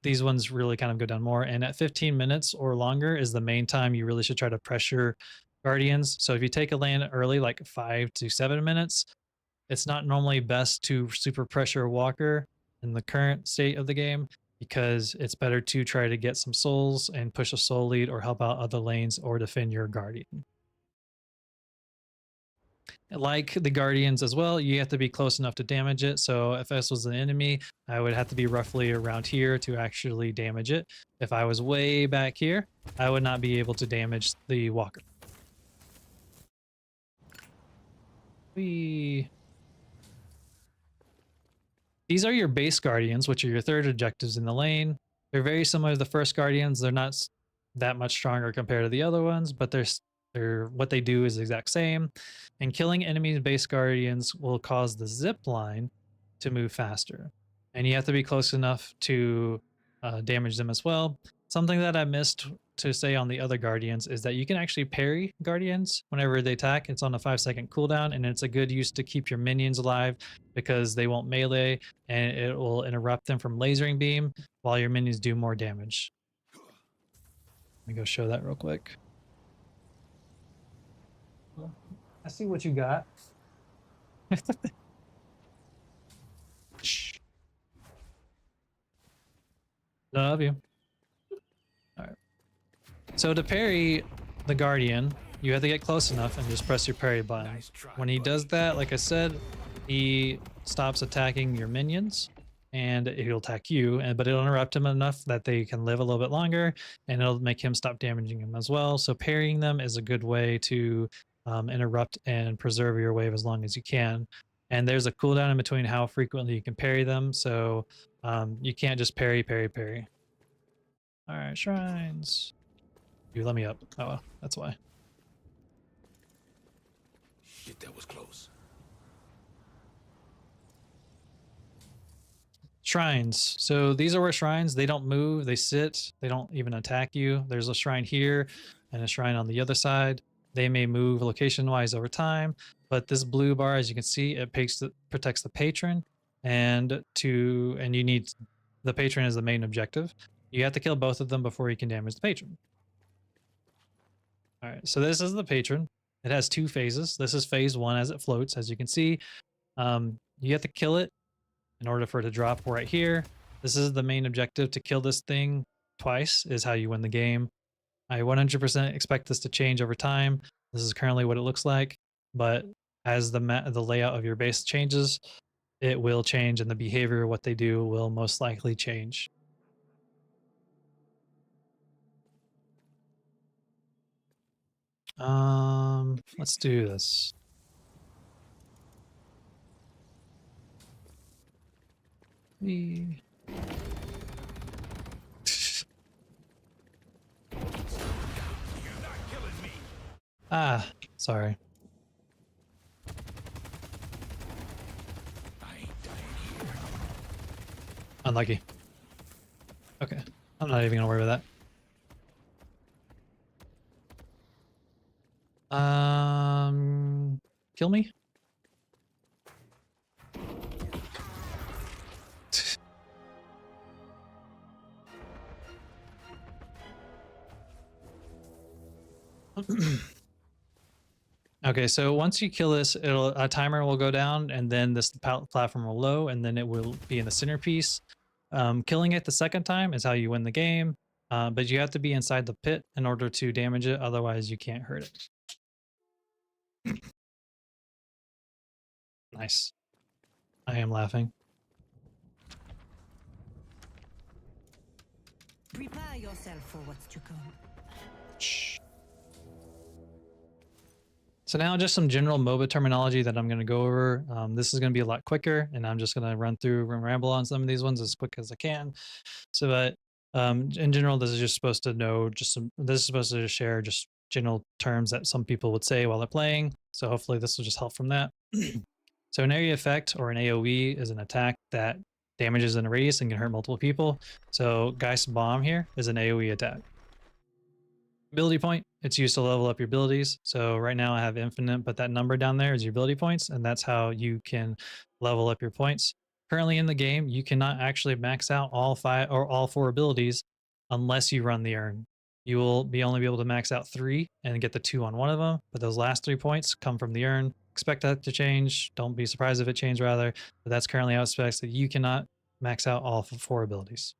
these ones really kind of go down more. And at 15 minutes or longer is the main time you really should try to pressure guardians. So if you take a lane early, like 5 to 7 minutes, it's not normally best to super pressure a walker in the current state of the game, because it's better to try to get some souls and push a soul lead or help out other lanes or defend your guardian. Like the guardians as well, you have to be close enough to damage it. So if this was an enemy, I would have to be roughly around here to actually damage it. If I was way back here, I would not be able to damage the walker. These are your base guardians, which are your third objectives in the lane. They're very similar to the first guardians. They're not that much stronger compared to the other ones, but they're what they do is the exact same. And killing enemies base guardians will cause the zip line to move faster. And you have to be close enough to damage them as well. Something that I missed to say on the other guardians is that you can actually parry guardians whenever they attack. It's on a 5-second cooldown, and it's a good use to keep your minions alive because they won't melee and it will interrupt them from lasering beam while your minions do more damage. Let me go show that real quick. I see what you got. Shh. Love you. All right. So to parry the guardian, you have to get close enough and just press your parry button. Nice try, When he buddy. does that, like I said, he stops attacking your minions and he'll attack you, but it'll interrupt him enough that they can live a little bit longer, and it'll make him stop damaging him as well. So parrying them is a good way to interrupt and preserve your wave as long as you can. And there's a cooldown in between how frequently you can parry them, so you can't just parry. All right, shrines. You let me up. Oh, well, that's why. Shit, that was close. Shrines. So these are where shrines, they don't move, they sit, they don't even attack you. There's a shrine here and a shrine on the other side. They may move location wise over time, but this blue bar, as you can see, it protects the patron, and you need the patron as the main objective. You have to kill both of them before you can damage the patron. All right, so this is the patron. It has 2 phases. This is phase 1 as it floats, as you can see. You have to kill it in order for it to drop right here. This is the main objective. To kill this thing twice is how you win the game. I 100% expect this to change over time. This is currently what it looks like, but as the layout of your base changes, it will change, and the behavior of what they do will most likely change. Let's do this. Ah, sorry. Unlucky. Okay, I'm not even gonna worry about that. Kill me? Okay, so once you kill this, a timer will go down, and then this platform will low, and then it will be in the centerpiece. Killing it the second time is how you win the game, but you have to be inside the pit in order to damage it. Otherwise, you can't hurt it. Nice. I am laughing. Prepare yourself for what's to come. Shh. So now just some general MOBA terminology that I'm going to go over. This is going to be a lot quicker, and I'm just going to run through and ramble on some of these ones as quick as I can. So that in general, this is just supposed to know this is supposed to just share just general terms that some people would say while they're playing. So hopefully this will just help from that. So an area effect, or an AoE, is an attack that damages in a radius and can hurt multiple people. So Geist Bomb here is an AoE attack. Ability point, it's used to level up your abilities. So right now I have infinite, but that number down there is your ability points, and that's how you can level up your points. Currently in the game, you cannot actually max out all 5 or all 4 abilities unless you run the urn. You will only be able to max out 3 and get the 2 on one of them, but those last 3 points come from the urn. Expect that to change. Don't be surprised if it changed, rather, but that's currently how it specs, that you cannot max out all 4 abilities.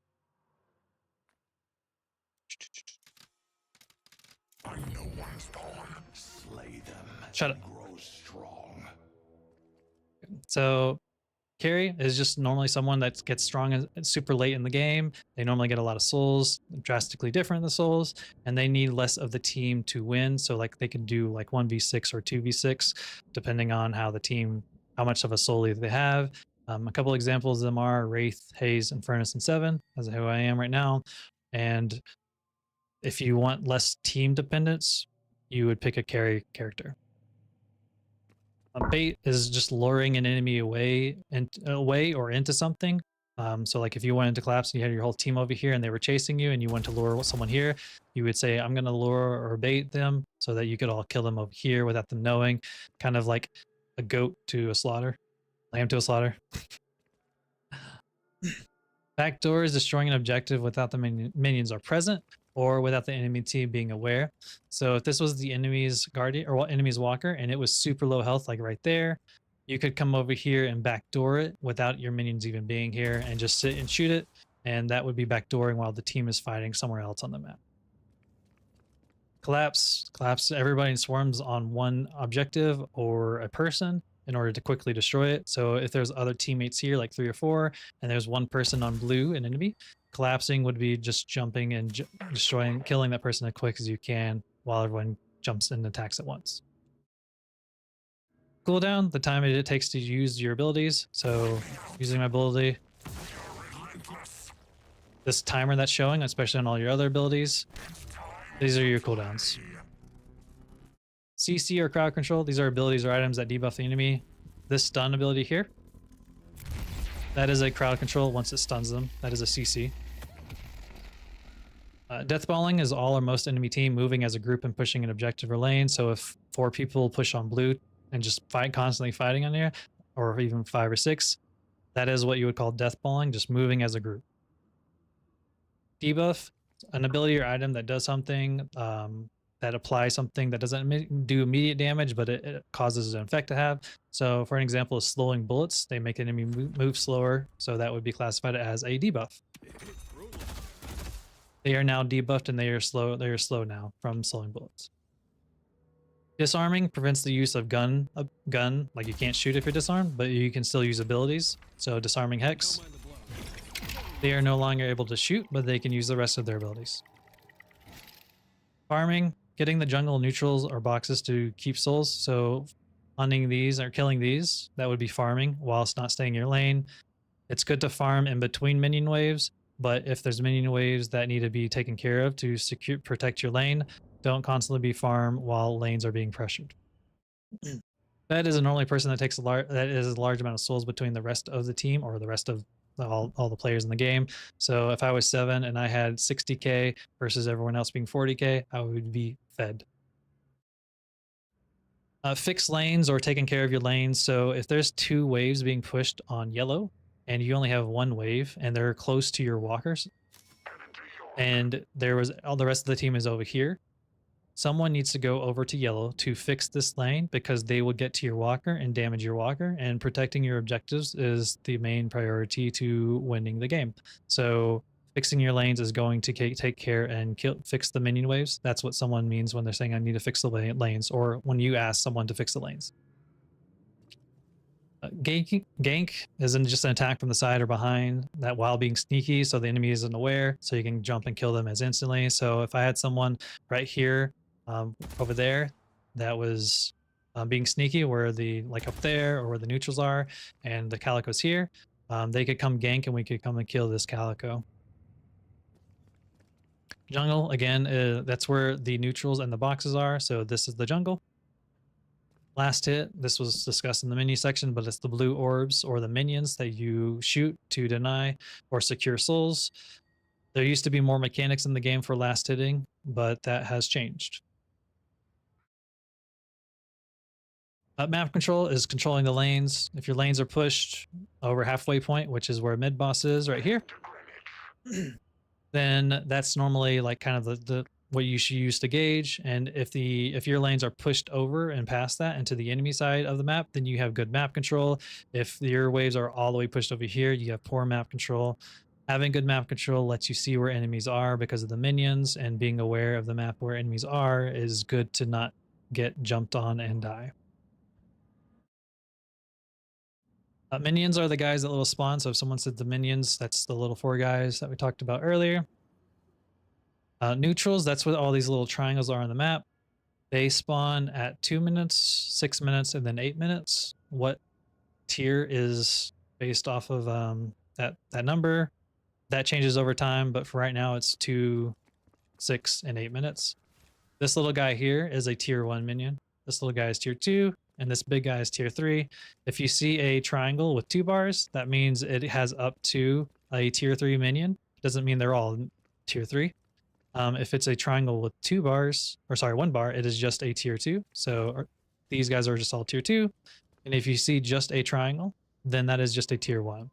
I know one's pawn. Slay them. Shut up. Grow strong. So carry is just normally someone that gets strong super late in the game. They normally get a lot of souls, drastically different in the souls, and they need less of the team to win. So like they can do like 1v6 or 2v6, depending on how much of a soul lead they have. A couple examples of them are Wraith, Haze, and Furnace, and Seven, as who I am right now. And if you want less team dependence, you would pick a carry character. A bait is just luring an enemy away or into something. So like if you went into collapse and you had your whole team over here and they were chasing you and you went to lure someone here, you would say, I'm going to lure or bait them so that you could all kill them over here without them knowing. Kind of like a goat to a slaughter, lamb to a slaughter. Backdoor is destroying an objective without the minions are present, or without the enemy team being aware. So if this was the enemy's guardian or enemy's walker and it was super low health, like right there, you could come over here and backdoor it without your minions even being here and just sit and shoot it. And that would be backdooring while the team is fighting somewhere else on the map. Collapse, everybody swarms on one objective or a person in order to quickly destroy it. So if there's other teammates here, like 3 or 4, and there's one person on blue, an enemy, collapsing would be just jumping and killing that person as quick as you can while everyone jumps and attacks at once. Cooldown, the time it takes to use your abilities. So using my ability, this timer that's showing, especially on all your other abilities, these are your cooldowns. CC or crowd control, these are abilities or items that debuff the enemy. This stun ability here, that is a crowd control once it stuns them. That is a CC. Deathballing is all or most enemy team moving as a group and pushing an objective or lane. So if 4 people push on blue and just constantly fighting on here, or even 5 or 6, that is what you would call deathballing, just moving as a group. Debuff, an ability or item that does something, that applies something that doesn't do immediate damage, but it causes an effect to have. So for an example of slowing bullets, they make the enemy move slower, so that would be classified as a debuff. They are now debuffed and they are slow now from slowing bullets. Disarming prevents the use of gun, like you can't shoot if you're disarmed, but you can still use abilities. So disarming Hex, they are no longer able to shoot, but they can use the rest of their abilities. Farming, getting the jungle neutrals or boxes to keep souls. So hunting these or killing these, that would be farming whilst not staying in your lane. It's good to farm in between minion waves, but if there's minion waves that need to be taken care of to protect your lane, don't constantly be farm while lanes are being pressured. Fed is a normally person that takes a large amount of souls between the rest of the team or the rest of all the players in the game. So if I was 7 and I had 60k versus everyone else being 40k, I would be fed. Fix lanes or taking care of your lanes. So if there's 2 waves being pushed on yellow and you only have 1 wave and they're close to your walkers and all the rest of the team is over here, someone needs to go over to yellow to fix this lane because they will get to your walker and damage your walker, and protecting your objectives is the main priority to winning the game. So fixing your lanes is going to take care and fix the minion waves. That's what someone means when they're saying I need to fix the lanes, or when you ask someone to fix the lanes. Gank isn't just an attack from the side or behind that while being sneaky, so the enemy isn't aware, so you can jump and kill them as instantly. So if I had someone right here over there that was being sneaky, where like up there or where the neutrals are, and the Calico's here, they could come gank and we could come and kill this Calico. Jungle, again, that's where the neutrals and the boxes are, so this is the jungle. Last hit, this was discussed in the menu section, but it's the blue orbs or the minions that you shoot to deny or secure souls. There used to be more mechanics in the game for last hitting, but that has changed. Map control is controlling the lanes. If your lanes are pushed over halfway point, which is where mid boss is right here, then that's normally like kind of the what you should use to gauge. And if your lanes are pushed over and past that into the enemy side of the map, then you have good map control. If your waves are all the way pushed over here, you have poor map control. Having good map control lets you see where enemies are because of the minions, and being aware of the map where enemies are is good to not get jumped on and die. Minions are the guys that little spawn. So if someone said the minions, that's the little 4 guys that we talked about earlier. Neutrals, that's what all these little triangles are on the map. They spawn at 2 minutes, 6 minutes, and then 8 minutes. What tier is based off of that number? That changes over time, but for right now it's 2, 6, and 8 minutes. This little guy here is a tier 1 minion. This little guy is tier 2, and this big guy is tier 3. If you see a triangle with 2 bars, that means it has up to a tier 3 minion. Doesn't mean they're all tier 3. If it's a triangle with 2 bars, or sorry, 1 bar, it is just a tier 2. So these guys are just all tier 2. And if you see just a triangle, then that is just a tier 1.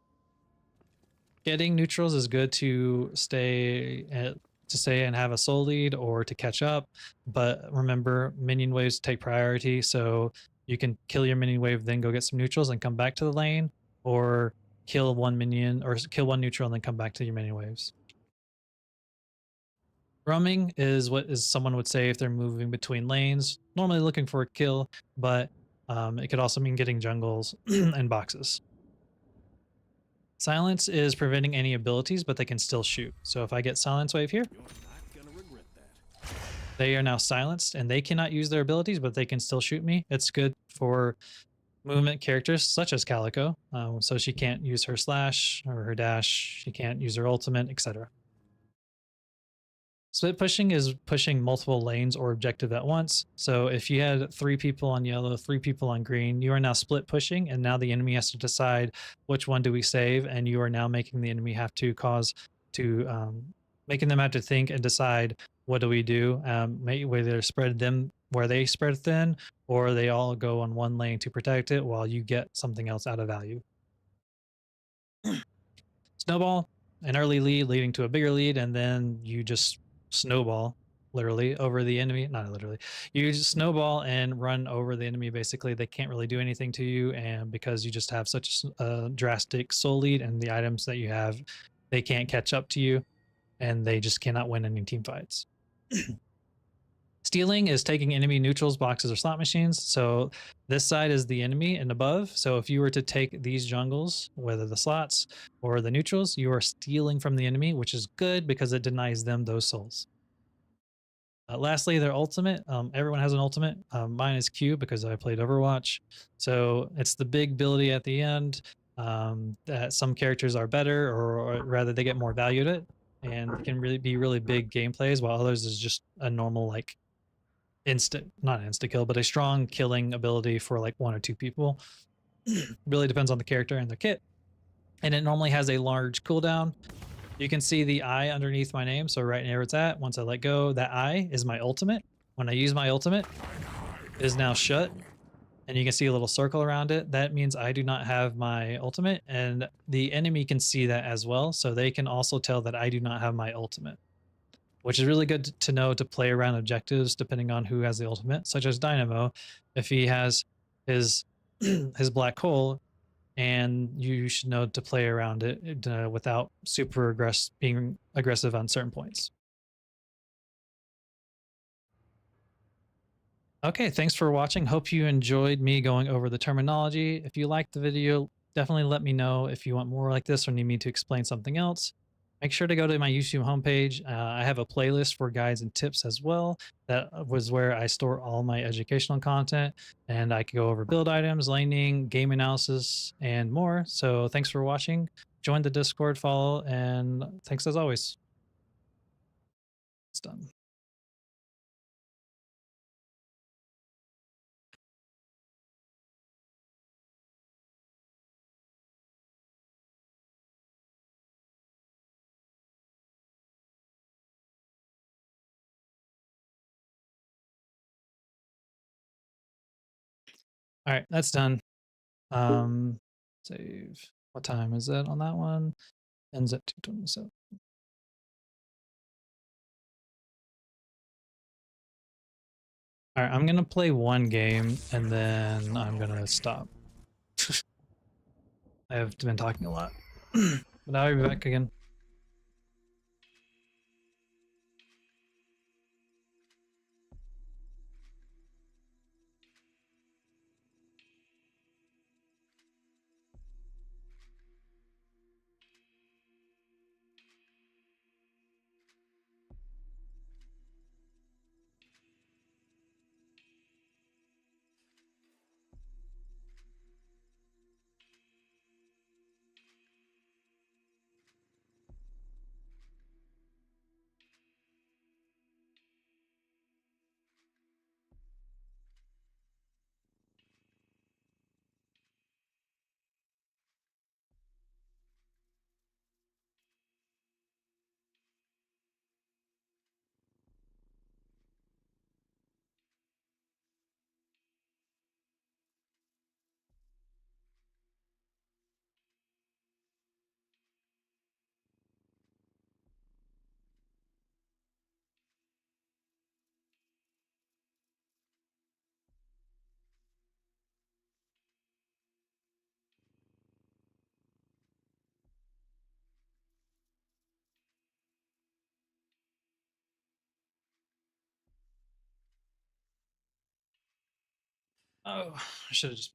Getting neutrals is good to stay and have a soul lead or to catch up. But remember, minion waves take priority. So you can kill your minion wave, then go get some neutrals and come back to the lane, or kill 1 minion or kill 1 neutral and then come back to your minion waves. Roaming is what someone would say if they're moving between lanes, normally looking for a kill, but it could also mean getting jungles and boxes. Silence is preventing any abilities, but they can still shoot. So if I get silence wave here, they are now silenced and they cannot use their abilities, but they can still shoot me. It's good for movement characters such as Calico, so she can't use her slash or her dash, she can't use her ultimate, etc. Split pushing is pushing multiple lanes or objective at once. So if you had 3 people on yellow, 3 people on green, you are now split pushing, and now the enemy has to decide which one do we save, and you are now making the enemy have to making them have to think and decide what do we do. Whether spread them where they spread thin, or they all go on one lane to protect it while you get something else out of value. Snowball, an early lead leading to a bigger lead, and then you just snowball literally over the enemy. Not literally, you just snowball and run over the enemy. Basically they can't really do anything to you, and because you just have such a drastic soul lead and the items that you have, they can't catch up to you and they just cannot win any team fights. Stealing is taking enemy neutrals, boxes, or slot machines. So this side is the enemy and above. So if you were to take these jungles, whether the slots or the neutrals, you are stealing from the enemy, which is good because it denies them those souls. Lastly, their ultimate. Everyone has an ultimate. Mine is Q because I played Overwatch. So it's the big ability at the end that some characters are better, or rather they get more value to it. And it can really be really big gameplays, while others is just a normal like not insta kill, but a strong killing ability for like 1 or 2 people. Really depends on the character and the kit. And it normally has a large cooldown. You can see the eye underneath my name. So right where it's at, once I let go, that eye is my ultimate. When I use my ultimate, it is now shut. And you can see a little circle around it. That means I do not have my ultimate, and the enemy can see that as well. So they can also tell that I do not have my ultimate, which is really good to know to play around objectives depending on who has the ultimate, such as Dynamo. If he has his his black hole, and you should know to play around it without being aggressive on certain points. Okay, thanks for watching. Hope you enjoyed me going over the terminology. If you liked the video, definitely let me know if you want more like this or need me to explain something else. Make sure to go to my YouTube homepage. I have a playlist for guides and tips as well. That was where I store all my educational content, and I can go over build items, laning, game analysis, and more. So thanks for watching. Join the Discord, follow, and thanks as always. It's done. All right, that's done. Save. What time is it on that one? Ends at 2:27. All right, I'm gonna play one game and then I'm gonna stop. I have been talking a lot, but I'll be back again. Oh, I should have just.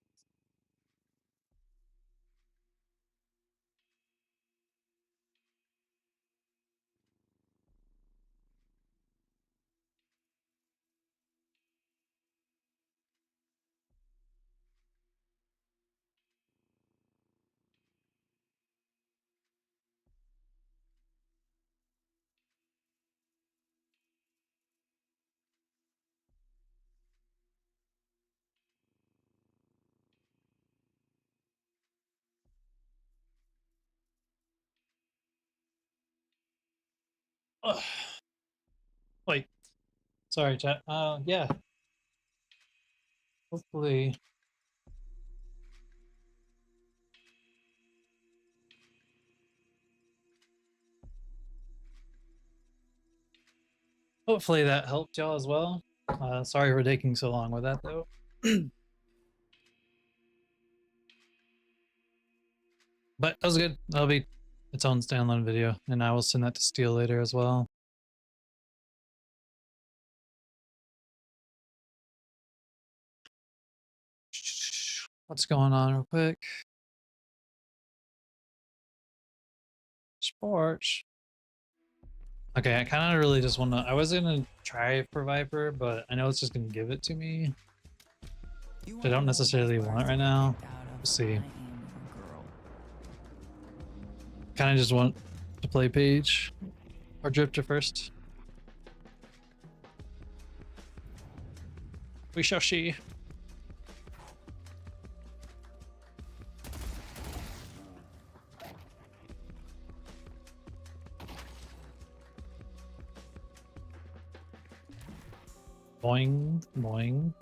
Oh. Wait, sorry, chat. Yeah. Hopefully. Hopefully that helped y'all as well. Sorry for taking so long with that though. But that was good. That'll be its own standalone video, and I will send that to Steel later as well. What's going on real quick? Sports. Okay, I kind of really just want to. I was gonna try for Viper, but I know it's just gonna give it to me. I don't necessarily want it right now. We'll see. Kind of just want to play Paige or Drifter first. We shall see. Boing, boing.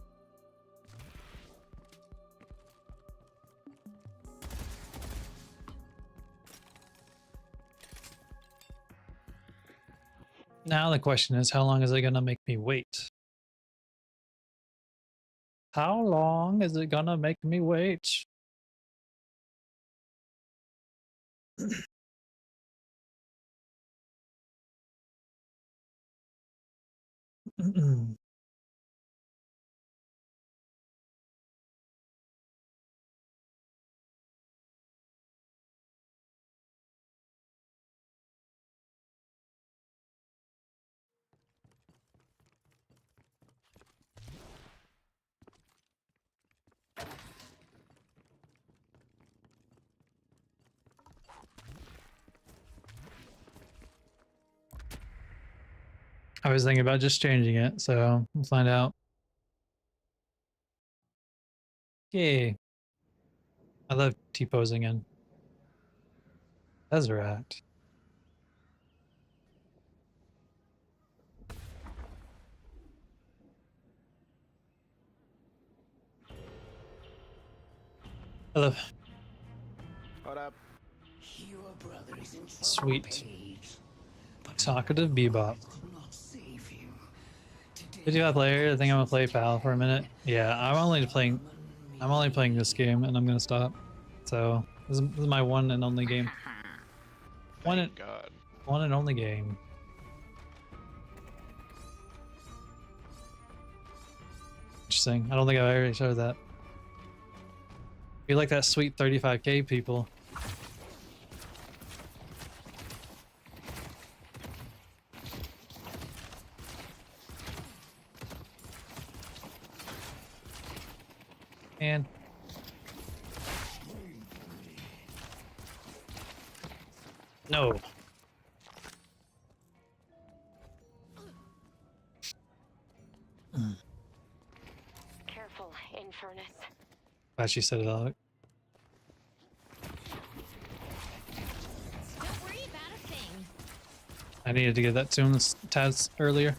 Now the question is, how long is it gonna make me wait? How long is it gonna make me wait? I was thinking about just changing it, so we'll find out. Yay. I love T-posing in Deseret. I love What up? Your brother is in trouble, sweet Paige, but talkative bebop. could not save him. Today, 55 player, I think I'm gonna play Pal for a minute. Yeah, I'm only playing this game and I'm gonna stop. So this is my one and only game. Thank God. One and only game. Interesting. I don't think I've already showed that. You like that sweet 35k people. And no. Careful, Infernus. Glad she said it out. Don't worry about a thing. I needed to get that tune Taz earlier.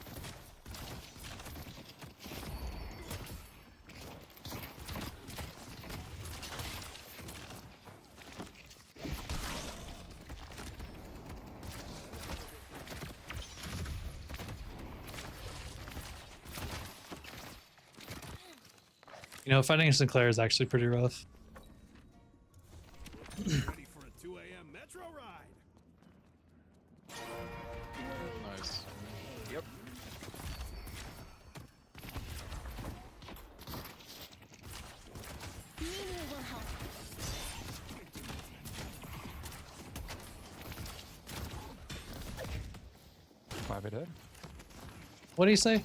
You know, fighting Sinclair is actually pretty rough. Ready for a 2 a.m. metro ride. Nice. Yep. Mimi will help. Vyper dead. What do you say?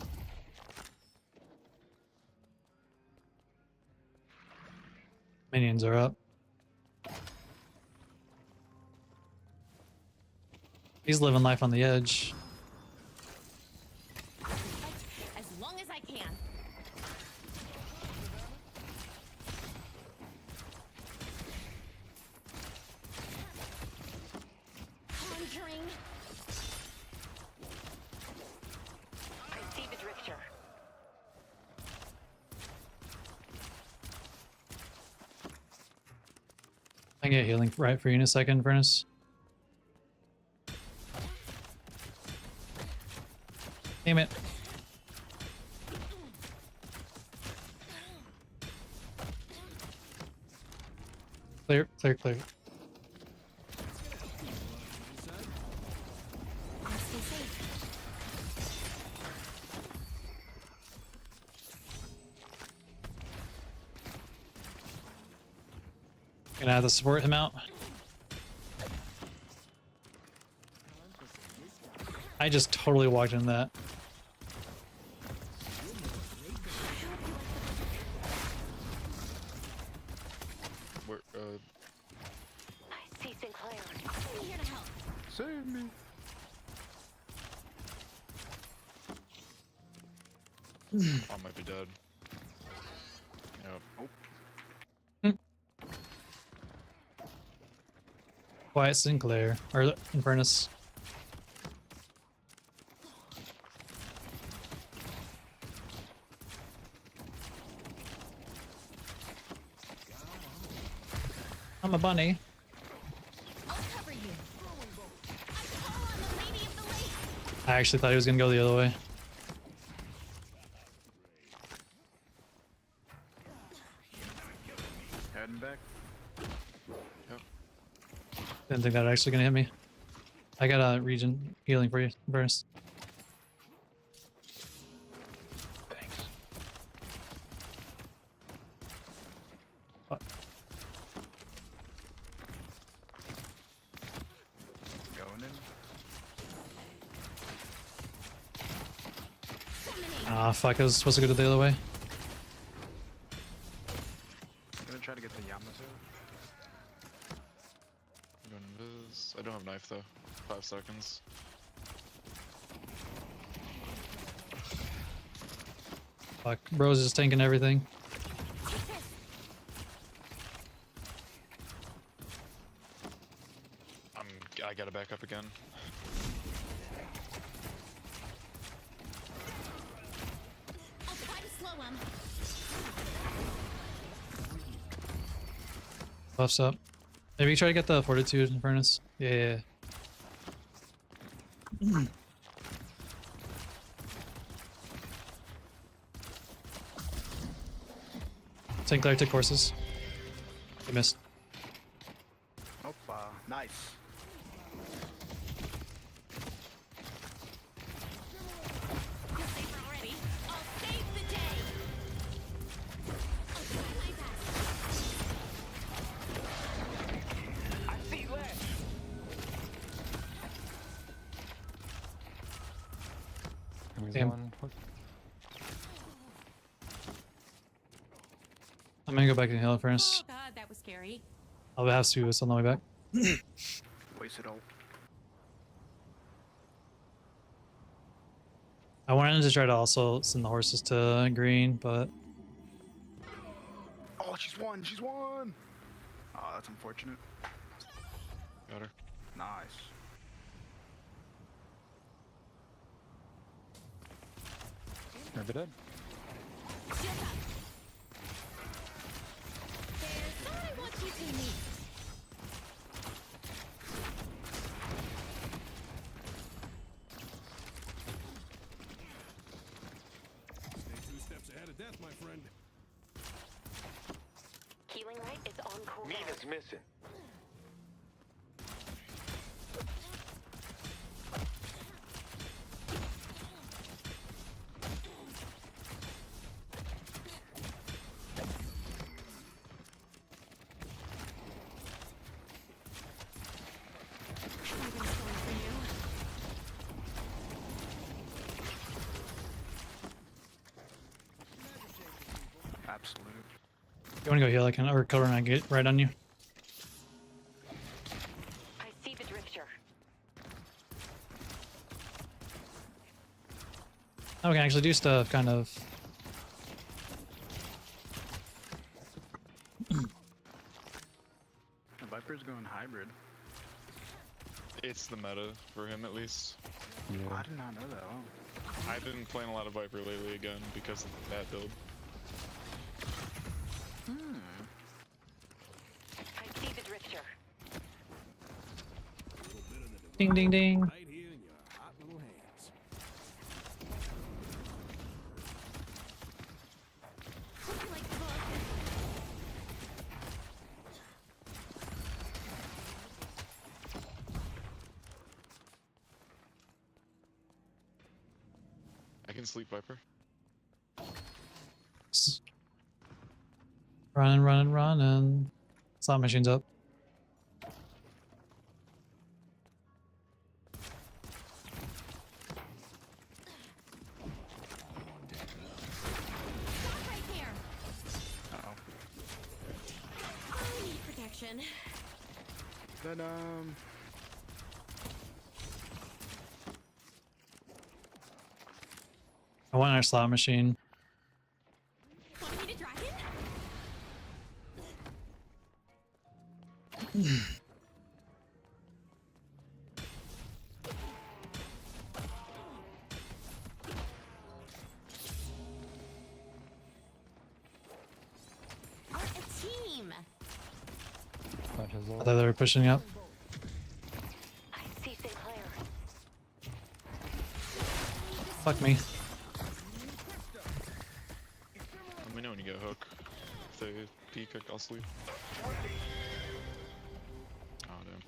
Minions are up. He's living life on the edge. As long as I can. Conjuring. I see the drifter. I can get healing right for you in a second, Furnace. Damn it. Clear, clear, clear. I'll stay safe. Gonna have to support him out. I just totally walked in that. Where, I see Sinclair. I'm here to help. save me. I might be dead. Yep. Quiet Sinclair. Or Infernus. I'm a bunny. I'll cover you. I call on the Lady of the Lake. I actually thought he was gonna go the other way. Heading back. Yep. Didn't think that was actually gonna hit me. I got a region healing for you, Infernus. Thanks. Fuck. Going in. Ah, fuck, I was supposed to go the other way. Gonna try to get the Yamato. I'm going Viz. I don't have knife though. 5 seconds. Fuck, bro's just tanking everything. I gotta back up again. I'll try to slow him. Buffs up. Maybe try to get the Fortitude Infernus. Yeah. Sinclair took horses. He missed. Opa. Nice. You're safe already. I'll save the day. I'll try my best. I see less. Damn. I'm gonna go back and heal Infernus. Oh god, that was scary. I'll have Suicide on the way back. Wasted ult. I wanted to try to also send the horses to green, but Oh, she's won. She's won. Oh, that's unfortunate. Got her. Nice. Never dead. Shield up. There's what I want you to meet. Stay 2 steps ahead of death, my friend. Healing light is on cooldown. Mina's missing. Absolute. you wanna go heal, I can, or cover and I get right on you. I see the drifter. Oh, we can actually do stuff, kind of. The Viper's going hybrid. It's the meta for him at least. Yeah. I did not know that. Oh. I've been playing a lot of Viper lately again because of that build. I see the drifter. Ding, ding, ding. Right here in your hot little hands. Like the book. I can sleep Viper. Running, running, running. Slot machine's up. Right here. Uh-oh. I need protection. But, I want our slot machine. Want to meet a dragon? Are a team. That has I all. thought they were pushing up. I see Sinclair. Fuck me. Let me know when you get a hook. If they peek, I'll sleep. Oh, damn.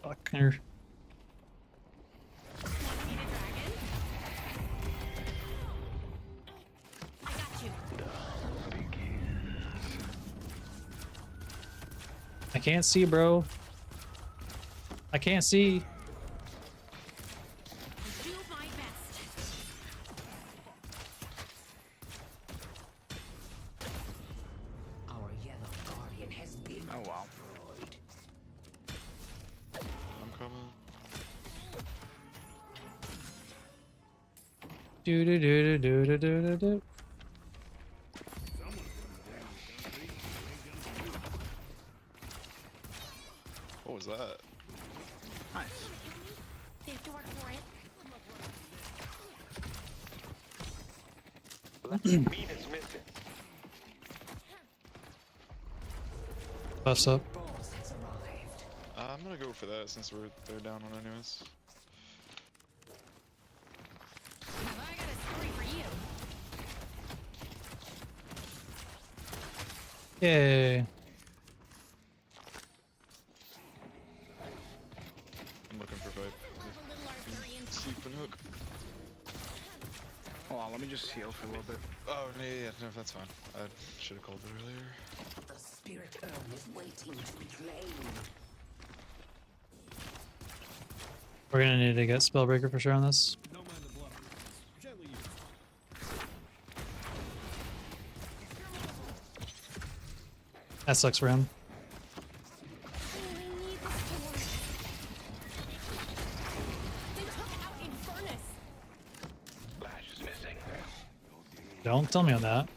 Fuck her. Want to meet a dragon? I got you. I can't see, bro. I can't see. Do my best. Our yellow guardian has been oh wow. destroyed. I'm coming. Do do do do do do do do. What was that? Nice. They have to work for it. Buffs up. Boss has arrived. I'm gonna go for that since they're down on anyways. Have I got a story for you? Yay. I'm looking for Vyper. Love a little Arthurian. Sleeping hook. Hold on, let me just heal for a little bit. Oh, yeah, no, that's fine. I should have called it earlier. The spirit urn is waiting to be claimed. We're gonna need to get Spellbreaker for sure on this. That sucks for him. We need this to work. They took out Infernus. Flash is missing. Don't tell me on that.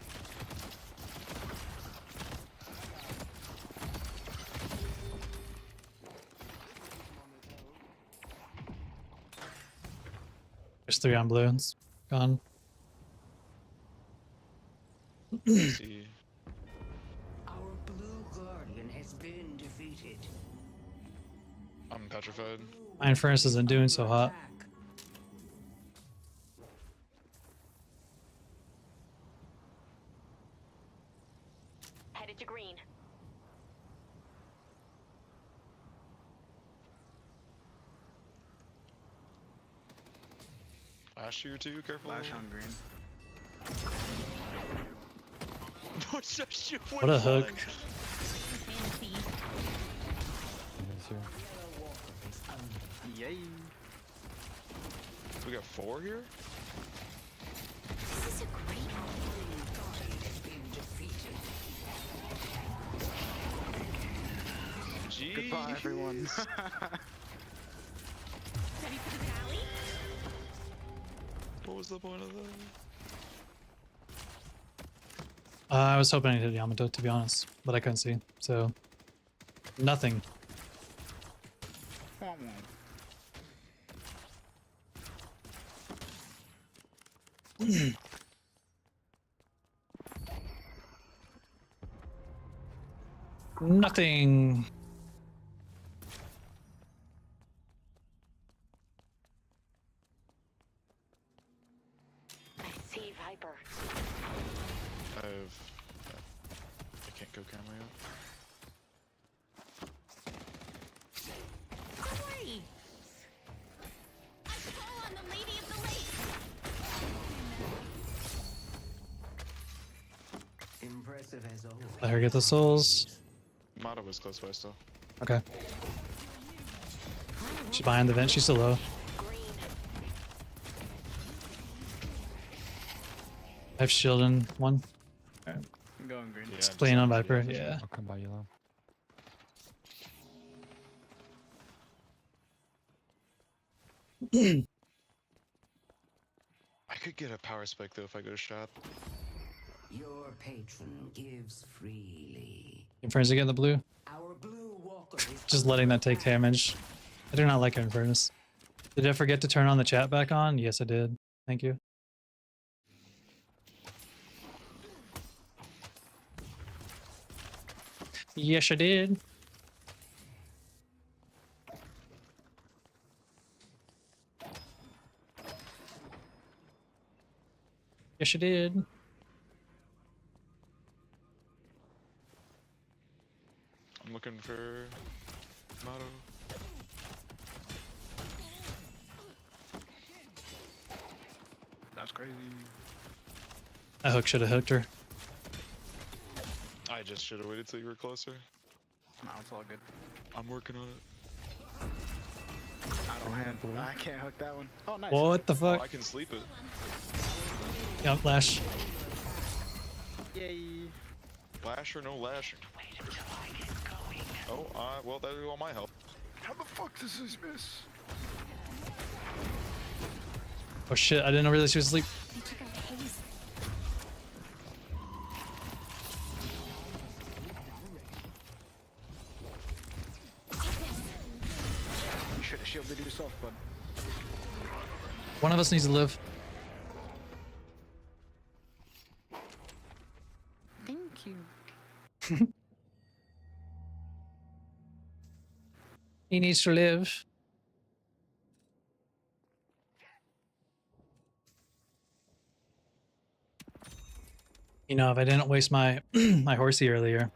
There's 3 on blue. It's gone. See. Our blue guardian has been defeated. I'm petrified. Iron Furnace isn't doing so hot. Attack. Headed to green. Flash here too, careful. Flash on green. What's that shit? What a hook. Fantasy. Yes, sir. Yay. We got 4 here? This is a great Guardian has been defeated. Jeez. Goodbye, everyone. Ready for the valley? What was the point of that? I was hoping I hit Yamato, to be honest, but I couldn't see, so nothing. Wah, wah. Nothing. I see Vyper. I can't go camera yet. Don't worry. I call on the Lady of the Lake. Impressive as always. Let her get the souls. Mata was close by still. Okay. She's behind the vent. She's still low. I have shield in one. I'm going green. Yeah, Just I'm playing on not- Vyper. for sure. Yeah. I'll come by yellow. I could get a power spike though if I go to shop. Your patron gives freely. Infernus again, the blue. Our blue walker is Just letting that take damage. I do not like Infernus. Did I forget to turn on the chat back on? Yes, I did. Thank you. Yes, I did. Yes, I did. I'm looking for motto. That's crazy. That hook should have hooked her. I just should have waited till you were closer. No, it's all good. I'm working on it. I don't have. I can't hook that one. Oh, nice. What the Oh, fuck? I can sleep it. Yep, flash. Yay. Lash or no lash? Oh, well, that'll go on my help. How the fuck does this miss? Oh shit, I didn't realize she was asleep. They took out Haze. You should have shielded yourself, bud. One of us needs to live. Thank you. He needs to live. You know, if I didn't waste my my horsey earlier,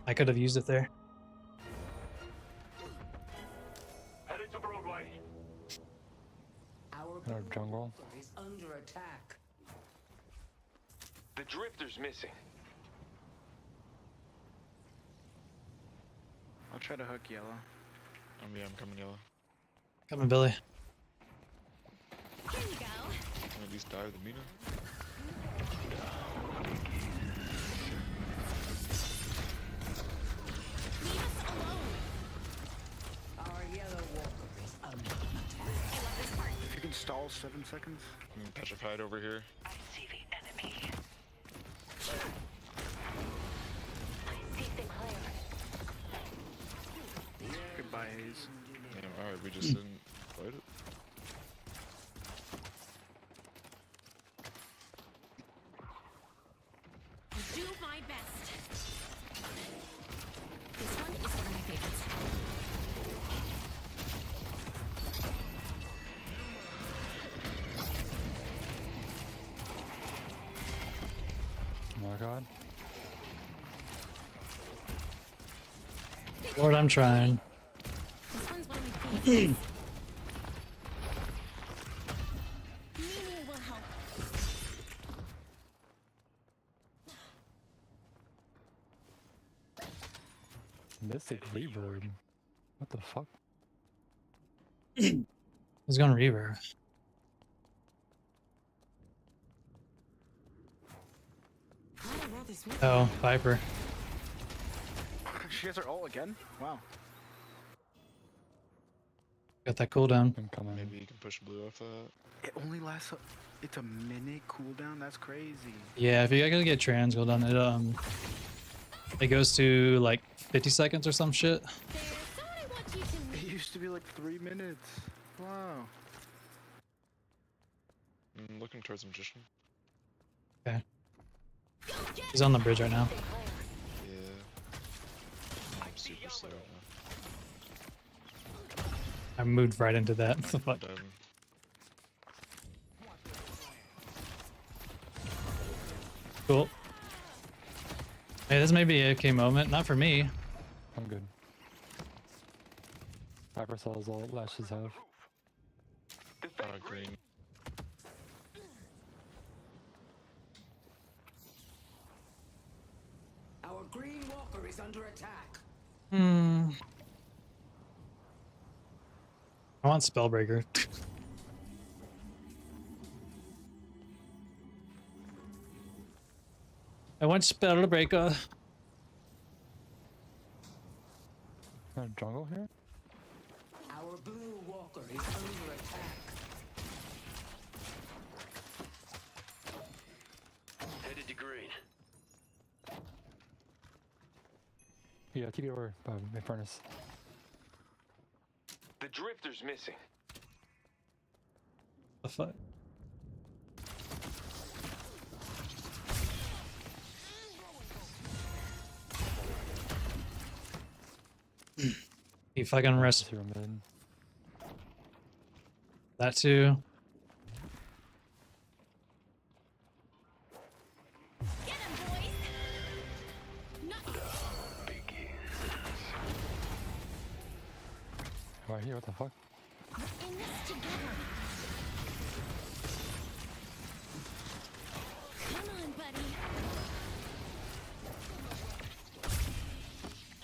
I could have used it there. Headed to Broadway. Our Our blue jungle. walker is under attack. The drifter's missing. I'll try to hook yellow. Yeah, I'm coming yellow. Come on, Billy. Here you go. Can I at least die with the Mina? Leave us alone. Our yellow walker is under attack. If you can stall 7 seconds. I'm petrified over here. I see the enemy. I see Sinclair. Goodbye, Haze. Damn, alright, we just didn't fight it. I'll do my best. This one is one of my favorites. Oh my god. Lord, I'm trying. This one's one of my favorites. Mimi will help. Mystic reverb. What the fuck? He's going reverb. Oh, Vyper. She has her ult again? Wow. Got that cooldown. I'm coming. Maybe you can push blue off that. It only lasts. It's a minute cooldown? That's crazy. Yeah, if you gotta get trans cooldown, it goes to like 50 seconds or some shit. There's someone I want you to meet. It used to be like 3 minutes. Wow. I'm looking towards Magician. Okay. He's on the bridge right now. Yeah. I'm super slow right now. I moved right into that. What the fuck? Diving. Cool. Hey, this may be a AFK moment. Not for me. I'm good. Vyper sells all lashes have. Green. Our green walker is under attack. I want Spellbreaker. I want Spellbreaker. Is there a jungle here? Our blue walker is under attack. Headed to green. Yeah, TP over by my furnace. The drifter's missing. The fuck? You fucking rest. Zero mid. That too. Get him, boys! Right here, what the fuck? In this together. Come on, buddy.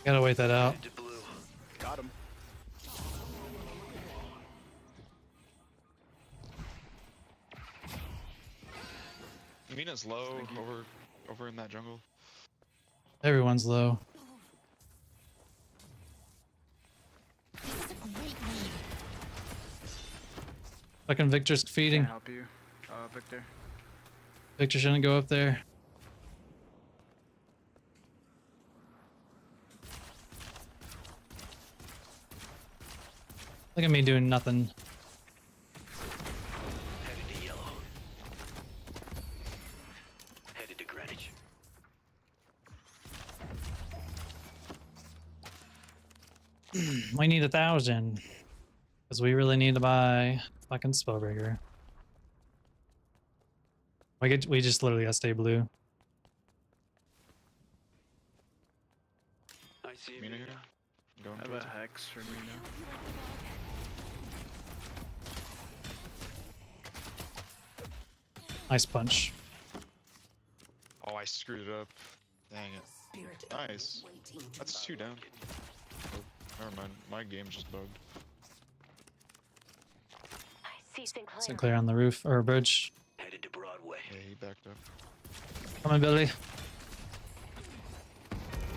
Gotta wait that out. Head to blue. Got him. Mina's low over in that jungle. Everyone's low. This is a great lead. Fucking Victor's feeding. Can't help you, Victor. Victor shouldn't go up there. Look at me doing nothing. Headed to yellow. Headed to Greenwich. We need 1,000. Because we really need to buy fucking Spellbreaker. We just literally gotta stay blue. I see Mina here. Going I have towards a her. hex for me now. Nice punch. Oh, I screwed it up. Dang it. Spirit Nice. waiting to That's 2 down. Oh, never mind. My game's just bugged. I see Sinclair. Sinclair on the roof or bridge. Headed to Broadway. Yeah, he backed up. Come on, Billy.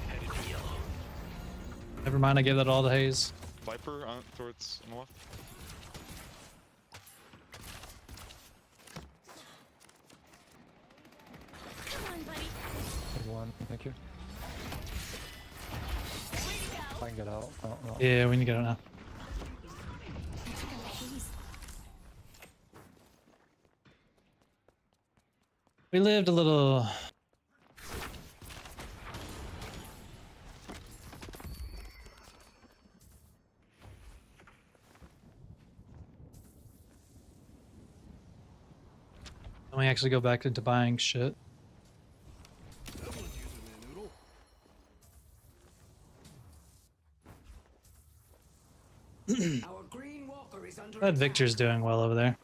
Headed to yellow. Never mind, I gave that all to Hayes. Vyper on towards on the left. Come on, buddy. There's one, thank you. I can get out. Oh, no. Yeah, we need to get it now. I took out the haze. We lived a little. Let me actually go back into buying shit. Our green walker is under Glad attack. Victor's doing well over there.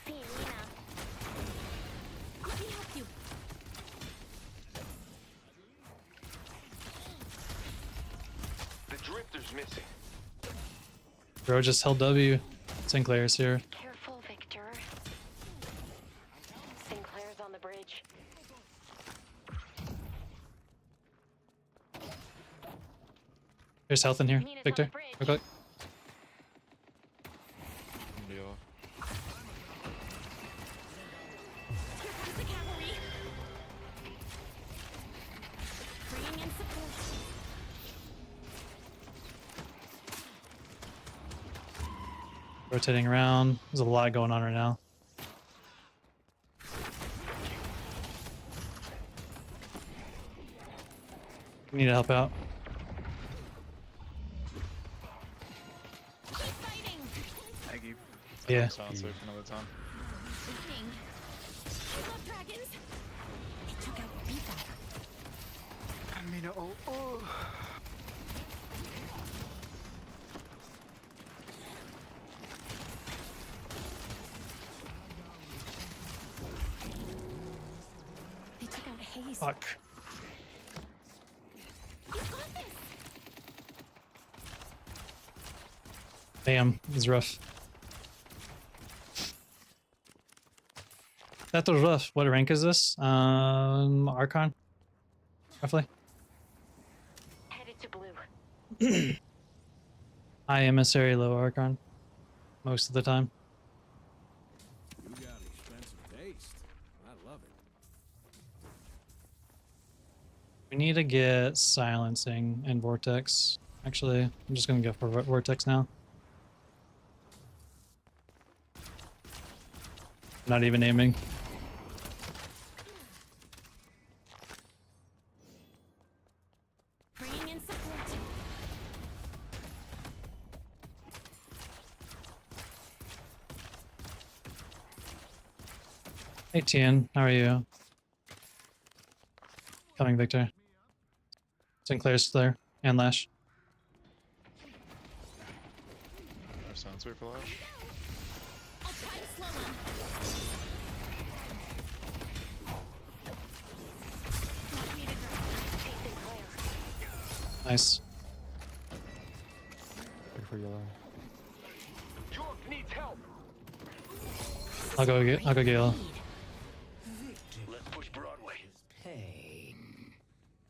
See you, Lena. Let me help you. The drifter's missing. Bro just held W. Sinclair's here. Careful, Victor. Sinclair's on the bridge. There's health in here. Mina's on Victor. the bridge. Real quick. Deal. Here comes the cavalry. Bringing in support. Rotating around. There's a lot going on right now. We need to help out. Keep fighting. Thank you. Yeah. Sounds safe another time. Fighting. I love dragons. They took out Vyper. I mean, oh. Nice. Fuck. You got this. Damn, it's rough. That was rough. What rank is this? Archon? Roughly? Headed to blue. High emissary, low Archon. Most of the time. You got expensive taste. I love it. We need to get silencing and vortex. Actually, I'm just gonna go for vortex now. Not even aiming. Bringing in support. Hey Tien, how are you? Coming, Victor. Sinclair's there. And Lash. No sounds wait for Lash. I'll try to slow him. Want me to grab? Nice. Wait for yellow. I'll go get yellow. Let's push Broadway.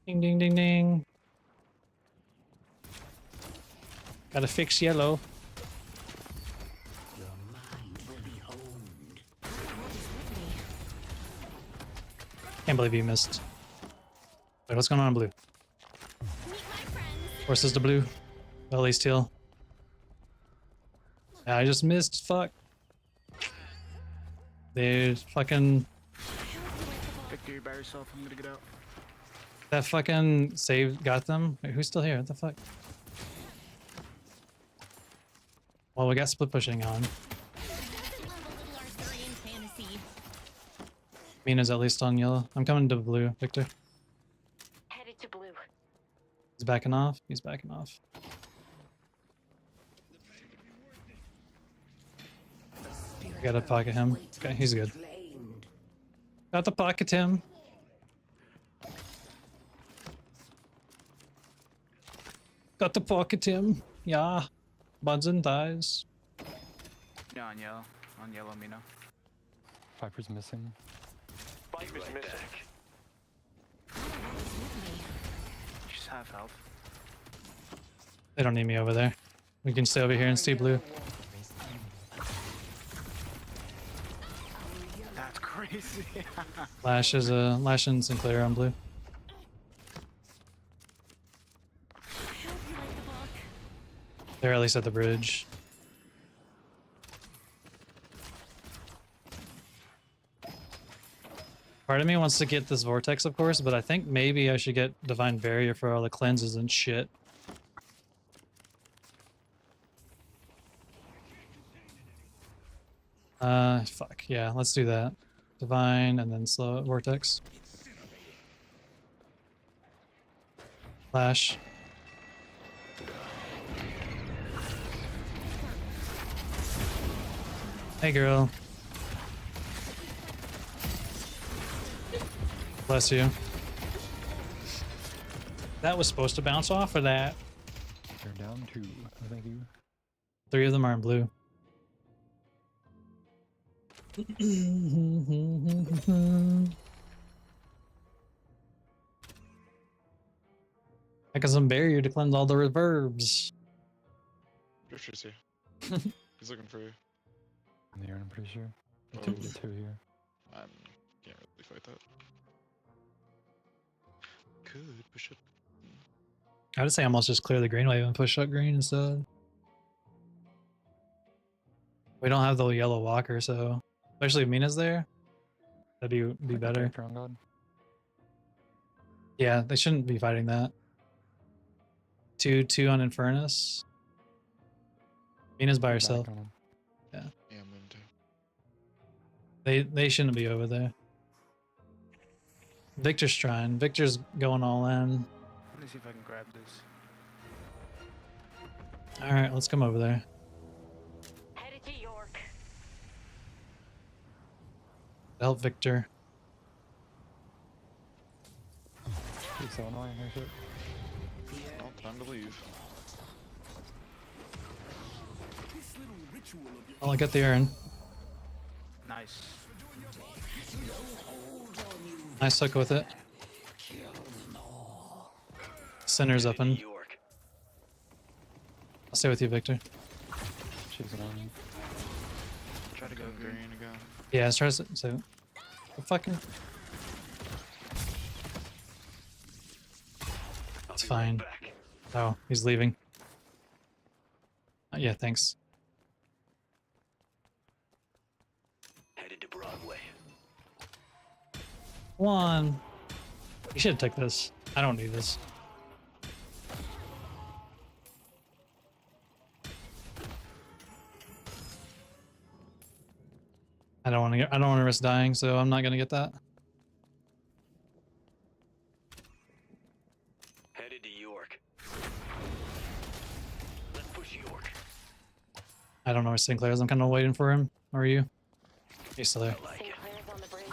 Ding ding ding ding. Gotta fix yellow. Your mind will be honed. Can't believe you missed. Wait, what's going on in blue? Meet my friends. Horses to blue. Well, at least heal. Yeah, I just missed. Fuck. Dude, fucking. Victor, you're by yourself. I'm gonna get out. That fucking save got them. Wait, who's still here? What the fuck? Well, we got split pushing on. Doesn't love a little Arthurian fantasy. Mina's at least on yellow. I'm coming to blue, Victor. Headed to blue. He's backing off. He's backing off. I gotta pocket him. Okay, he's good. Claimed. Got to pocket him. Got to pocket him. Yeah. Buds and thighs. Yeah, on yellow. On yellow, Mina. Vyper's missing. Vyper's missing. She's half health. They don't need me over there. We can stay over here and stay blue. That's crazy. Lash is a Lash and Sinclair on blue. I hope you like the book. They're at least at the bridge. Part of me wants to get this vortex, of course, but I think maybe I should get divine barrier for all the cleanses and shit. Fuck yeah, let's do that. Divine and then slow vortex. Flash. Hey girl. Bless you. That was supposed to bounce off of that. They're down 2. Oh, thank you. 3 of them are in blue. I got some barrier to cleanse all the reverbs. Drifter's here. He's looking for you. In the air, I'm pretty sure. Oh. 2 here. Can't really fight that. Could push it. I would say almost just clear the green wave and push up green instead. We don't have the yellow walker, so especially if Mina's there, that'd be better. Strong God. Yeah, they shouldn't be fighting that. 2 on Infernus. Mina's by herself. Back on him. Yeah, I'm in too. They shouldn't be over there. Victor's trying. Victor's going all in. Let me see if I can grab this. All right, let's come over there. Headed to York. Help Victor. He's so annoying, or shit. Well, time to leave. Well, I got the urn. Nice. Nice hook with it. Center's up and I'll stay with you, Victor. She's annoying. Try to go Go green. green again. Yeah, let's try to so fucking. It's fine. Oh, he's leaving. Yeah, thanks. Headed to Broadway. One. You should take this. I don't need this. I don't want to risk dying, so I'm not gonna get that. Headed to York. Let's push York. I don't know where Sinclair is. I'm kind of waiting for him. Or are you? He's still there. Sinclair's on the bridge.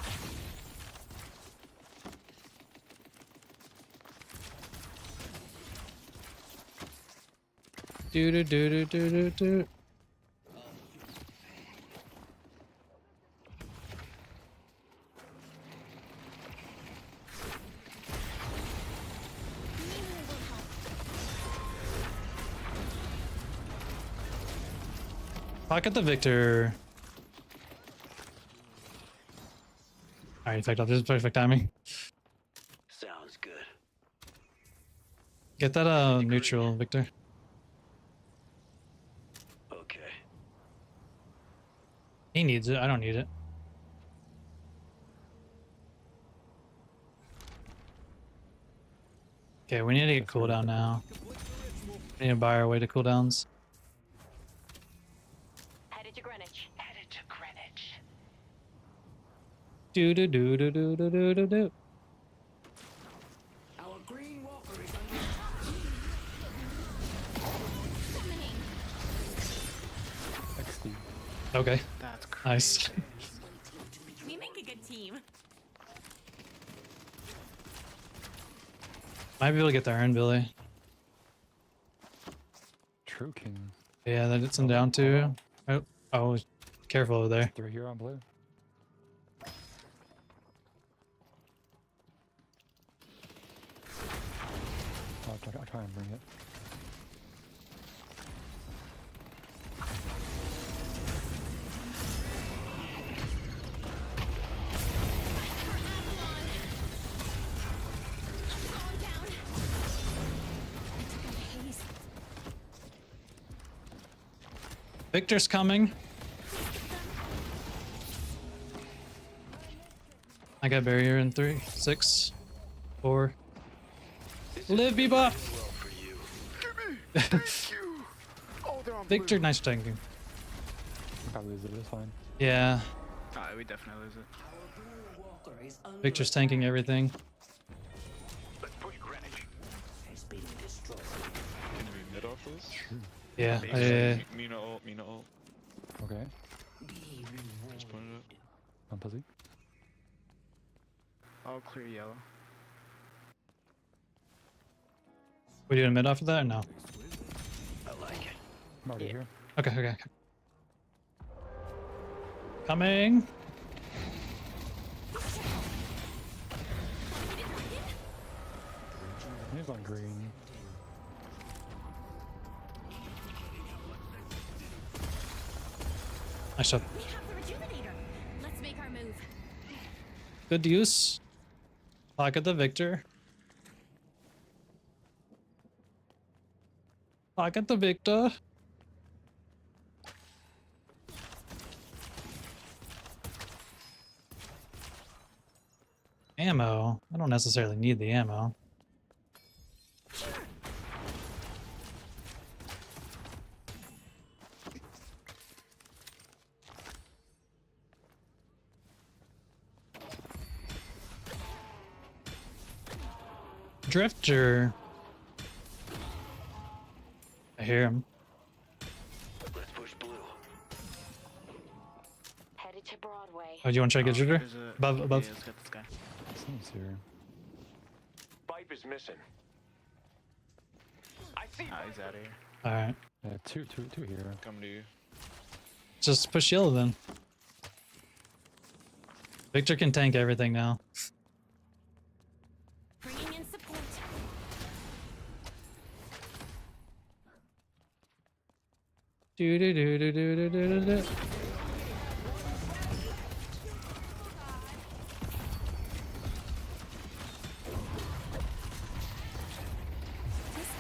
Do do do do do do do. Pocket the Victor. Alright, effect. This is perfect timing. Sounds good. Get that neutral, Victor. Okay. He needs it. I don't need it. Okay, we need to get cooldown now. We need to buy our way to cooldowns. Headed to Greenwich. Headed to Greenwich. Do do do do do do do do do. Our green walker is XD. Okay, That's crazy. nice. We make a good team. Might be able to get the urn, Billy. True King. Yeah, that it's in down too. Oh, oh, careful over there. They're here on blue. I'll try and bring it. Victor's coming. I got barrier in 3, 6, 4. Live, be buff. Well for you. Thank you. Oh, they're on Victor, blue. nice tanking. Probably lose it, it's fine. Yeah, Alright, we definitely lose it. walker is under Victor's tanking everything. Let's push Greenwich. has been destroyed. Can we mid off this? Yeah, Mina ult, Mina ult. Okay, Be Just put it up. I'm pussy. I'll clear yellow. we doing mid off of that or no? I like it. I'm already here. Okay, okay. Coming. He's on green. Nice job. We have the rejuvenator. Let's make our move. Good use. Pocket the Victor. Pocket the Victor. Ammo. I don't necessarily need the ammo. Drifter. I hear him. Let's push blue. Headed to Broadway. Oh, do you want to try to get Drifter? There's a- Above, above. Yeah, let's get this guy. Someone's here. Viper Shape is missing. I see. Ah, he's out of here. Alright. Two here. Coming to you. Just push yellow then. Victor can tank everything now. Bringing in support. Do do do do do do do do. This is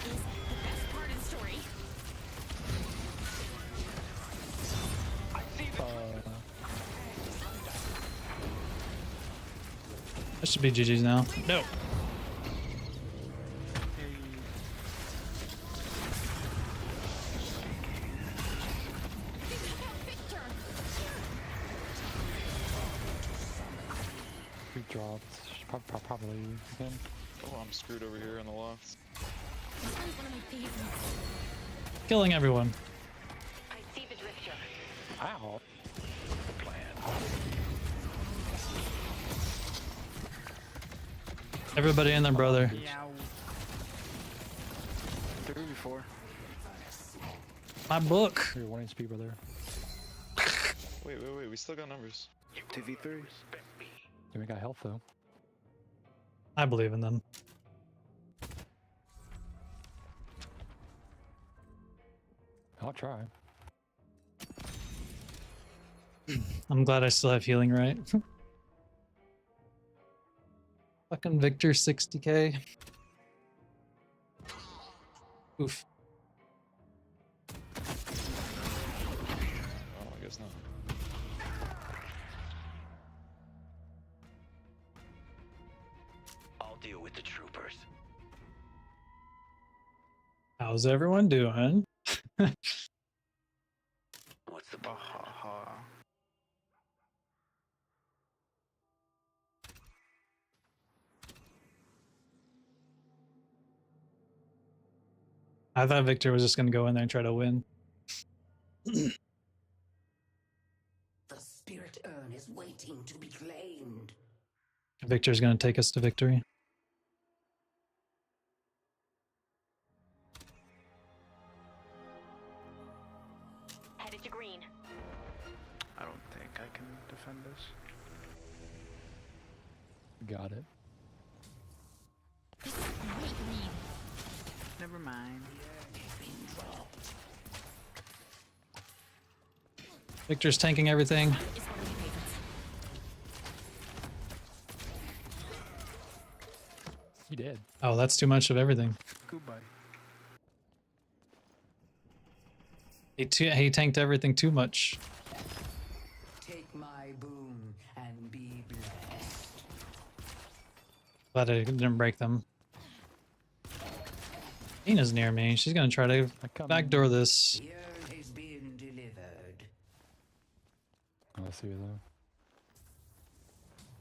the best part of the story. That should be GG's now. No. Two drops. Probably again. Oh, I'm screwed over here on the loft. This one's one of my favorites. Killing everyone. I see the drifter. Ow. Everybody and their brother. Yow. 3v4. My book. You're 1 HP, brother. Wait, we still got numbers. 2v3. Yeah, we got health though. I believe in them. I'll try. I'm glad I still have healing right. Fucking Victor 60k. Oof. Oh, I guess not. I'll deal with the troopers. How's everyone doing? What's the Bahaha. I thought Victor was just gonna go in there and try to win. The spirit urn is waiting to be claimed. Victor's gonna take us to victory. Headed to green. I don't think I can defend this. Got it. This is a great read. Never mind. Victor's tanking everything. It's one of my favorites. He did. Oh, that's too much of everything. Goodbye. He tanked everything too much. Take my boon and be blessed. Glad I didn't break them. Nina's near me. She's gonna try to backdoor this. The urn has been delivered. Oh, I see you though.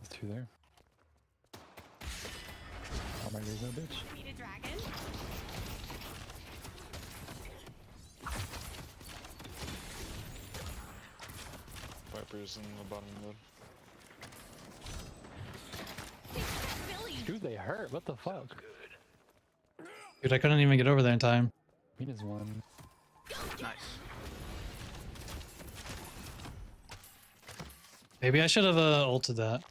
There's two there. Oh my god, no bitch. Beat a dragon? Vyper's in the bottom mid. Billy! Dude, they hurt. What the fuck? Dude, I couldn't even get over there in time. Mina's one. Nice. Maybe I should have ulted that.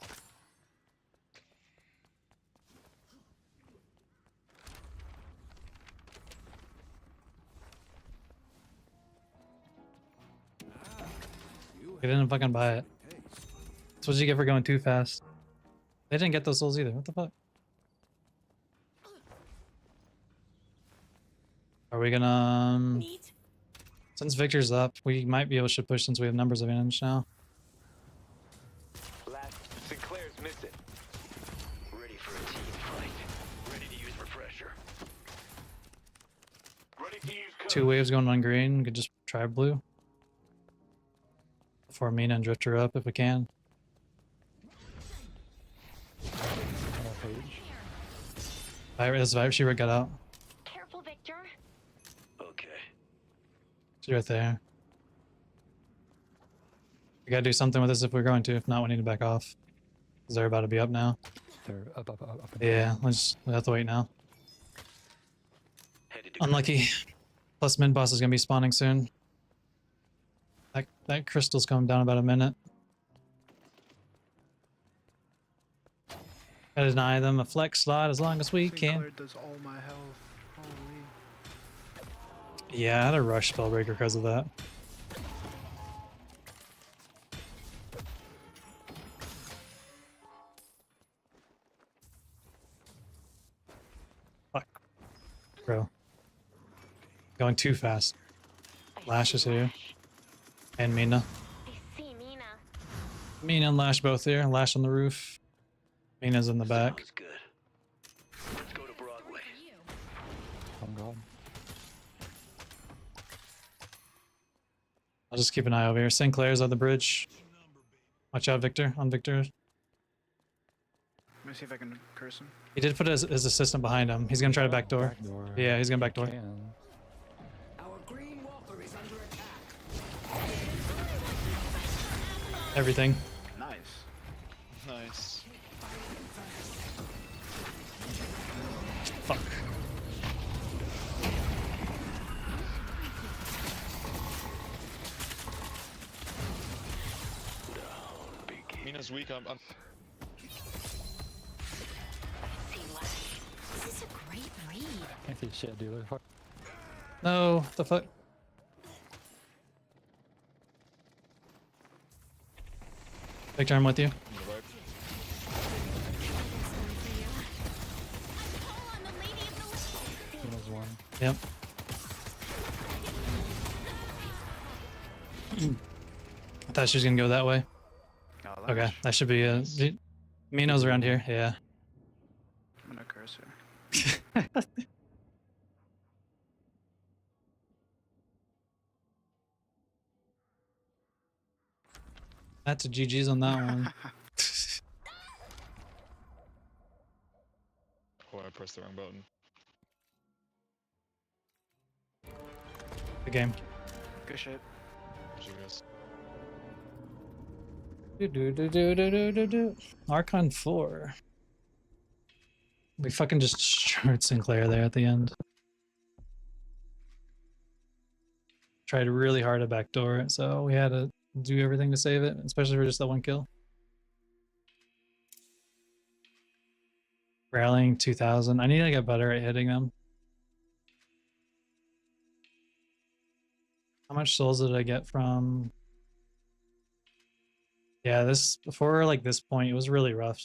I didn't fucking buy it. That's what you get for going too fast. They didn't get those souls either. What the fuck? Are we gonna... Neat. Since Victor's up, we might be able to push since we have numbers advantage now. Last Sinclair's missing. Ready for a team fight. Ready to use refresher. Ready to use cover. Two waves going on green. We could just try blue. Before Mina and Drifter up if we can. Paige. Vyper, this Vyper, she got out. Careful, Victor. Okay. She's right there. We gotta do something with this if we're going to. If not, we need to back off. Because they're about to be up now. there. Up. And Yeah, down. we'll have to wait now. Headed to Unlucky. Plus mid boss is gonna be spawning soon. That crystal's coming down about a minute. Gotta deny them a flex slot as long as we can. Sinclair does all my health. Holy. Yeah, I had a rush spellbreaker because of that. Fuck. Bro. Going too fast. Lash is here. And Mina. I see Mina. Mina and Lash both here. Lash on the roof. Mina's in the back. Sounds good. Let's go to Broadway. Oh god. I'll just keep an eye over here. Sinclair's on the bridge. Watch out, Victor. On Victor. Let me see if I can curse him. He did put his assistant behind him. He's gonna try to backdoor. Backdoor. Yeah, he's gonna backdoor. Can. Our green walker is under attack. Everything. Nice. Nice. Fuck. Mina's weak. I'm I see Lash. This is a great read. Can't see shit, dude. Fuck. No, the fuck. Victor, I'm with you. Mina's one. Yep. I thought she was gonna go that way. Oh, Okay, that should be Mino's around here. Yeah. I'm gonna curse her. That's a GG's on that one. Oh, I pressed the wrong button. The game. Good shit. Did you guys? Do. Archon 4. We fucking just destroyed Sinclair there at the end. Tried really hard to backdoor it, so we had to do everything to save it, especially for just that one kill. Rallying 2000. I need to get better at hitting them. How much souls did I get from? Yeah, this before like this point, it was really rough.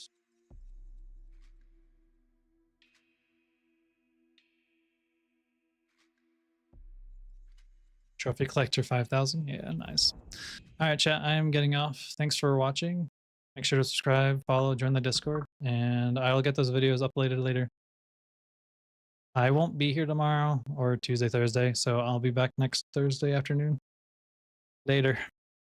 Trophy collector 5,000. Yeah, nice. All right, chat. I am getting off. Thanks for watching. Make sure to subscribe, follow, join the Discord, and I will get those videos uploaded later. I won't be here tomorrow or Tuesday, Thursday, so I'll be back next Thursday afternoon. Later.